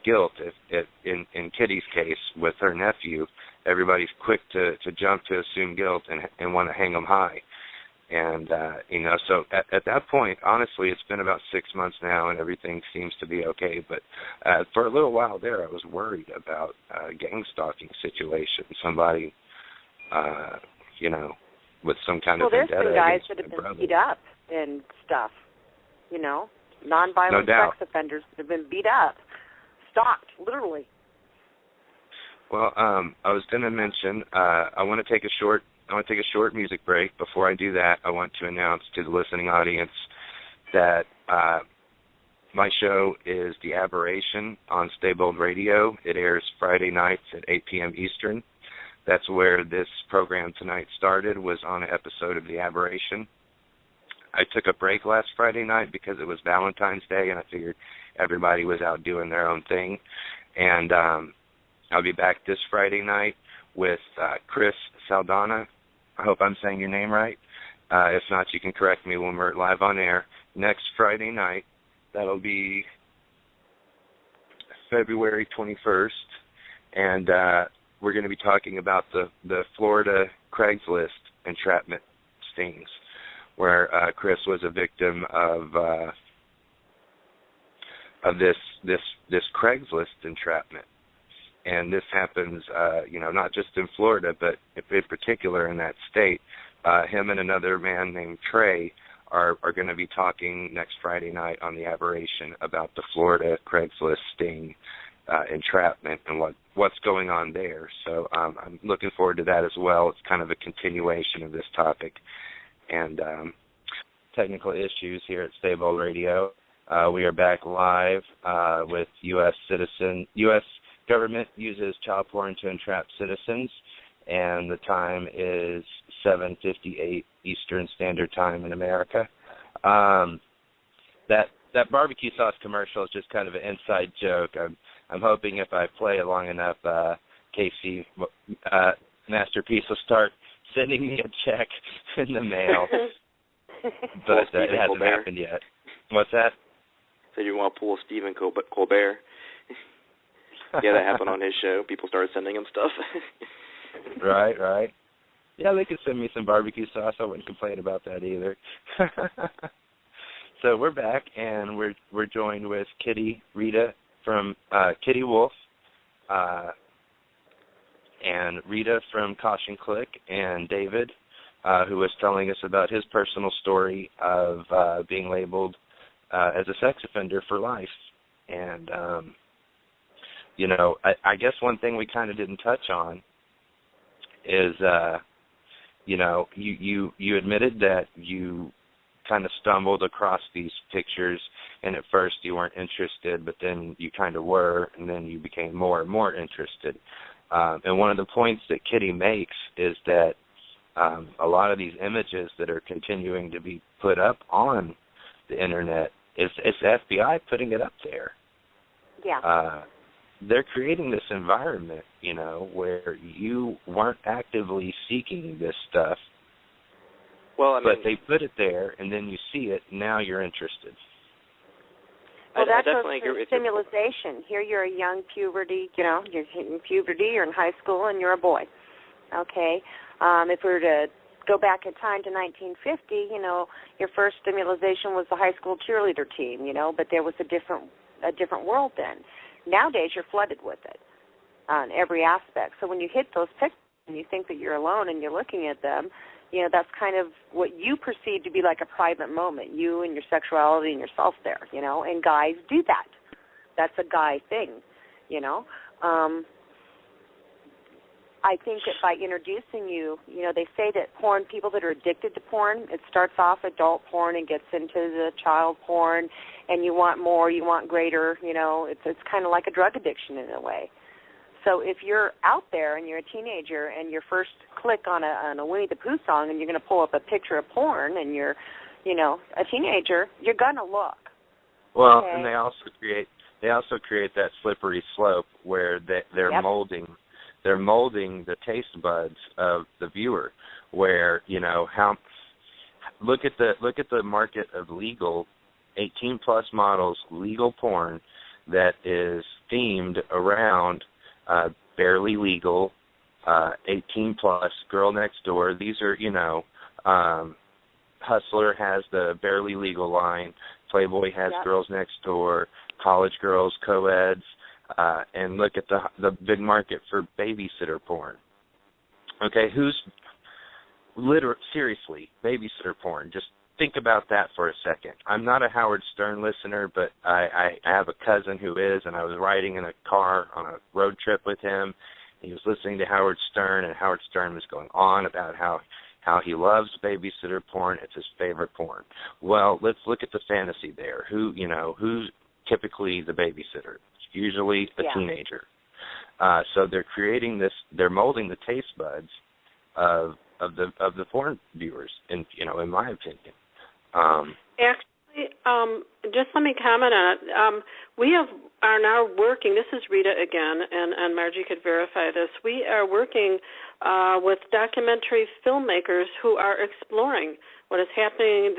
guilt. If in Kitty's case with her nephew, everybody's quick to jump to assume guilt and want to hang them high. And, so at that point, honestly, it's been about 6 months now and everything seems to be okay. But for a little while there, I was worried about gang stalking situation. Somebody, with some kind of vendetta. Well, there's been guys that have been brother. beat up and stuff, nonviolent sex offenders that have been beat up, stalked, literally. Well, I was going to mention, I want to take a short music break. Before I do that, I want to announce to the listening audience that my show is The Aberration on Stay Bold Radio. It airs Friday nights at 8 p.m. Eastern. That's where this program tonight started, was on an episode of The Aberration. I took a break last Friday night because it was Valentine's Day, and I figured everybody was out doing their own thing. And I'll be back this Friday night with Chris Saldana. I hope I'm saying your name right. If not, you can correct me when we're live on air. Next Friday night, that'll be February 21st, and we're going to be talking about the Florida Craigslist entrapment stings, where Chris was a victim of this Craigslist entrapment. And this happens, not just in Florida, but in particular in that state. Him and another man named Trey are going to be talking next Friday night on The Aberration about the Florida Craigslist sting entrapment and what's going on there. So I'm looking forward to that as well. It's kind of a continuation of this topic. And technical issues here at Stable Radio. We are back live with U.S. government uses child porn to entrap citizens, and the time is 7:58 Eastern Standard Time in America. That barbecue sauce commercial is just kind of an inside joke. I'm hoping if I play it long enough, Casey Masterpiece will start sending me a check in the mail. But it hasn't happened yet. What's that? So you want to pull Stephen Colbert? Yeah, that happened on his show. People started sending him stuff. Right. Yeah, they could send me some barbecue sauce. I wouldn't complain about that either. So we're back, and we're joined with Rita from Kitty Wolf, and Rita from Caution Click, and David, who was telling us about his personal story of being labeled as a sex offender for life. And, I guess one thing we kind of didn't touch on is, you admitted that you kind of stumbled across these pictures, and at first you weren't interested, but then you kind of were, and then you became more and more interested. And one of the points that Kitty makes is that a lot of these images that are continuing to be put up on the Internet, it's the FBI putting it up there. Yeah. They're creating this environment, where you weren't actively seeking this stuff, but they put it there, and then you see it, and now you're interested. Well, that goes to stimulation. Here you're a young puberty, you're hitting puberty, you're in high school, and you're a boy. Okay? If we were to go back in time to 1950, your first stimulation was the high school cheerleader team, but there was a different world then. Nowadays, you're flooded with it on every aspect. So when you hit those pictures and you think that you're alone and you're looking at them, that's kind of what you perceive to be like a private moment, you and your sexuality and yourself there, and guys do that. That's a guy thing, I think that by introducing you, they say that people that are addicted to porn, it starts off adult porn and gets into the child porn, and you want more, you want greater, it's kind of like a drug addiction in a way. So if you're out there and you're a teenager and your first click on a Winnie the Pooh song and you're going to pull up a picture of porn and you're, a teenager, you're going to look. Well, okay? And they also create that slippery slope where they're molding the taste buds of the viewer, where look at the market of legal 18 plus models legal porn that is themed around barely legal 18 plus, Girl Next Door. These are Hustler has the barely legal line, Playboy has Girls Next Door, college girls, co-eds. And look at the big market for babysitter porn. Okay, seriously, babysitter porn. Just think about that for a second. I'm not a Howard Stern listener, but I have a cousin who is, and I was riding in a car on a road trip with him. He was listening to Howard Stern, and Howard Stern was going on about how he loves babysitter porn. It's his favorite porn. Well, let's look at the fantasy there. Who's typically the babysitter? Usually a teenager. So they're creating this. They're molding the taste buds of the porn viewers, in my opinion. Actually, just let me comment on it. We are now working. This is Rita again, and Margie could verify this. We are working with documentary filmmakers who are exploring what is happening,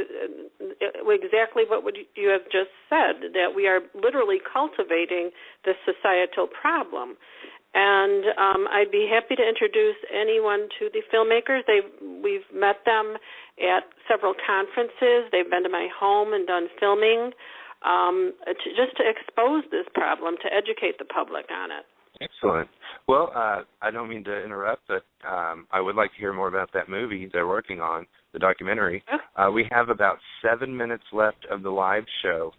exactly what you have just said, that we are literally cultivating this societal problem. And I'd be happy to introduce anyone to the filmmakers. We've met them at several conferences. They've been to my home and done filming, just to expose this problem, to educate the public on it. Excellent. Well, I don't mean to interrupt, but I would like to hear more about that movie they're working on, the documentary. We have about 7 minutes left of the live show.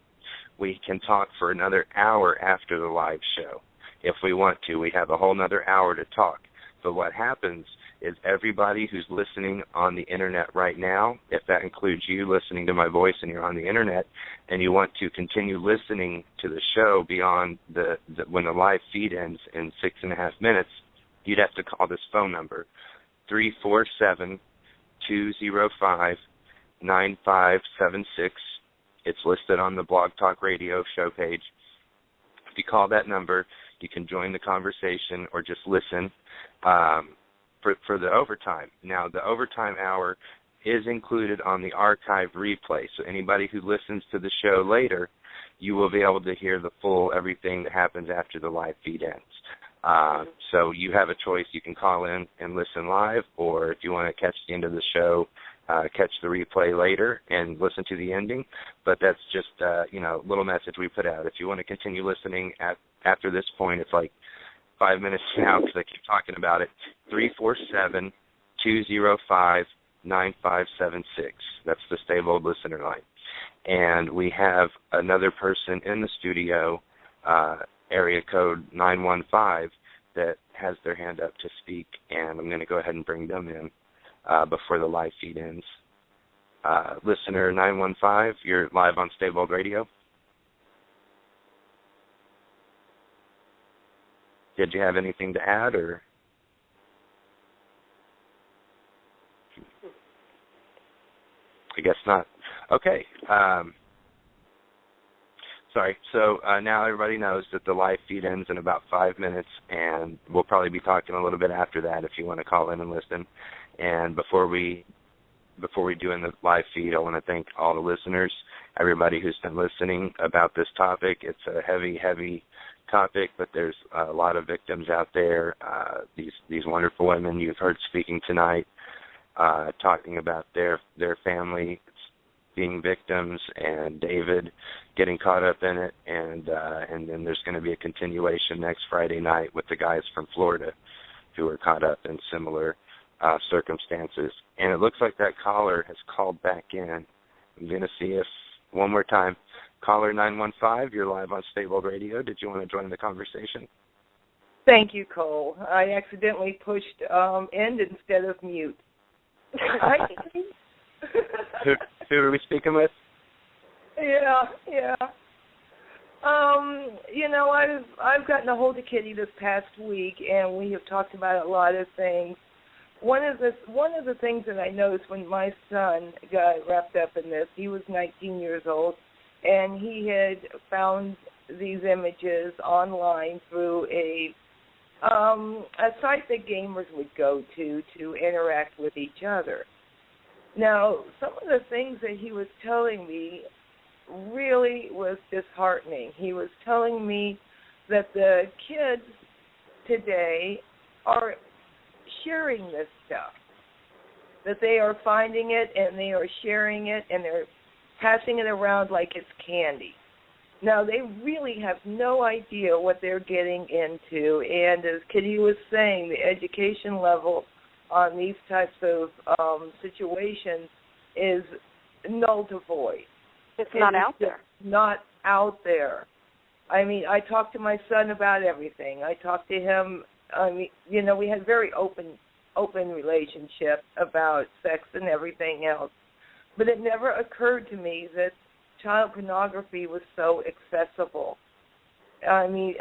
We can talk for another hour after the live show. If we want to, we have a whole another hour to talk. But what happens is everybody who's listening on the Internet right now, if that includes you listening to my voice and you're on the Internet, and you want to continue listening to the show beyond when the live feed ends in 6.5 minutes, you'd have to call this phone number, 347-205-9576. It's listed on the Blog Talk Radio show page. If you call that number, you can join the conversation or just listen for the overtime. Now, the overtime hour is included on the archive replay, so anybody who listens to the show later, you will be able to hear the full everything that happens after the live feed ends. So you have a choice. You can call in and listen live, or if you want to catch the end of the show, catch the replay later and listen to the ending. But that's just a little message we put out. If you want to continue listening after this point, it's like 5 minutes now because I keep talking about it, 347-205-9576. That's the stable listener line. And we have another person in the studio, area code 915, that has their hand up to speak, and I'm going to go ahead and bring them in before the live feed ends. Listener 915, you're live on Stable Radio. Did you have anything to add, or? I guess not. Okay. Sorry. So now everybody knows that the live feed ends in about 5 minutes, and we'll probably be talking a little bit after that if you want to call in and listen. And before we do in the live feed, I want to thank all the listeners, everybody who's been listening about this topic. It's a heavy, heavy topic, but there's a lot of victims out there. These wonderful women you've heard speaking tonight, talking about their family being victims, and David getting caught up in it, and then there's going to be a continuation next Friday night with the guys from Florida who are caught up in similar circumstances. And it looks like that caller has called back in. I'm going to see if, one more time, caller 915, you're live on Stable Radio. Did you want to join the conversation? Thank you, Cole. I accidentally pushed end instead of mute. Who are we speaking with? Yeah. I've gotten a hold of Kitty this past week, and we have talked about a lot of things. One of the things that I noticed when my son got wrapped up in this, he was 19 years old, and he had found these images online through a site that gamers would go to interact with each other. Now, some of the things that he was telling me really was disheartening. He was telling me that the kids today are sharing this stuff, that they are finding it and they are sharing it and they're passing it around like it's candy. Now, they really have no idea what they're getting into, and as Kitty was saying, the education level on these types of situations is null to void. It's not out there. Not out there. I mean, I talked to my son about everything. I talked to him. We had very open relationship about sex and everything else. But it never occurred to me that child pornography was so accessible. I mean,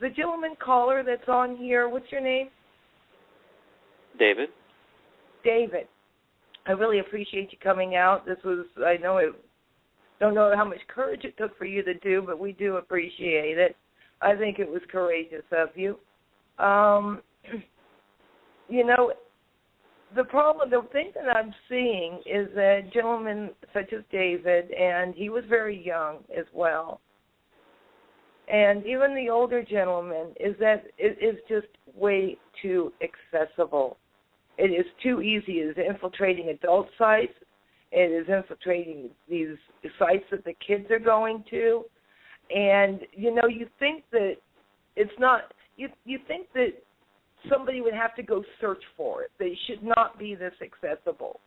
the gentleman caller that's on here, what's your name? David. David, I really appreciate you coming out. This was, don't know how much courage it took for you to do, but we do appreciate it. I think it was courageous of you. The thing that I'm seeing is that gentlemen such as David, and he was very young as well, and even the older gentleman, is that it is just way too accessible. It is too easy. It is infiltrating adult sites. It is infiltrating these sites that the kids are going to. And, you think that it's not, you think that somebody would have to go search for it. They should not be this accessible.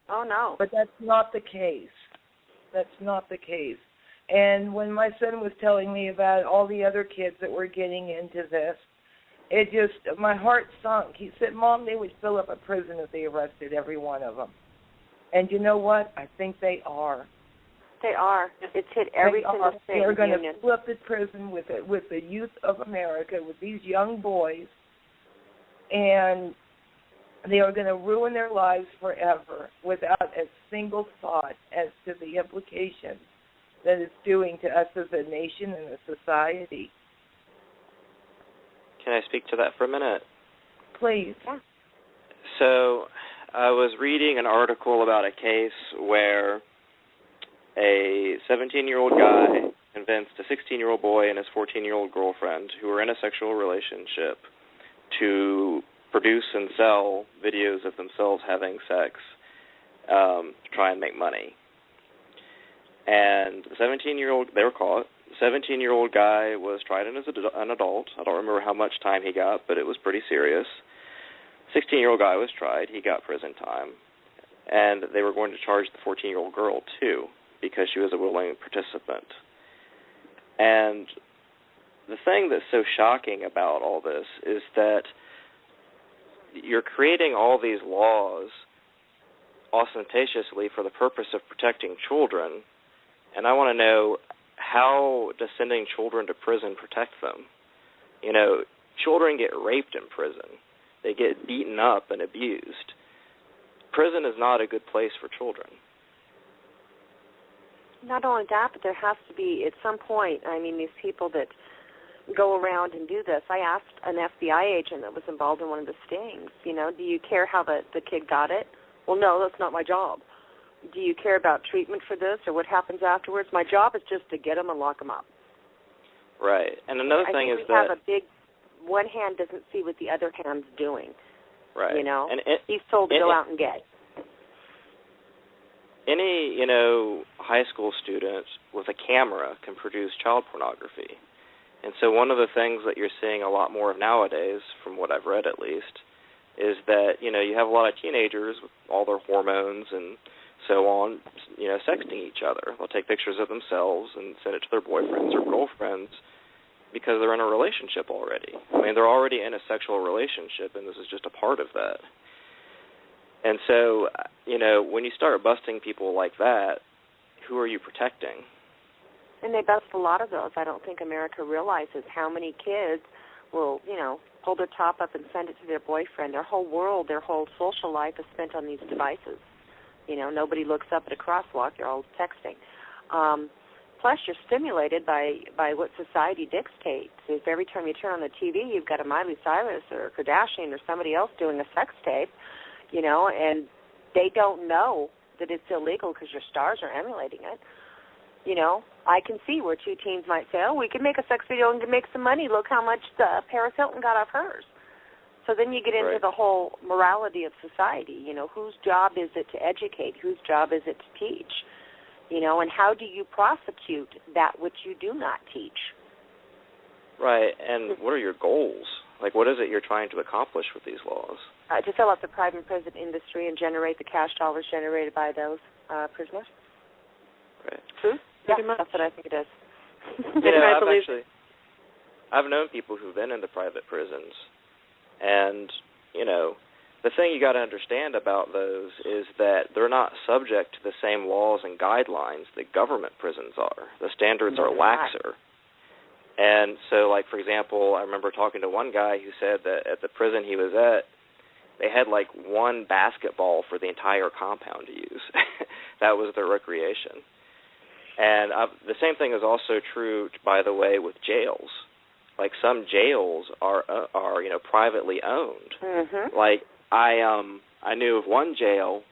Oh, no. But that's not the case. That's not the case. And when my son was telling me about all the other kids that were getting into this, it just, my heart sunk. He said, Mom, they would fill up a prison if they arrested every one of them. And you know what? I think they are. They are. It's hit every single state. They are going to fill up the prison with the youth of America, with these young boys, and they are going to ruin their lives forever without a single thought as to the implications that it's doing to us as a nation and a society. Can I speak to that for a minute? Please. So I was reading an article about a case where a 17-year-old guy convinced a 16-year-old boy and his 14-year-old girlfriend, who were in a sexual relationship, to produce and sell videos of themselves having sex to try and make money. And the 17-year-old, they were caught. The 17-year-old guy was tried as an adult. I don't remember how much time he got, but it was pretty serious. 16-year-old guy was tried. He got prison time. And they were going to charge the 14-year-old girl, too, because she was a willing participant. And the thing that's so shocking about all this is that you're creating all these laws ostentatiously for the purpose of protecting children, and I want to know, how does sending children to prison protect them? You know, children get raped in prison. They get beaten up and abused. Prison is not a good place for children. Not only that, but there has to be, at some point, I mean, these people that go around and do this. I asked an FBI agent that was involved in one of the stings, you know, do you care how the kid got it? Well, no, that's not my job. Do you care about treatment for this or what happens afterwards? My job is just to get them and lock them up. Right. And another thing is that... I think we have a big... One hand doesn't see what the other hand's doing. Right. You know? He's told to go out and get. Any, you know, high school student with a camera can produce child pornography. And so one of the things that you're seeing a lot more of nowadays, from what I've read at least, is that, you know, you have a lot of teenagers with all their hormones and so on, you know, sexting each other. They'll take pictures of themselves and send it to their boyfriends or girlfriends because they're in a relationship already. I mean, they're already in a sexual relationship, and this is just a part of that. And so, you know, when you start busting people like that, who are you protecting? And they bust a lot of those. I don't think America realizes how many kids will, you know, pull their top up and send it to their boyfriend. Their whole world, their whole social life is spent on these devices. You know, nobody looks up at a crosswalk. They're all texting. Plus, you're stimulated by what society dictates. If every time you turn on the TV, you've got a Miley Cyrus or a Kardashian or somebody else doing a sex tape, you know, and they don't know that it's illegal because your stars are emulating it. You know, I can see where two teens might say, oh, we can make a sex video and make some money. Look how much Paris Hilton got off hers. So then you get into the whole morality of society. You know, whose job is it to educate? Whose job is it to teach? You know, and how do you prosecute that which you do not teach? Right, and what are your goals? Like, what is it you're trying to accomplish with these laws? To fill up the private prison industry and generate the cash dollars generated by those prisoners. Right. True? Yeah, that's what I think it is. You know, I've known people who've been in the private prisons, and, you know, the thing you got to understand about those is that they're not subject to the same laws and guidelines that government prisons are. The standards are laxer. And so, like, for example, I remember talking to one guy who said that at the prison he was at, they had, like, one basketball for the entire compound to use. That was their recreation. And the same thing is also true, by the way, with jails. Like, some jails are you know, privately owned. Mm-hmm. Like, I knew of one jail.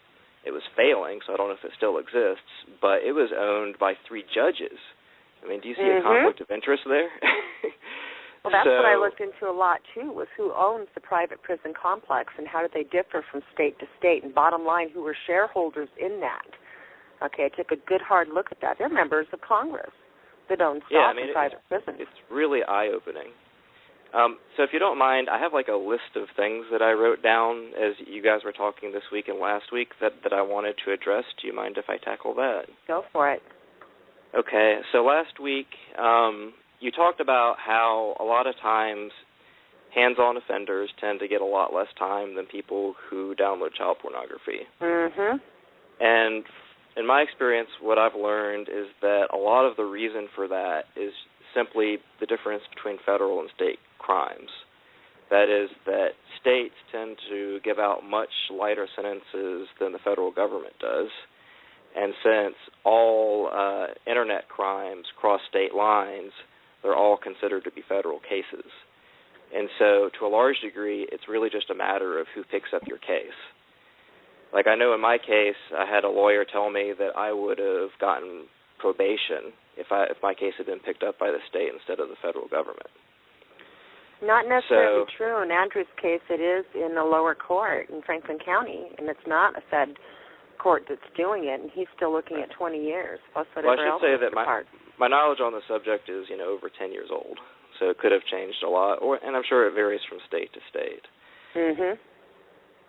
It was failing, so I don't know if it still exists, but it was owned by 3 judges. I mean, do you see a conflict of interest there? Well, that's what I looked into a lot, too, was who owns the private prison complex and how do they differ from state to state, and bottom line, who were shareholders in that. Okay, I took a good hard look at that. They're members of Congress that own stock in private prisons. It's really eye-opening. So if you don't mind, I have like a list of things that I wrote down as you guys were talking this week and last week that I wanted to address. Do you mind if I tackle that? Go for it. Okay, so last week you talked about how a lot of times hands-on offenders tend to get a lot less time than people who download child pornography. Mm-hmm. And in my experience, what I've learned is that a lot of the reason for that is simply the difference between federal and state crimes. That is that states tend to give out much lighter sentences than the federal government does. And since all Internet crimes cross state lines, they're all considered to be federal cases. And so to a large degree, it's really just a matter of who picks up your case. Like I know in my case, I had a lawyer tell me that I would have gotten probation if my case had been picked up by the state instead of the federal government. Not necessarily true. In Andrew's case, it is in the lower court in Franklin County, and it's not a Fed court that's doing it, and he's still looking at 20 years plus whatever else. Well, I should say that my knowledge on the subject is over 10 years old, so it could have changed a lot, and I'm sure it varies from state to state. Mm-hmm.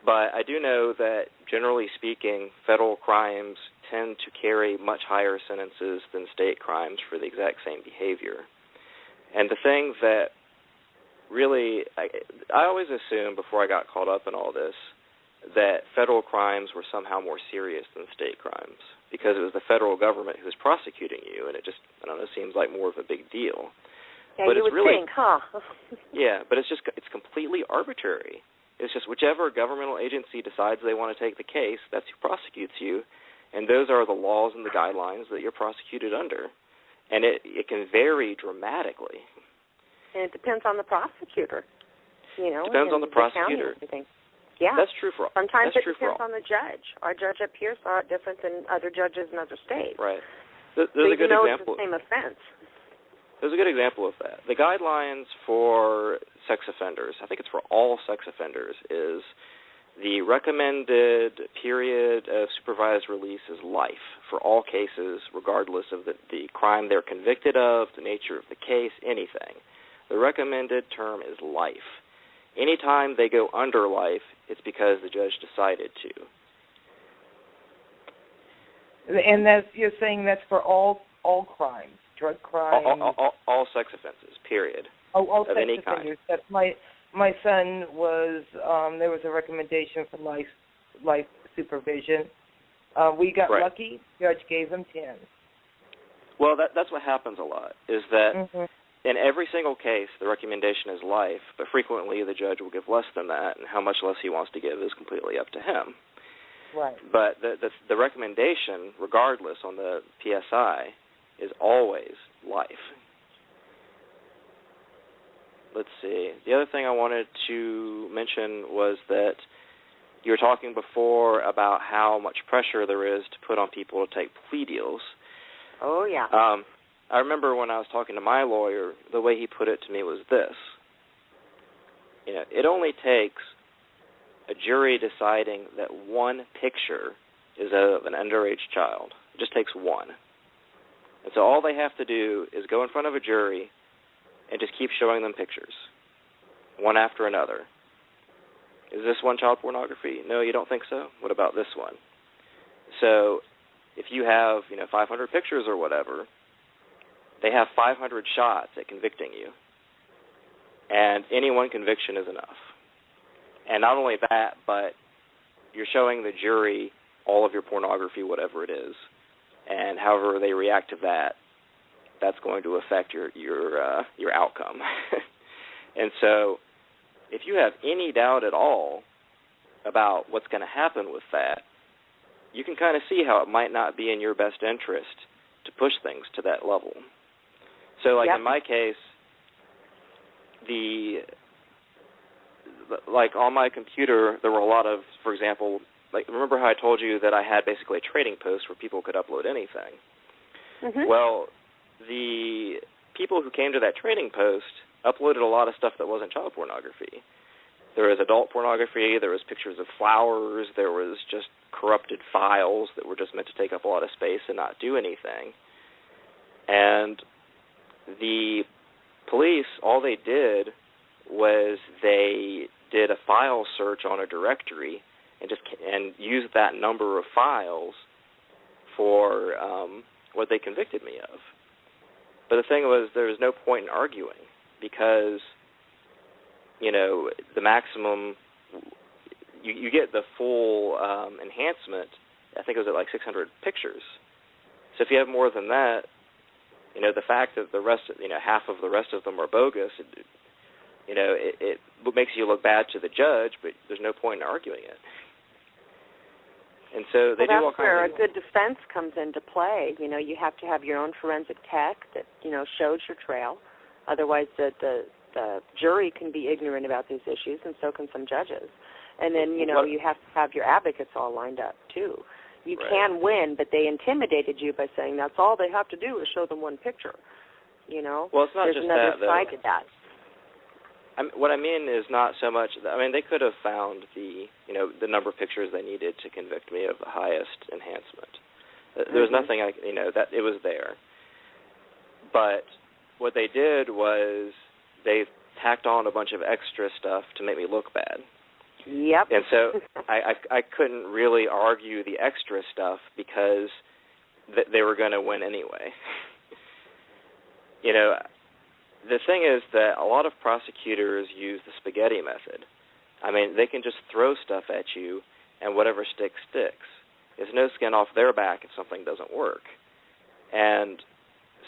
But I do know that, generally speaking, federal crimes tend to carry much higher sentences than state crimes for the exact same behavior. And the thing that really, I always assumed before I got caught up in all this that federal crimes were somehow more serious than state crimes because it was the federal government who was prosecuting you, and it just, I don't know, seems like more of a big deal. Yeah, but you would think, huh? Yeah, but it's completely arbitrary. It's just whichever governmental agency decides they want to take the case, that's who prosecutes you, and those are the laws and the guidelines that you're prosecuted under. And it can vary dramatically. And it depends on the prosecutor. Depends on the prosecutor. Yeah. That's true for all. Sometimes it depends on the judge. Our judge up here saw it different than other judges in other states. Right. There's a good example. It's the same offense. There's a good example of that. The guidelines for sex offenders, I think it's for all sex offenders, is the recommended period of supervised release is life for all cases, regardless of the crime they're convicted of, the nature of the case, anything. The recommended term is life. Anytime they go under life, it's because the judge decided to. And you're saying that's for all crimes, drug crimes, all sex offenses, period. All of sex any offenders. kind. That's my son was. There was a recommendation for life supervision. We got lucky. Judge gave him 10. Well, that's what happens a lot. Is that in every single case the recommendation is life, but frequently the judge will give less than that, and how much less he wants to give is completely up to him. Right. But the recommendation, regardless on the PSI, is always life. Let's see. The other thing I wanted to mention was that you were talking before about how much pressure there is to put on people to take plea deals. Oh, yeah. I remember when I was talking to my lawyer, the way he put it to me was this. It only takes a jury deciding that one picture is of an underage child. It just takes one. And so all they have to do is go in front of a jury and just keep showing them pictures, one after another. Is this one child pornography? No, you don't think so? What about this one? So if you have, 500 pictures or whatever, they have 500 shots at convicting you. And any one conviction is enough. And not only that, but you're showing the jury all of your pornography, whatever it is, and however they react to that, that's going to affect your outcome. And so if you have any doubt at all about what's going to happen with that, you can kind of see how it might not be in your best interest to push things to that level. So, in my case, on my computer, there were a lot of, for example, remember how I told you that I had basically a trading post where people could upload anything? Mm-hmm. Well, the people who came to that trading post uploaded a lot of stuff that wasn't child pornography. There was adult pornography, there was pictures of flowers, there was just corrupted files that were just meant to take up a lot of space and not do anything. And the police, all they did was they did a file search on a directory and used that number of files for what they convicted me of. But the thing was, there was no point in arguing because, the maximum, you get the full enhancement, I think it was at like 600 pictures. So if you have more than that, the fact that the rest, half of the rest of them are bogus, it makes you look bad to the judge, but there's no point in arguing it. And so they do all kinds of... That's where a good defense comes into play. You have to have your own forensic tech that, shows your trail. Otherwise, the jury can be ignorant about these issues, and so can some judges. And then, you have to have your advocates all lined up, too. You can win, but they intimidated you by saying that's all they have to do is show them one picture. Well, it's not There's just another that, side though. to that. What I mean is not so much. They could have found the number of pictures they needed to convict me of the highest enhancement. There was nothing that it was there. But what they did was they tacked on a bunch of extra stuff to make me look bad. Yep. And so I couldn't really argue the extra stuff because they were going to win anyway. The thing is that a lot of prosecutors use the spaghetti method. They can just throw stuff at you, and whatever sticks, sticks. There's no skin off their back if something doesn't work. And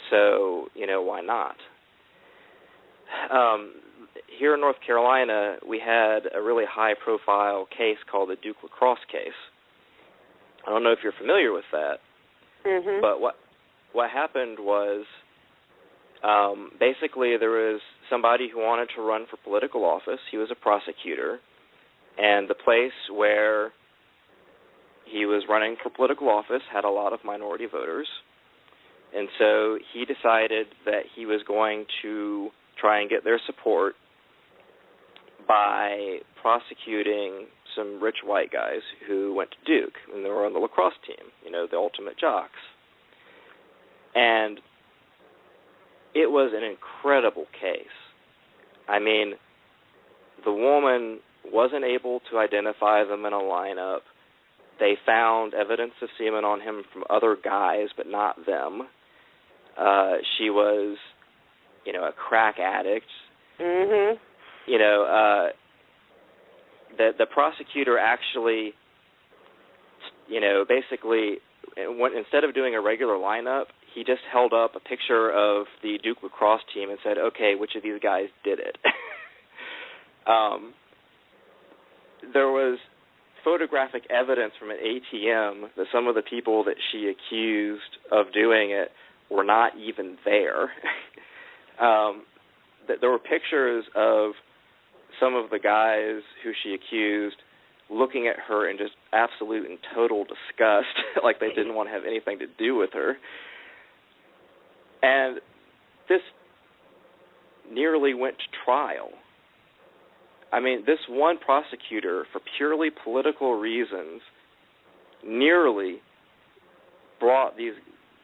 so, why not? Here in North Carolina, we had a really high-profile case called the Duke lacrosse case. I don't know if you're familiar with that, but what happened was basically there was somebody who wanted to run for political office. He was a prosecutor, and the place where he was running for political office had a lot of minority voters, and so he decided that he was going to try and get their support by prosecuting some rich white guys who went to Duke, and they were on the lacrosse team, the ultimate jocks. And it was an incredible case. The woman wasn't able to identify them in a lineup. They found evidence of semen on him from other guys, but not them. She was, a crack addict. The prosecutor actually, basically, instead of doing a regular lineup, he just held up a picture of the Duke lacrosse team and said, okay, which of these guys did it? There was photographic evidence from an ATM that some of the people that she accused of doing it were not even there. There were pictures of some of the guys who she accused looking at her in just absolute and total disgust, like they didn't want to have anything to do with her. And this nearly went to trial. This one prosecutor, for purely political reasons, nearly brought these,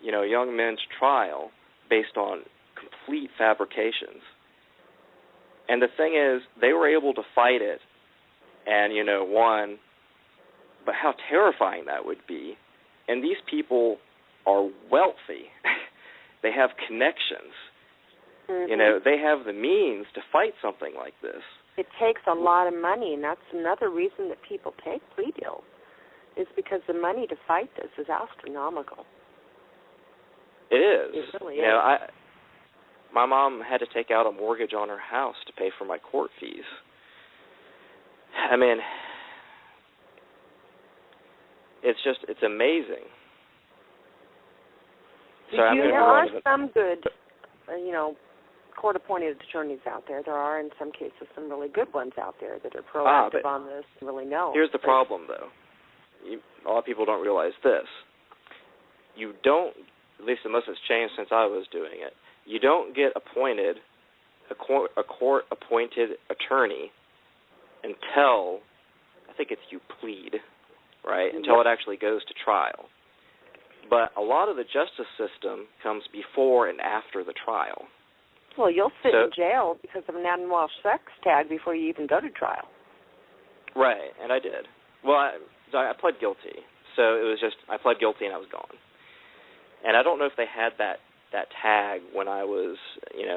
young men to trial based on complete fabrications. And the thing is, they were able to fight it and, won. But how terrifying that would be. And these people are wealthy. They have connections. They have the means to fight something like this. It takes a lot of money, and that's another reason that people take plea deals, is because the money to fight this is astronomical. It is. It really is. My mom had to take out a mortgage on her house to pay for my court fees. It's amazing. So there are some good, court-appointed attorneys out there. There are, in some cases, some really good ones out there that are proactive on this and really know. Here's the problem, though. A lot of people don't realize this. You don't, at least unless it's changed since I was doing it, you don't get appointed, a court-appointed attorney until, I think it's you plead, right, until it actually goes to trial. But a lot of the justice system comes before and after the trial. Well, you'll sit in jail because of an animal sex tag before you even go to trial. Right, and I did. Well, I pled guilty. So it was just, I pled guilty and I was gone. And I don't know if they had that tag when I was,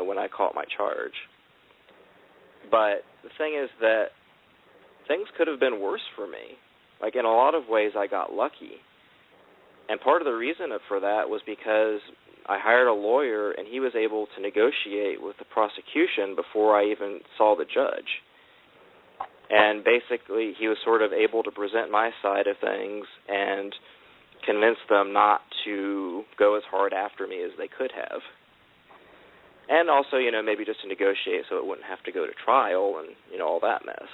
when I caught my charge. But the thing is that things could have been worse for me. Like, in a lot of ways, I got lucky. And part of the reason for that was because I hired a lawyer, and he was able to negotiate with the prosecution before I even saw the judge. And basically, he was sort of able to present my side of things and convince them not to go as hard after me as they could have. And also, maybe just to negotiate so it wouldn't have to go to trial and, all that mess.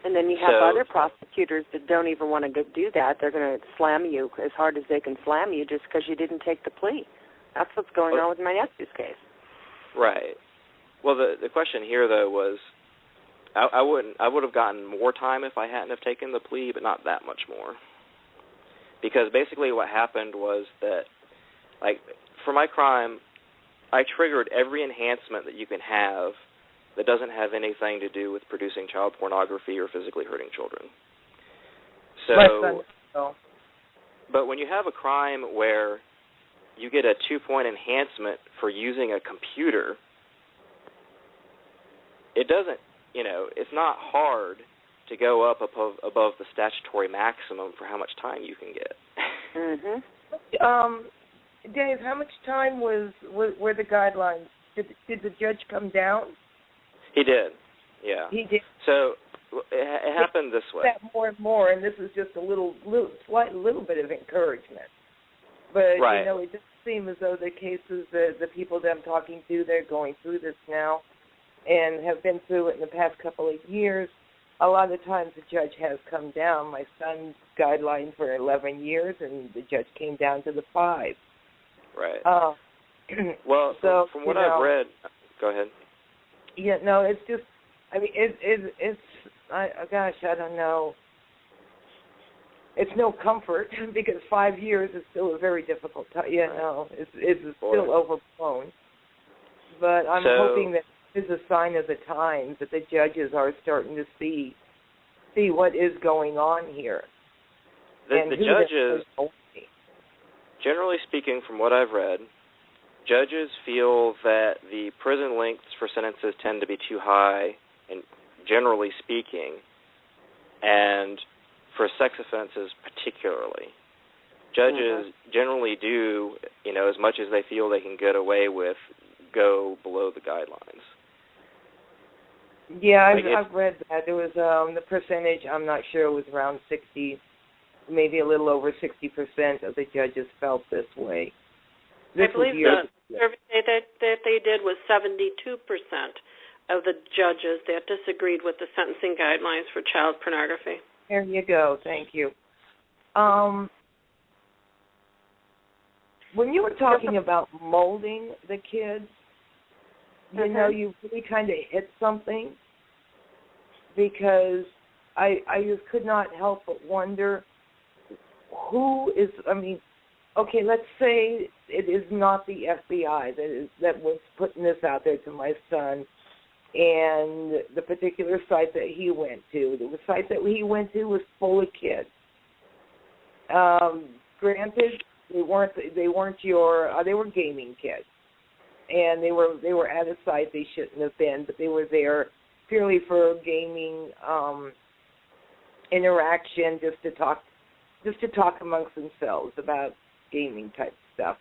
And then you have other prosecutors that don't even want to do that. They're going to slam you as hard as they can slam you just because you didn't take the plea. That's what's going on with my nephew's case. Right. Well, the question here, though, was I would have gotten more time if I hadn't have taken the plea, but not that much more. Because basically what happened was that, like, for my crime, I triggered every enhancement that you can have that doesn't have anything to do with producing child pornography or physically hurting children. So, but when you have a crime where you get a 2-point enhancement for using a computer, it doesn't, it's not hard to go up above the statutory maximum for how much time you can get. Dave, how much time were the guidelines? Did the judge come down? He did, yeah. He did. So it happened this way. That more and more, and this is just a little bit of encouragement. But right. It does seem as though the cases, the people that I'm talking to, they're going through this now, and have been through it in the past couple of years. A lot of times the judge has come down. My son's guideline for 11 years, and the judge came down to the 5. Right. Well, so from what I've read, go ahead. Yeah, no, it's just, I mean, gosh, I don't know. It's no comfort because 5 years is still a very difficult time. It's still overblown. But I'm hoping that it's a sign of the times that the judges are starting to see what is going on here. The judges, generally speaking, from what I've read, judges feel that the prison lengths for sentences tend to be too high, and generally speaking, and for sex offenses particularly. Judges generally do, as much as they feel they can get away with, go below the guidelines. Yeah, I've read that. There was the percentage, I'm not sure, it was around 60, maybe a little over 60% of the judges felt this way. I believe the survey that they did was 72% of the judges that disagreed with the sentencing guidelines for child pornography. There you go. Thank you. When you were talking about molding the kids, you really kind of hit something, because I just could not help but wonder who is, okay, let's say it is not the FBI that was putting this out there to my son, and the particular site that he went to. The site that he went to was full of kids. Granted, they were gaming kids, and they were at a site they shouldn't have been, but they were there purely for gaming interaction, just to talk amongst themselves about gaming type stuff.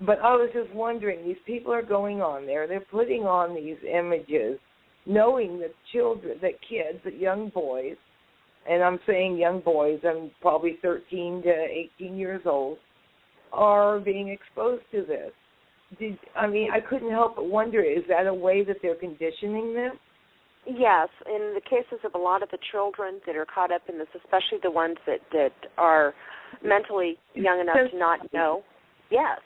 But I was just wondering, these people are going on there, they're putting on these images, knowing that kids, that young boys, and I'm saying young boys, I'm probably 13 to 18 years old, are being exposed to this. I couldn't help but wonder, is that a way that they're conditioning them? Yes, in the cases of a lot of the children that are caught up in this, especially the ones that are mentally young enough to not know. Yes.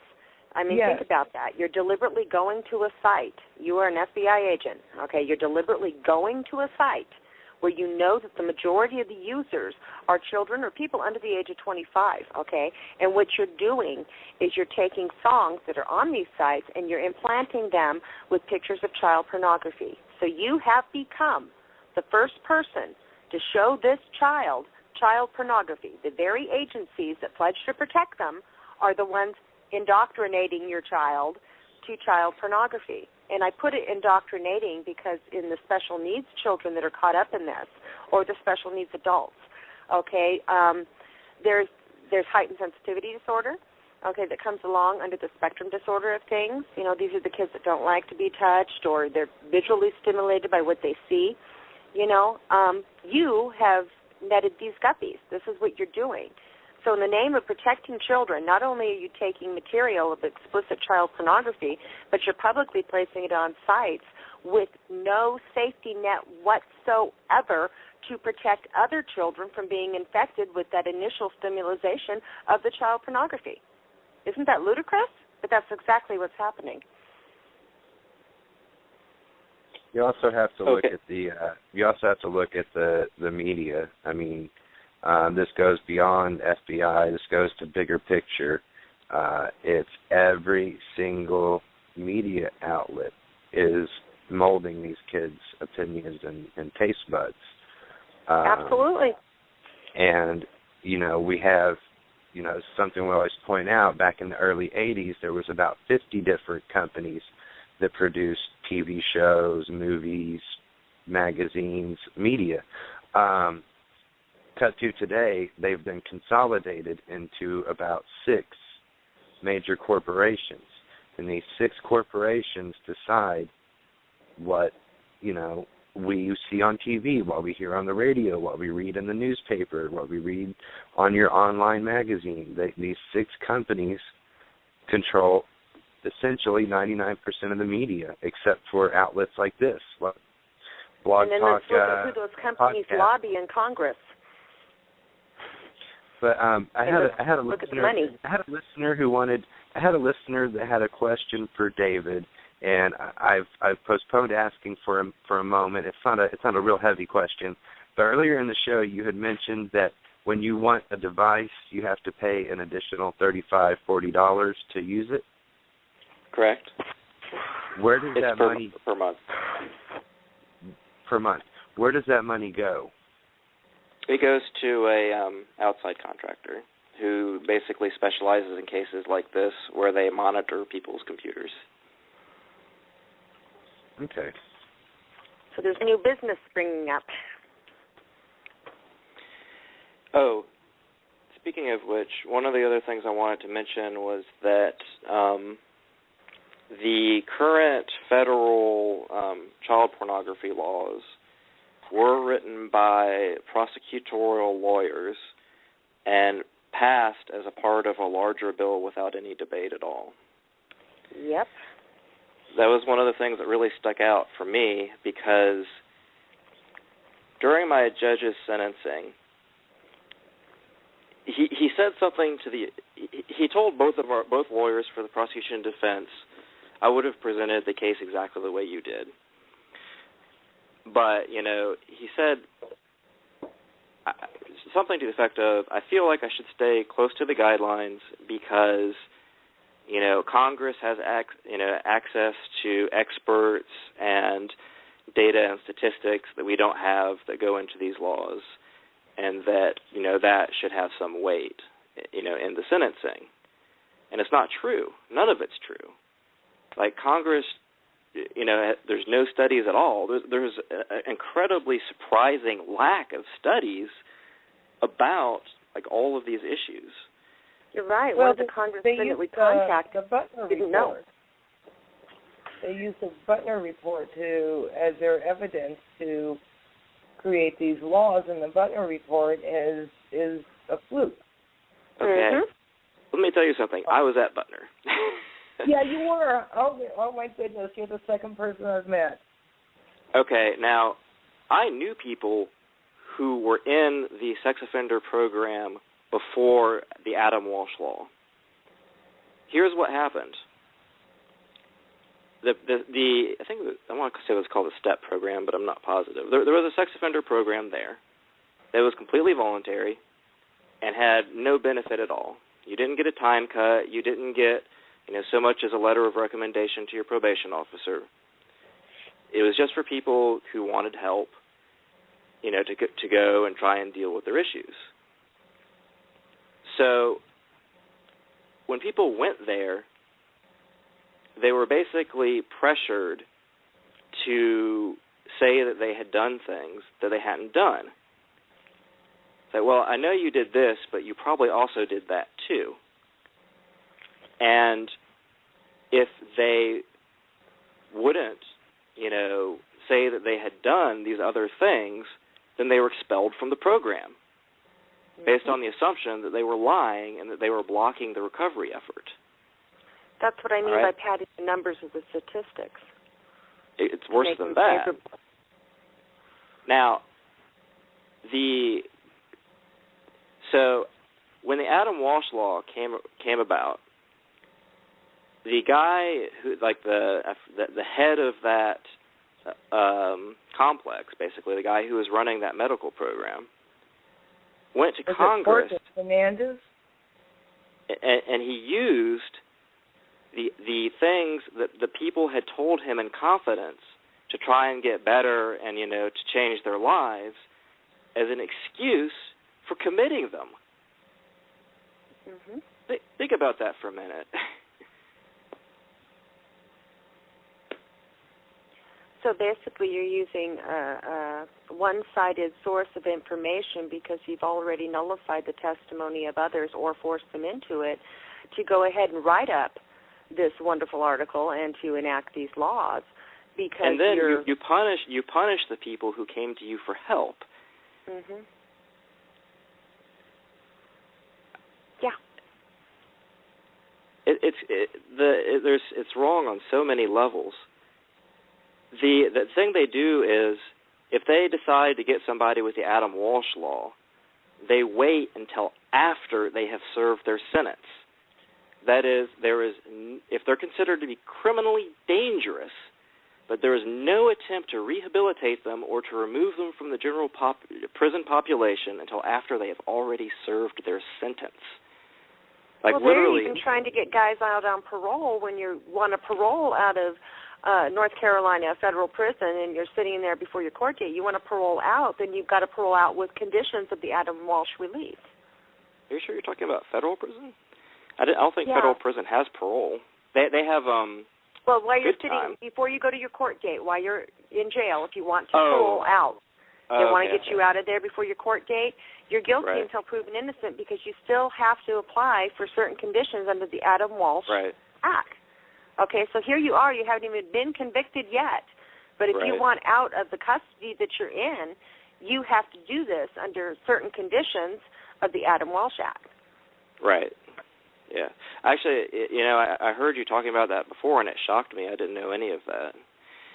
Think about that. You're deliberately going to a site. You are an FBI agent, okay? You're deliberately going to a site where you know that the majority of the users are children or people under the age of 25, okay? And what you're doing is you're taking songs that are on these sites and you're implanting them with pictures of child pornography. So you have become the first person to show this child pornography. The very agencies that pledge to protect them are the ones indoctrinating your child to child pornography. And I put it indoctrinating because in the special needs children that are caught up in this, or the special needs adults, okay, there's heightened sensitivity disorder, okay, that comes along under the spectrum disorder of things. You know, these are the kids that don't like to be touched, or they're visually stimulated by what they see. You know, you have netted these guppies. This is what you're doing. So in the name of protecting children, not only are you taking material of explicit child pornography, but you're publicly placing it on sites with no safety net whatsoever to protect other children from being infected with that initial stimulation of the child pornography. Isn't that ludicrous? But that's exactly what's happening. You also have to look at the media. I mean, this goes beyond FBI. This goes to bigger picture. It's every single media outlet is molding these kids' opinions and taste buds. Absolutely. And, you know, we have, you know, something we always point out, back in the early 80s, there was about 50 different companies that produced TV shows, movies, magazines, media. Cut to today, they've been consolidated into about 6 major corporations. And these 6 corporations decide what, you know, we see on TV, what we hear on the radio, what we read in the newspaper, what we read on your online magazine. These 6 companies control essentially 99% of the media, except for outlets like this. Blog and then Talk, let's look at who those companies podcast. lobby in Congress. But I had a listener that had a question for David, and I've postponed asking for him for a moment. It's not a real heavy question, but earlier in the show you had mentioned that when you want a device, you have to pay an additional $35, $40 to use it. Correct. Where does that money per month? Per month. Where does that money go? It goes to a outside contractor who basically specializes in cases like this where they monitor people's computers. Okay. So there's new business springing up. Oh, speaking of which, one of the other things I wanted to mention was that the current federal child pornography laws were written by prosecutorial lawyers and passed as a part of a larger bill without any debate at all. Yep. That was one of the things that really stuck out for me, because during my judge's sentencing, he said something to he told both lawyers for the prosecution and defense, I would have presented the case exactly the way you did. But, you know, he said something to the effect of, I feel like I should stay close to the guidelines because, you know, Congress has access to experts and data and statistics that we don't have that go into these laws, and that, you know, that should have some weight, you know, in the sentencing. And it's not true. None of it's true. Like, Congress, you know, there's no studies at all. There's an incredibly surprising lack of studies about, like, all of these issues. You're right. Well, one of the congressmen that we contacted didn't know. They used the Butner report as their evidence to create these laws, and the Butner report is a fluke. Okay. Mm-hmm. Let me tell you something. I was at Butner. Yeah, you were. Oh, my goodness. You're the second person I've met. Okay, now, I knew people who were in the sex offender program before the Adam Walsh law. Here's what happened. I think I want to say it was called the STEP program, but I'm not positive. There was a sex offender program there that was completely voluntary and had no benefit at all. You didn't get a time cut. You didn't get, so much as a letter of recommendation to your probation officer. It was just for people who wanted help, to go and try and deal with their issues. So when people went there, they were basically pressured to say that they had done things that they hadn't done. Like, well, I know you did this, but you probably also did that too. And if they wouldn't, say that they had done these other things, then they were expelled from the program based on the assumption that they were lying and that they were blocking the recovery effort. That's what I mean by padding the numbers of the statistics. It's worse than that. Now, so when the Adam Walsh Law came about, the guy who, the head of that complex, basically the guy who was running that medical program, went to Congress. Hernandez? And he used the things that the people had told him in confidence to try and get better and, to change their lives as an excuse for committing them. Mm-hmm. Think about that for a minute. So basically you're using a one-sided source of information because you've already nullified the testimony of others or forced them into it to go ahead and write up this wonderful article and to enact these laws. Because and then you punish the people who came to you for help. Mm-hmm. Yeah. It's wrong on so many levels. The thing they do is, if they decide to get somebody with the Adam Walsh Law, they wait until after they have served their sentence. That is, if they're considered to be criminally dangerous, but there is no attempt to rehabilitate them or to remove them from the general prison population until after they have already served their sentence. Well, they're even trying to get guys out on parole when you want a parole out of North Carolina federal prison and you're sitting there before your court date. You want to parole out, then you've got to parole out with conditions of the Adam Walsh release. Are you sure you're talking about federal prison? I don't think federal prison has parole. They have well, while you're sitting, time. before you go to your court date, while you're in jail, if you want to parole out, they want to get you out of there before your court date. You're guilty until proven innocent because you still have to apply for certain conditions under the Adam Walsh Act. Okay, so here you are. You haven't even been convicted yet. But if you want out of the custody that you're in, you have to do this under certain conditions of the Adam Walsh Act. Right. Yeah. Actually, I heard you talking about that before, and it shocked me. I didn't know any of that.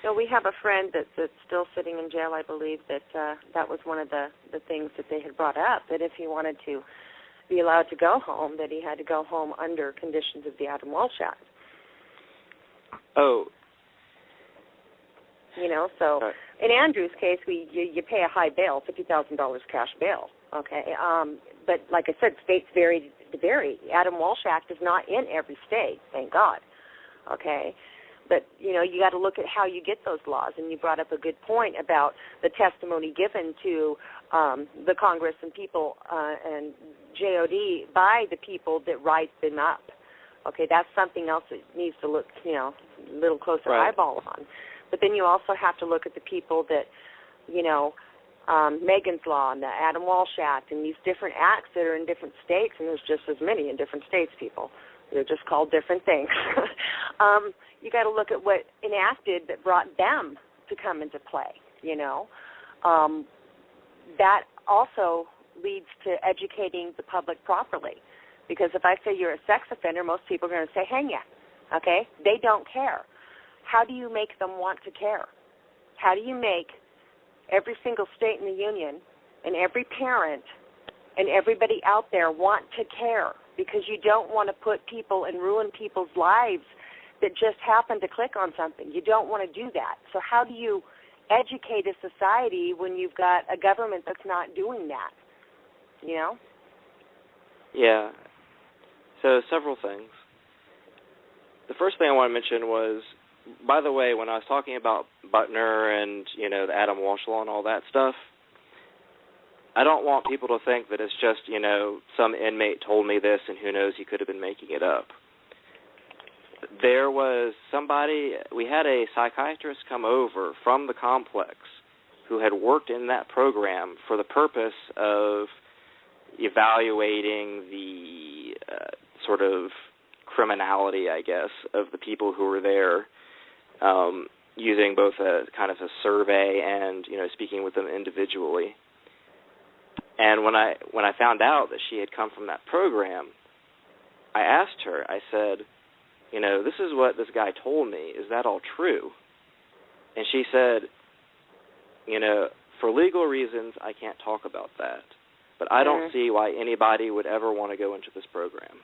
No, we have a friend that's still sitting in jail, I believe, that was one of the things that they had brought up, that if he wanted to be allowed to go home, that he had to go home under conditions of the Adam Walsh Act. Oh. So in Andrew's case, you pay a high bail, $50,000 cash bail, okay? But like I said, states vary. Adam Walsh Act is not in every state, thank God, okay? But, you got to look at how you get those laws, and you brought up a good point about the testimony given to the Congress and people and JOD by the people that write them up. Okay, that's something else that needs to look, a little closer eyeball on. But then you also have to look at the people that, Megan's Law and the Adam Walsh Act and these different acts that are in different states, and there's just as many in different states, people. They're just called different things. You got to look at what enacted that brought them to come into play, That also leads to educating the public properly. Because if I say you're a sex offender, most people are going to say, hang ya, okay? They don't care. How do you make them want to care? How do you make every single state in the union and every parent and everybody out there want to care? Because you don't want to put people and ruin people's lives that just happen to click on something. You don't want to do that. So how do you educate a society when you've got a government that's not doing that? You know? Yeah. So several things. The first thing I want to mention was, by the way, when I was talking about Butner and, you know, the Adam Walsh law and all that stuff, I don't want people to think that it's just, you know, some inmate told me this and who knows, he could have been making it up. There was somebody, we had a psychiatrist come over from the complex who had worked in that program for the purpose of evaluating the sort of criminality, I guess, of the people who were there, using both a kind of a survey and, you know, speaking with them individually. And when I found out that she had come from that program, I asked her, I said, you know, this is what this guy told me. Is that all true? And she said, you know, for legal reasons, I can't talk about that. But I don't see why anybody would ever want to go into this program.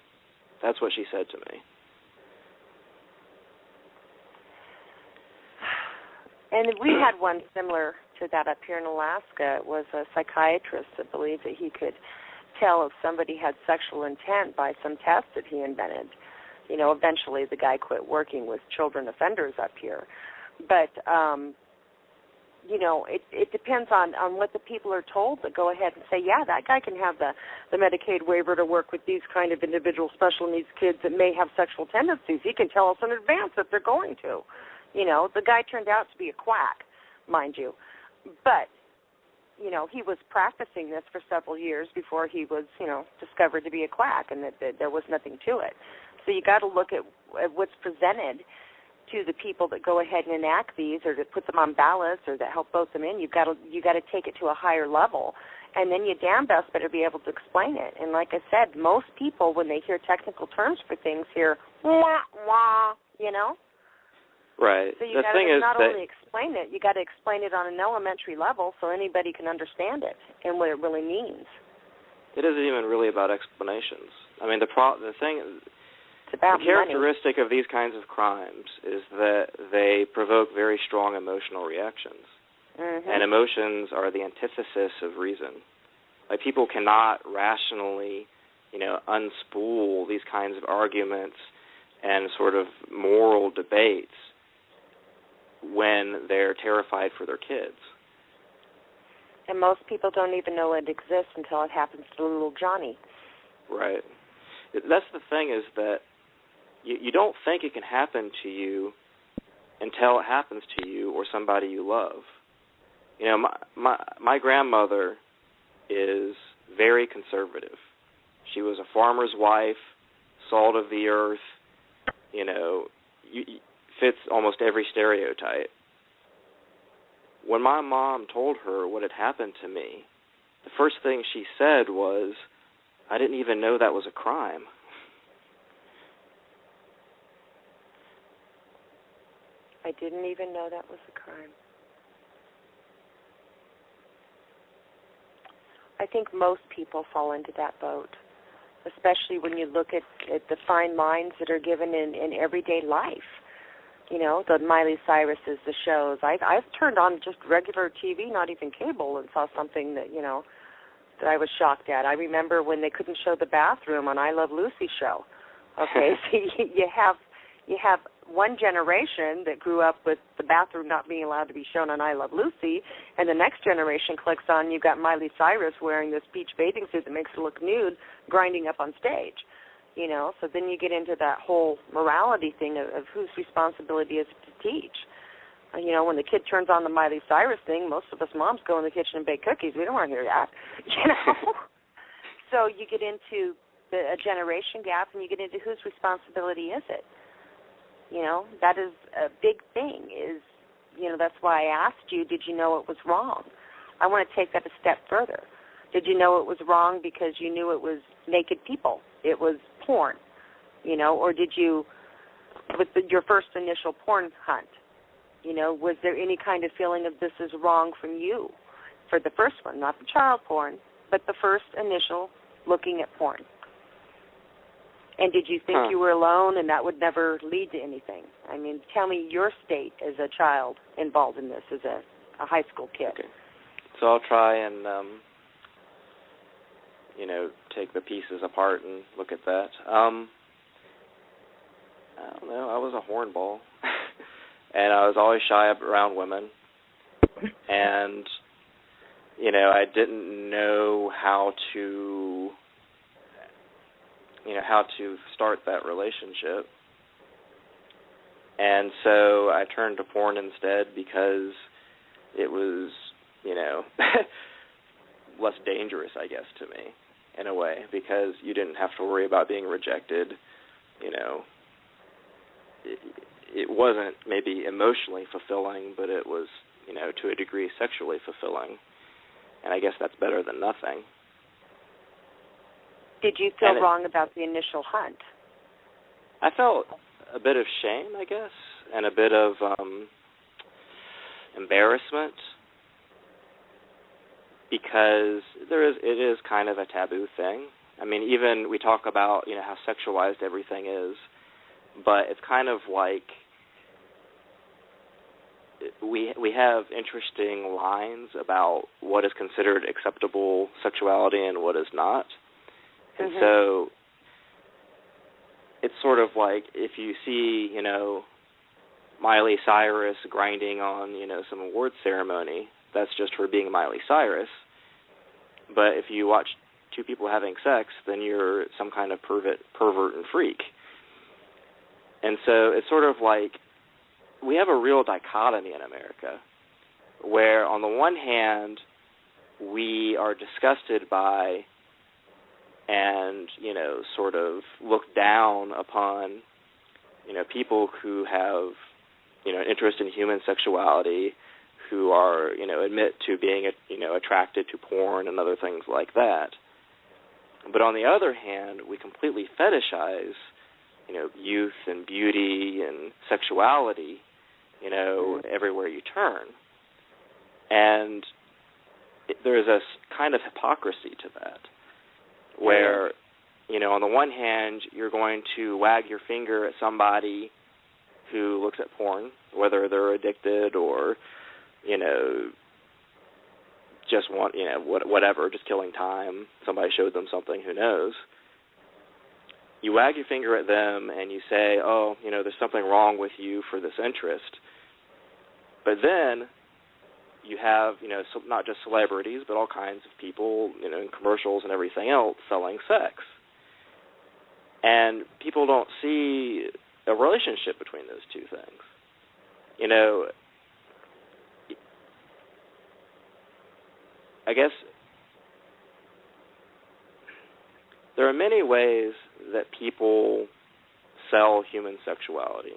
That's what she said to me. And we had one similar to that up here in Alaska. It was a psychiatrist that believed that he could tell if somebody had sexual intent by some test that he invented. You know, eventually the guy quit working with children offenders up here. But, you know, it depends on what the people are told that go ahead and say, yeah, that guy can have the Medicaid waiver to work with these kind of individual special needs kids that may have sexual tendencies. He can tell us in advance that they're going to. You know, the guy turned out to be a quack, mind you. But, you know, he was practicing this for several years before he was, you know, discovered to be a quack, and that there was nothing to it. So you got to look at what's presented to the people that go ahead and enact these, or to put them on ballots, or that help vote them in. You got to take it to a higher level, and then you damn best better be able to explain it. And like I said, most people, when they hear technical terms for things, hear wah wah, you know. Right. So you got to not only explain it, you got to explain it on an elementary level so anybody can understand it and what it really means. It isn't even really about explanations. I mean, the thing. The characteristic of these kinds of crimes is that they provoke very strong emotional reactions. And emotions are the antithesis of reason. Like, people cannot rationally, you know, unspool these kinds of arguments and sort of moral debates when they're terrified for their kids. And most people don't even know it exists until it happens to little Johnny. Right. That's the thing, is that you don't think it can happen to you until it happens to you or somebody you love. You know, my grandmother is very conservative. She was a farmer's wife, salt of the earth, you know, fits almost every stereotype. When my mom told her what had happened to me, the first thing she said was, I didn't even know that was a crime. I didn't even know that was a crime. I think most people fall into that boat, especially when you look at the fine lines that are given in everyday life. You know, the Miley Cyrus's, the shows. I've turned on just regular TV, not even cable, and saw something that, you know, that I was shocked at. I remember when they couldn't show the bathroom on I Love Lucy show. Okay, so you have one generation that grew up with the bathroom not being allowed to be shown on I Love Lucy, and the next generation clicks on, you've got Miley Cyrus wearing this beach bathing suit that makes her look nude, grinding up on stage. You know, so then you get into that whole morality thing of whose responsibility is it to teach. You know, when the kid turns on the Miley Cyrus thing, most of us moms go in the kitchen and bake cookies. We don't want to hear that, you know. So you get into a generation gap, and you get into whose responsibility is it. You know, that is a big thing. Is, you know, that's why I asked you, did you know it was wrong? I want to take that a step further. Did you know it was wrong because you knew it was naked people? It was porn, you know, or did you, with your first initial porn hunt, you know, was there any kind of feeling of this is wrong from you for the first one, not the child porn, but the first initial looking at porn? And did you think you were alone and that would never lead to anything? I mean, tell me your state as a child involved in this, as a high school kid. Okay. So I'll try and, take the pieces apart and look at that. I don't know. I was a hornball. And I was always shy around women. And, I didn't know how to start that relationship. And so I turned to porn instead because it was, less dangerous, I guess, to me, in a way, because you didn't have to worry about being rejected. It wasn't maybe emotionally fulfilling, but it was, to a degree sexually fulfilling. And I guess that's better than nothing. Did you feel wrong about the initial hunt? I felt a bit of shame, I guess, and a bit of embarrassment, because it is kind of a taboo thing. I mean, even we talk about, how sexualized everything is, but it's kind of like we have interesting lines about what is considered acceptable sexuality and what is not. And so it's sort of like if you see, Miley Cyrus grinding on, some award ceremony, that's just her being Miley Cyrus. But if you watch two people having sex, then you're some kind of pervert and freak. And so it's sort of like we have a real dichotomy in America where on the one hand we are disgusted by and, sort of look down upon, people who have, an interest in human sexuality, who are, admit to being, attracted to porn and other things like that. But on the other hand, we completely fetishize, youth and beauty and sexuality, everywhere you turn. And there is a kind of hypocrisy to that, where, on the one hand, you're going to wag your finger at somebody who looks at porn, whether they're addicted or, just want, whatever, just killing time. Somebody showed them something, who knows. You wag your finger at them and you say, oh, there's something wrong with you for this interest. But then you have, not just celebrities, but all kinds of people, in commercials and everything else selling sex. And people don't see a relationship between those two things. I guess there are many ways that people sell human sexuality,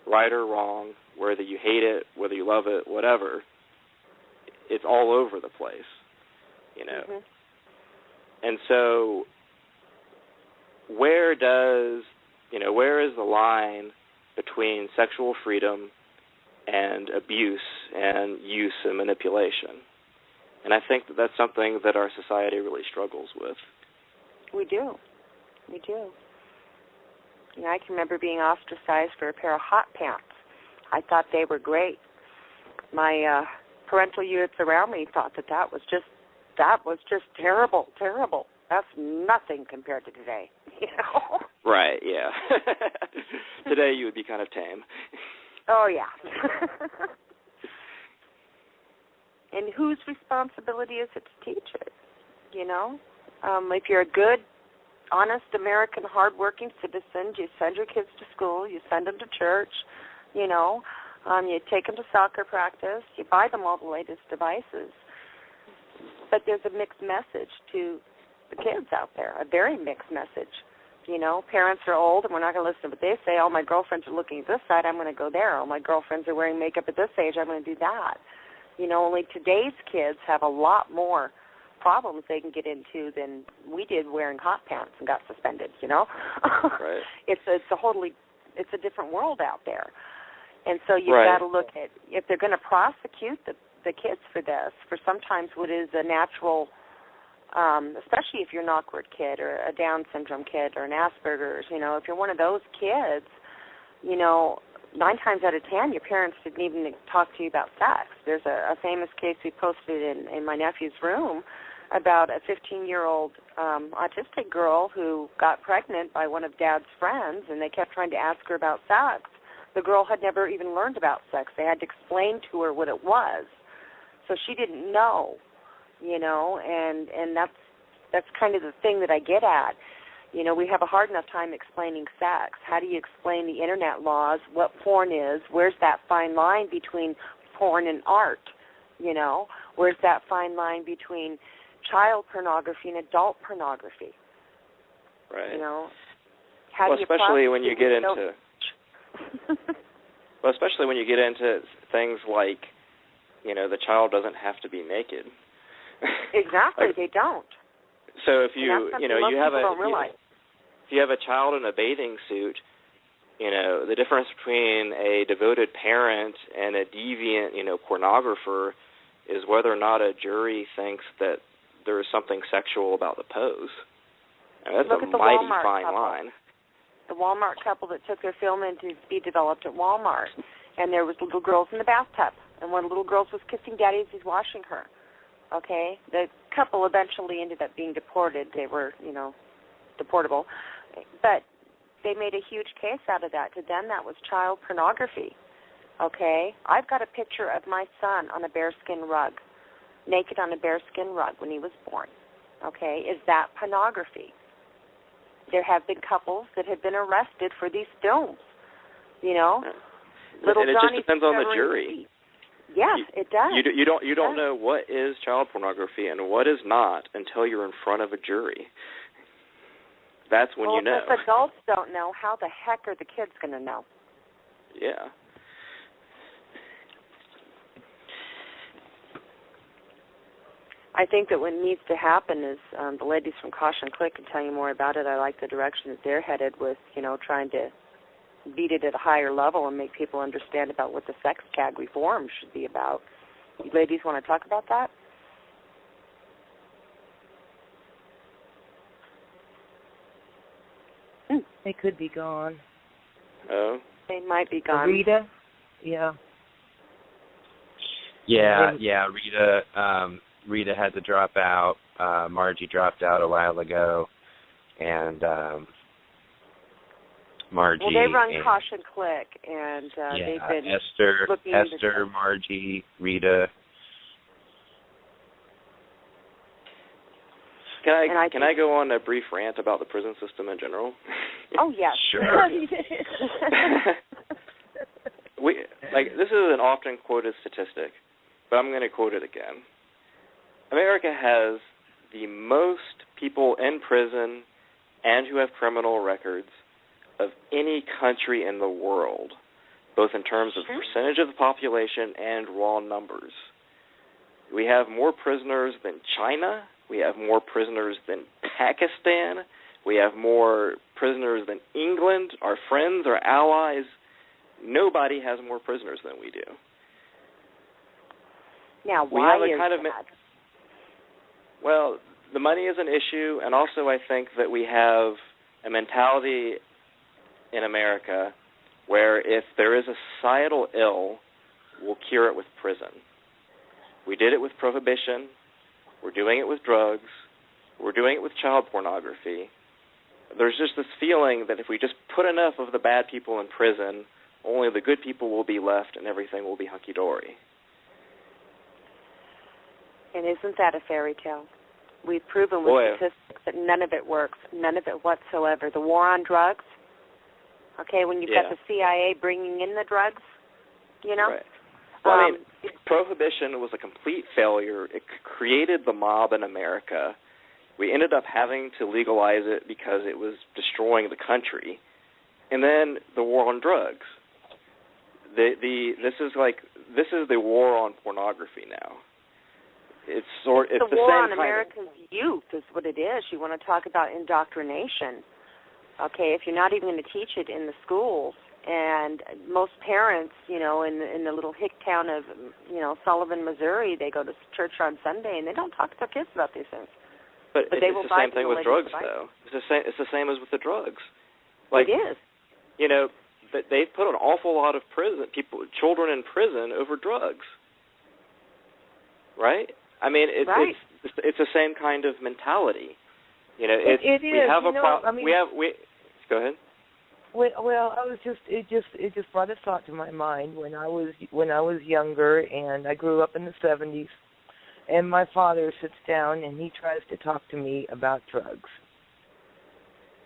right or wrong, whether you hate it, whether you love it, whatever. It's all over the place, And so where is the line between sexual freedom and abuse and use and manipulation? And I think that that's something that our society really struggles with. We do. I can remember being ostracized for a pair of hot pants. I thought they were great. My parental units around me thought that was just terrible. That's nothing compared to today, Right, yeah. Today you would be kind of tame. Oh, yeah. And whose responsibility is it to teach it, If you're a good, honest American, hardworking citizen, you send your kids to school, you send them to church, you take them to soccer practice, you buy them all the latest devices. But there's a mixed message to the kids out there, a very mixed message. Parents are old and we're not going to listen to what they say. Oh, my girlfriends are looking at this side, I'm going to go there. Oh, my girlfriends are wearing makeup at this age, I'm going to do that. Only today's kids have a lot more problems they can get into than we did wearing hot pants and got suspended, Right. It's a different world out there. And so you've got to look at, if they're going to prosecute the kids for this, for sometimes what is a natural especially if you're an awkward kid or a Down syndrome kid or an Asperger's. If you're one of those kids, 9 times out of 10, your parents didn't even talk to you about sex. There's a famous case we posted in my nephew's room about a 15-year-old autistic girl who got pregnant by one of Dad's friends, and they kept trying to ask her about sex. The girl had never even learned about sex. They had to explain to her what it was. So she didn't know, and that's kind of the thing that I get at. We have a hard enough time explaining sex. How do you explain the Internet laws, what porn is? Where's that fine line between porn and art? Where's that fine line between child pornography and adult pornography? Right. How do you especially when you get into especially when you get into things like, the child doesn't have to be naked. Exactly, they don't. So if you if you have a child in a bathing suit, the difference between a devoted parent and a deviant, pornographer is whether or not a jury thinks that there is something sexual about the pose. That's Look a at the mighty Walmart fine couple. line. The Walmart couple that took their film in to be developed at Walmart, and there was little girls in the bathtub, and one of the little girls was kissing Daddy as he's washing her. Okay, the couple eventually ended up being deported. They were, deportable, but they made a huge case out of that. To them, that was child pornography. Okay, I've got a picture of my son on a bearskin rug, naked on a bearskin rug when he was born. Okay, is that pornography? There have been couples that have been arrested for these films. Little and it Johnny just depends on the jury. Yeah, it does. You don't know what is child pornography and what is not until you're in front of a jury. That's when you know. If adults don't know, how the heck are the kids going to know? Yeah. I think that what needs to happen is the ladies from Caution Click can tell you more about it. I like the direction that they're headed with, trying to beat it at a higher level and make people understand about what the sex tag reform should be about. You ladies want to talk about that? They could be gone. Oh? They might be gone. Rita? Yeah. Yeah, Rita had to drop out. Margie dropped out a while ago, and Margie. Well, they run Caution Click, and they've been Esther, Margie, Rita. Can I go on a brief rant about the prison system in general? Oh yes, sure. This is an often quoted statistic, but I'm going to quote it again. America has the most people in prison and who have criminal records of any country in the world, both in terms of percentage of the population and raw numbers. We have more prisoners than China. We have more prisoners than Pakistan. We have more prisoners than England, our friends, our allies. Nobody has more prisoners than we do. Now, why is that? Well, the money is an issue, and also I think that we have a mentality in America where if there is a societal ill, we'll cure it with prison. We did it with prohibition. We're doing it with drugs. We're doing it with child pornography. There's just this feeling that if we just put enough of the bad people in prison, only the good people will be left and everything will be hunky-dory. And isn't that a fairy tale? We've proven with statistics that none of it works, none of it whatsoever. The war on drugs, okay, when you've got the CIA bringing in the drugs, Right. Well, prohibition was a complete failure. It created the mob in America. We ended up having to legalize it because it was destroying the country. And then the war on drugs. This is the war on pornography now. It's the war same on kind America's youth is what it is. You want to talk about indoctrination. Okay, if you're not even going to teach it in the schools, and most parents, in the little hick town of, Sullivan, Missouri, they go to church on Sunday and they don't talk to their kids about these things. But they will it's the same thing with drugs, devices. though. It's the same as with the drugs. It is. You know, they've put an awful lot of children in prison over drugs. Right? I mean, it's the same kind of mentality. You know, it is. We have go ahead. Well, it just brought a thought to my mind when I was younger, and I grew up in the 70s, and my father sits down and he tries to talk to me about drugs.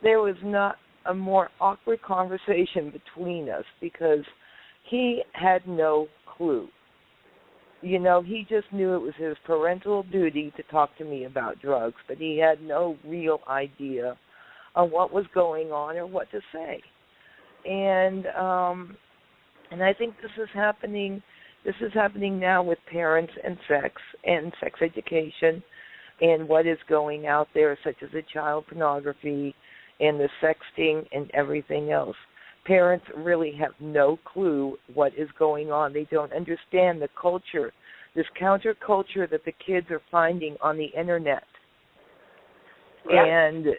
There was not a more awkward conversation between us because he had no clue. You know, he just knew it was his parental duty to talk to me about drugs, but he had no real idea on what was going on or what to say. And I think this is happening now with parents and sex education and what is going out there, such as the child pornography and the sexting and everything else. Parents really have no clue what is going on. They don't understand the culture, this counterculture that the kids are finding on the internet. Yes.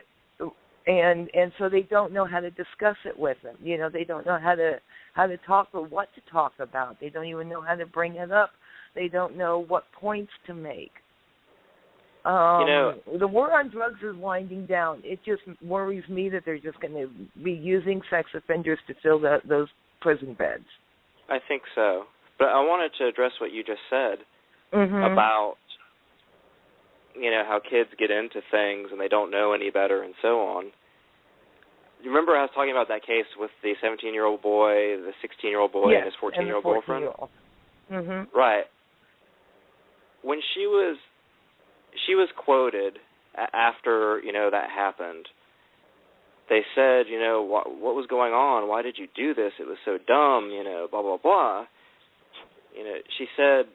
And so they don't know how to discuss it with them. You know, they don't know how to talk or what to talk about. They don't even know how to bring it up. They don't know what points to make. The war on drugs is winding down. It just worries me that they're just going to be using sex offenders to fill those prison beds. I think so. But I wanted to address what you just said about, you know, how kids get into things and they don't know any better and so on. You remember I was talking about that case with the 17-year-old boy, the 16-year-old boy, and his 14-year-old girlfriend? Mm-hmm. Right. When she was quoted after, you know, that happened. They said, you know, what was going on? Why did you do this? It was so dumb, you know, blah, blah, blah. You know, she said,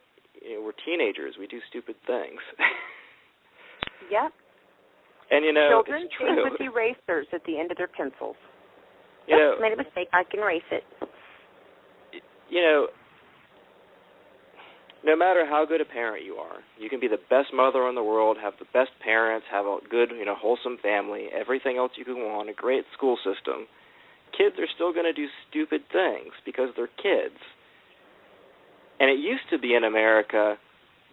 you know, we're teenagers. We do stupid things. Yep. And, you know, children it's true. think with erasers at the end of their pencils. You know, made a mistake. I can erase it. You know, no matter how good a parent you are, you can be the best mother in the world, have the best parents, have a good, you know, wholesome family, everything else you can want, a great school system. Kids are still going to do stupid things because they're kids. And it used to be in America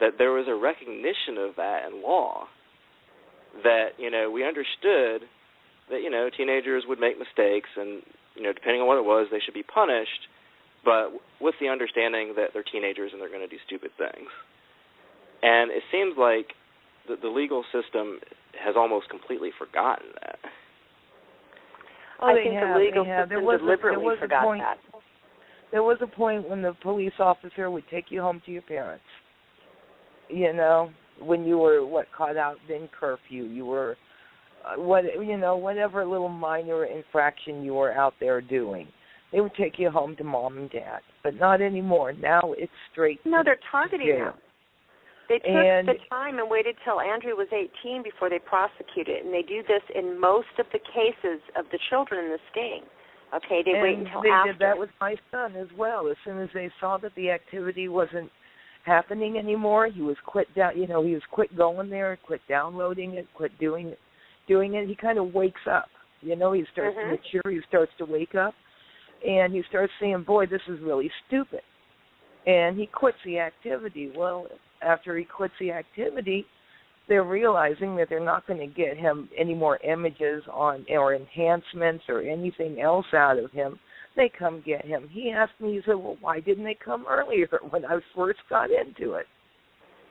that there was a recognition of that in law, that, you know, we understood that, you know, teenagers would make mistakes and, you know, depending on what it was, they should be punished, but with the understanding that they're teenagers and they're going to do stupid things. And it seems like the legal system has almost completely forgotten that. I think the legal system deliberately forgot that. There was a point when the police officer would take you home to your parents. You know, when you were caught out in curfew, you were whatever little minor infraction you were out there doing. They would take you home to mom and dad, but not anymore. Now it's straight. No, they're targeting jail. them. They took the time and waited till Andrew was 18 before they prosecuted, and they do this in most of the cases of the children in the sting. Okay, they wait until after. Did that with my son as well. As soon as they saw that the activity wasn't happening anymore, he was quit going there, quit downloading it, quit doing it. He kind of wakes up. You know, he starts to mature. He starts to wake up, and he starts saying, "Boy, this is really stupid," and he quits the activity. Well, after he quits the activity, they're realizing that they're not going to get him any more images on or enhancements or anything else out of him. They come get him. He asked me, he said, well, why didn't they come earlier when I first got into it?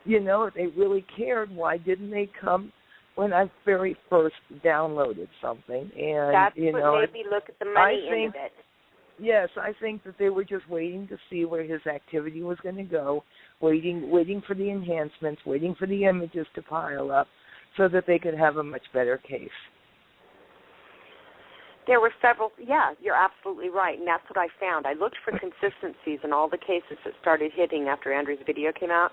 You know, if they really cared, why didn't they come when I very first downloaded something? And that's what made me look at the money end of it. Yes, I think that they were just waiting to see where his activity was going to go, waiting for the enhancements, waiting for the images to pile up so that they could have a much better case. There were several, you're absolutely right, and that's what I found. I looked for consistencies in all the cases that started hitting after Andrew's video came out,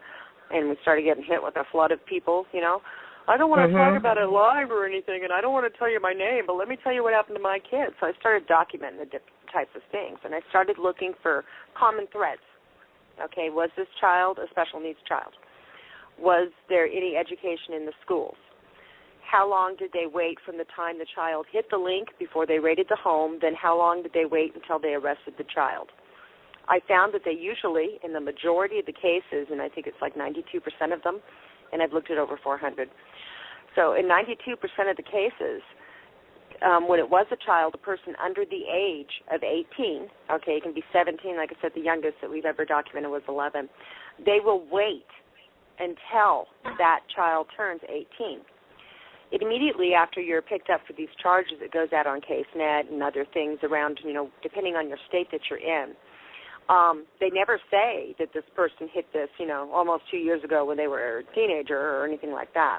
and we started getting hit with a flood of people, you know. I don't want to talk about it live or anything, and I don't want to tell you my name, but let me tell you what happened to my kids. So I started documenting the different types of things, and I started looking for common threads. Okay, was this child a special needs child? Was there any education in the schools? how long did they wait from the time the child hit the link before they raided the home, then how long did they wait until they arrested the child. I found that they usually, in the majority of the cases, and I think it's like 92% of them, and I've looked at over 400, so in 92% of the cases, when it was a child, a person under the age of 18, okay, it can be 17, like I said, the youngest that we've ever documented was 11, they will wait until that child turns 18. Immediately after you're picked up for these charges, it goes out on CaseNet and other things around, depending on your state that you're in. They never say that this person hit this, almost 2 years ago when they were a teenager or anything like that.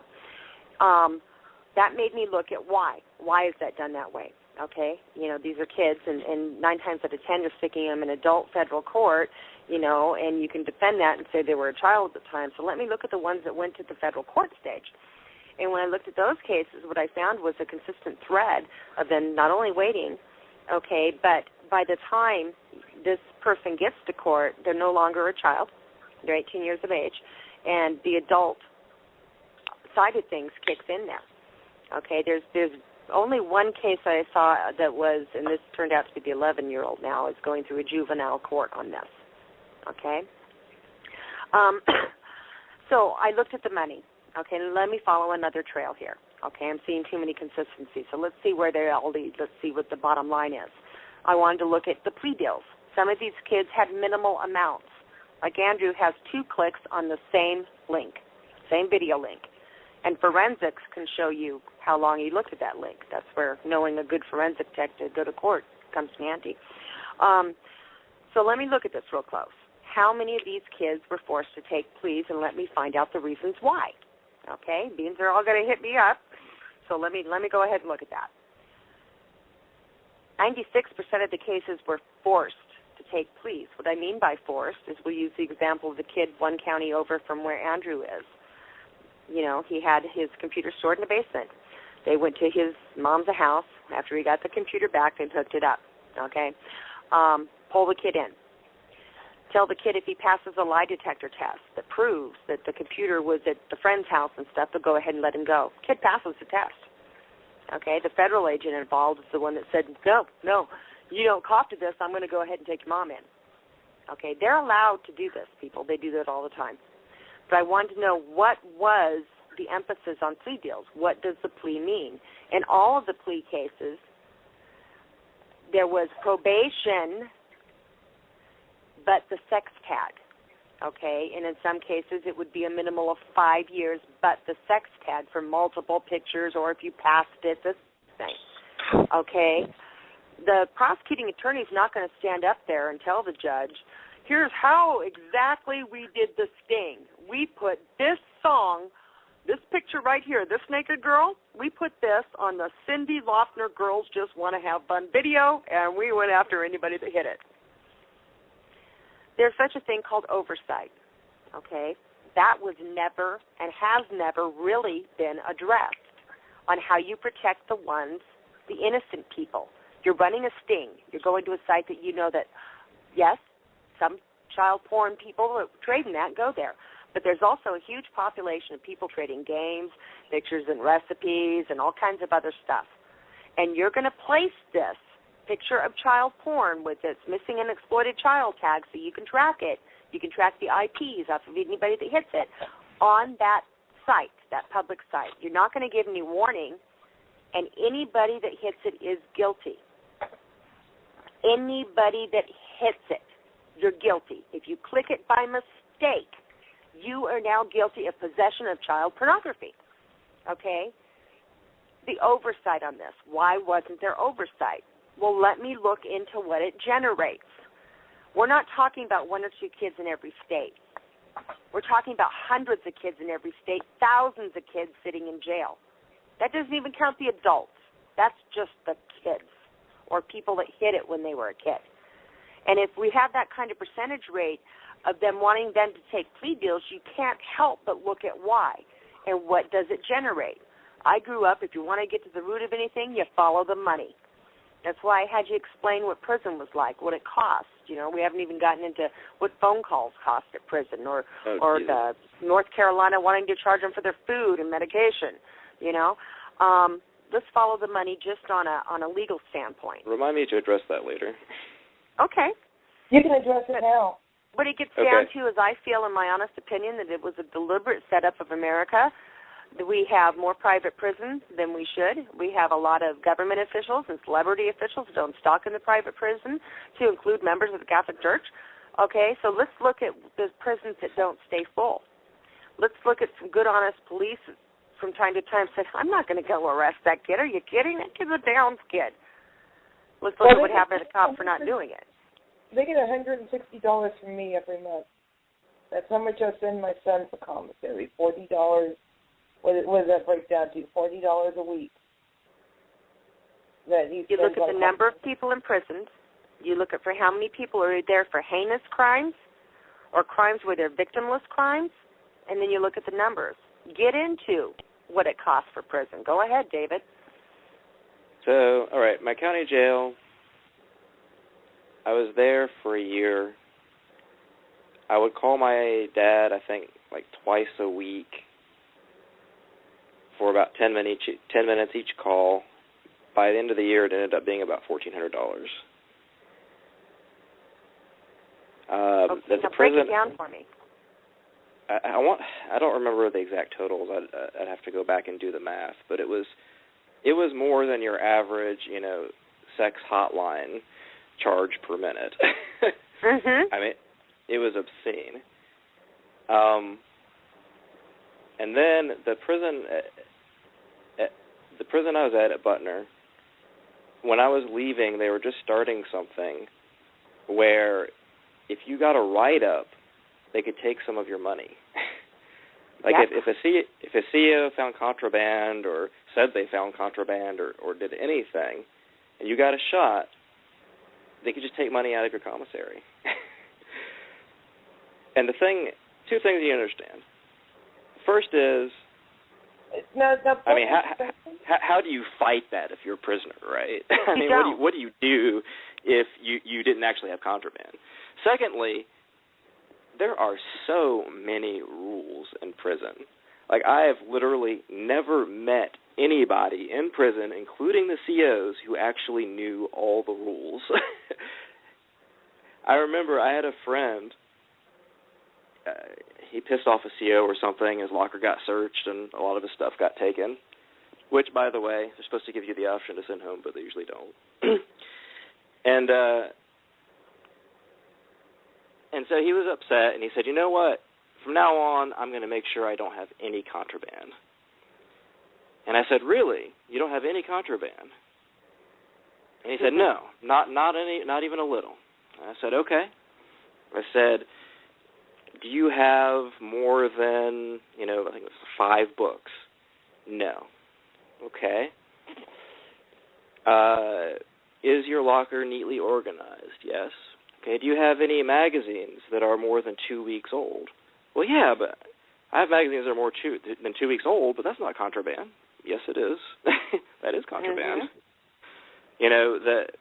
That made me look at why. Why is that done that way? Okay, these are kids, and 9 times out of 10 you're sticking them in adult federal court, and you can defend that and say they were a child at the time. So let me look at the ones that went to the federal court stage. And when I looked at those cases, what I found was a consistent thread of them not only waiting, okay, but by the time this person gets to court, they're no longer a child. They're 18 years of age, and the adult side of things kicks in there. Okay, there's only one case I saw that was, and this turned out to be the 11-year-old now, is going through a juvenile court on this. Okay? So I looked at the money. Okay, let me follow another trail here. Okay, I'm seeing too many consistencies. So let's see where they all lead. Let's see what the bottom line is. I wanted to look at the plea deals. Some of these kids had minimal amounts. Like Andrew has 2 clicks on the same link, same video link. And forensics can show you how long he looked at that link. That's where knowing a good forensic tech to go to court comes in handy. So let me look at this real close. How many of these kids were forced to take pleas, and let me find out the reasons why. Okay, beans are all going to hit me up, so let me go ahead and look at that. 96% of the cases were forced to take pleas. What I mean by forced is we'll use the example of the kid 1 county over from where Andrew is. He had his computer stored in the basement. They went to his mom's house after he got the computer back and hooked it up. Okay, pull the kid in. Tell the kid if he passes a lie detector test that proves that the computer was at the friend's house and stuff, they'll go ahead and let him go. Kid passes the test. Okay, the federal agent involved is the one that said, no, you don't cop to this, I'm going to go ahead and take your mom in. Okay, they're allowed to do this, people. They do that all the time. But I wanted to know what was the emphasis on plea deals. What does the plea mean? In all of the plea cases, there was probation, but the sex tag, okay? And in some cases, it would be a minimal of 5 years, but the sex tag for multiple pictures, or if you passed it, this thing, okay? The prosecuting attorney is not going to stand up there and tell the judge, here's how exactly we did the sting. We put this song, this picture right here, this naked girl, we put this on the Cindy Loeffner Girls Just Want to Have Fun video, and we went after anybody that hit it. There's such a thing called oversight, okay? That was never and has never really been addressed on how you protect the ones, the innocent people. You're running a sting. You're going to a site that you know that, yes, some child porn people trading that go there. But there's also a huge population of people trading games, pictures and recipes, and all kinds of other stuff. And you're going to place this picture of child porn with its missing and exploited child tag so you can track it. You can track the IPs off of anybody that hits it on that site, that public site. You're not going to give any warning, and anybody that hits it is guilty. Anybody that hits it, you're guilty. If you click it by mistake, you are now guilty of possession of child pornography. Okay? The oversight on this. Why wasn't there oversight? Well, let me look into what it generates. We're not talking about 1 or 2 kids in every state. We're talking about hundreds of kids in every state, thousands of kids sitting in jail. That doesn't even count the adults. That's just the kids or people that hit it when they were a kid. And if we have that kind of percentage rate of them wanting them to take plea deals, you can't help but look at why and what does it generate. I grew up, if you want to get to the root of anything, you follow the money. That's why I had you explain what prison was like, what it cost. We haven't even gotten into what phone calls cost at prison or the North Carolina wanting to charge them for their food and medication, let's follow the money just on a legal standpoint. Remind me to address that later. Okay. You can address it now. What it gets down to is, I feel, in my honest opinion, that it was a deliberate setup of America. That we have more private prisons than we should. We have a lot of government officials and celebrity officials who don't stock in the private prison, to include members of the Catholic Church. Okay, so let's look at the prisons that don't stay full. Let's look at some good, honest police from time to time say, I'm not going to go arrest that kid. Are you kidding? That kid's a Downs kid. Let's look at what happened to the cop for not doing it. They get $160 from me every month. That's how much I send my son for commissary, $40. What does that break down to? $40 a week. That he you look at the number of people in prisons. You look at for how many people are there for heinous crimes or crimes where they're victimless crimes, and then you look at the numbers. Get into what it costs for prison. Go ahead, David. So, all right, my county jail, I was there for a year. I would call my dad, I think, like twice a week for about 10 minutes each call. By the end of the year, it ended up being about $1,400. Okay, now break it down for me. I don't remember the exact totals. I'd have to go back and do the math, but it was more than your average, sex hotline charge per minute. Mm-hmm. I mean, it was obscene. And then the prison I was at Butner, when I was leaving, they were just starting something where if you got a write-up, they could take some of your money. Like if a CEO found contraband or said they found contraband or did anything, and you got a shot, they could just take money out of your commissary. And two things you understand. First is, I mean, how do you fight that if you're a prisoner, right? I mean, what do you do if you didn't actually have contraband? Secondly, there are so many rules in prison. Like, I have literally never met anybody in prison, including the COs, who actually knew all the rules. I remember I had a friend, he pissed off a CO or something, his locker got searched, and a lot of his stuff got taken, which, by the way, they're supposed to give you the option to send home, but they usually don't. And so he was upset, and he said, you know what, from now on, I'm going to make sure I don't have any contraband. And I said, really? You don't have any contraband? And he said, no, not even a little. And I said, okay. I said, do you have more than, I think it was 5 books? No. Okay. Is your locker neatly organized? Yes. Okay, do you have any magazines that are more than 2 weeks old? Well, yeah, but I have magazines that are more than 2 weeks old, but that's not contraband. Yes, it is. That is contraband. Mm-hmm.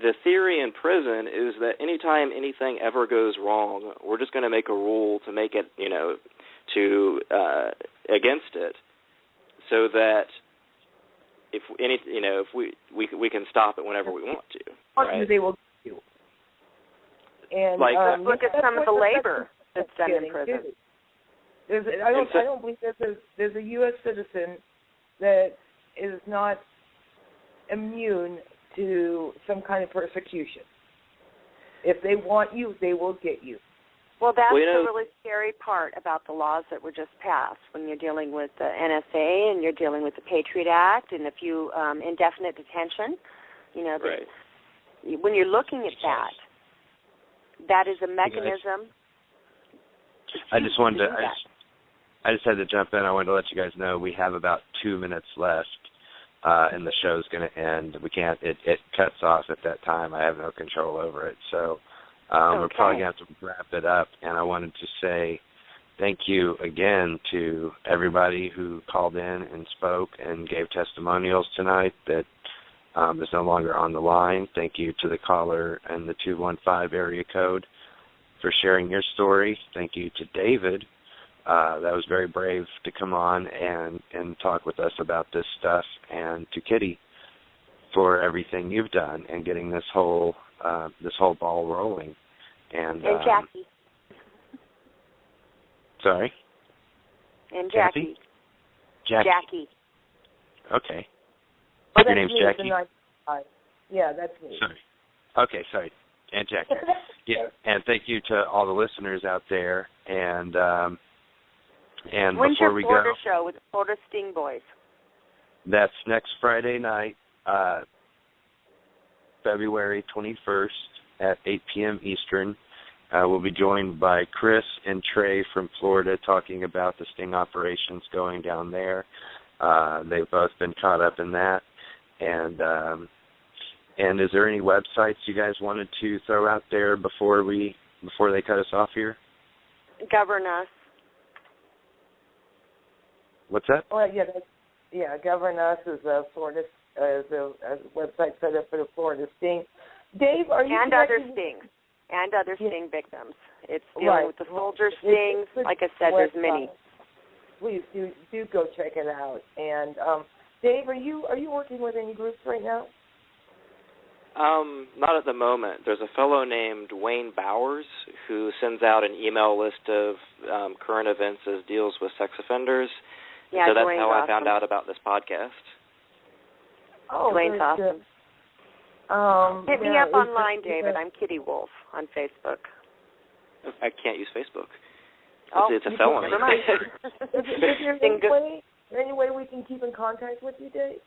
The theory in prison is that anytime anything ever goes wrong, we're just going to make a rule to make it, against it, so that if we can stop it whenever we want to. Right? They will do. And let's look at some of the labor that's done in prison. I don't believe there's a U.S. citizen that is not immune to some kind of persecution. If they want you, they will get you. Well, that's the really scary part about the laws that were just passed when you're dealing with the NSA and you're dealing with the Patriot Act and a few indefinite detention. Right. When you're looking at that is a mechanism. I just had to jump in. I wanted to let you guys know we have about 2 minutes left, and the show's going to end. We can't. It cuts off at that time. I have no control over it, so we're probably going to have to wrap it up. And I wanted to say thank you again to everybody who called in and spoke and gave testimonials tonight that is no longer on the line. Thank you to the caller and the 215 area code for sharing your story. Thank you to David That was very brave to come on and talk with us about this stuff, and to Kitty for everything you've done and getting this whole ball rolling. And Jackie. Sorry? And Jackie. Jackie. Okay. Oh, your name's Jackie? Yeah, that's me. Sorry. Okay, sorry. And Jackie. Yeah, and thank you to all the listeners out there. And When's before your we Florida go, show with the Florida Sting Boys? that's next Friday night, February 21st at 8 p.m. Eastern. We'll be joined by Chris and Trey from Florida talking about the sting operations going down there. They've both been caught up in that. And is there any websites you guys wanted to throw out there before they cut us off here? Govern Us. What's that? Well, Govern Us is a Florida a website set up for the Florida Sting. Dave, are you and other stings and other sting victims? It's dealing with the soldier stings. Like I said, there's many. Please do go check it out. And Dave, are you working with any groups right now? Not at the moment. There's a fellow named Wayne Bowers who sends out an email list of current events as deals with sex offenders. Yeah, so that's Dwayne's how I awesome. found out about this podcast. Oh, Dwayne's awesome. Hit me up online, David. I'm Kitty Wolf on Facebook. I can't use Facebook. It's a felony. Is there any way we can keep in contact with you, Dave?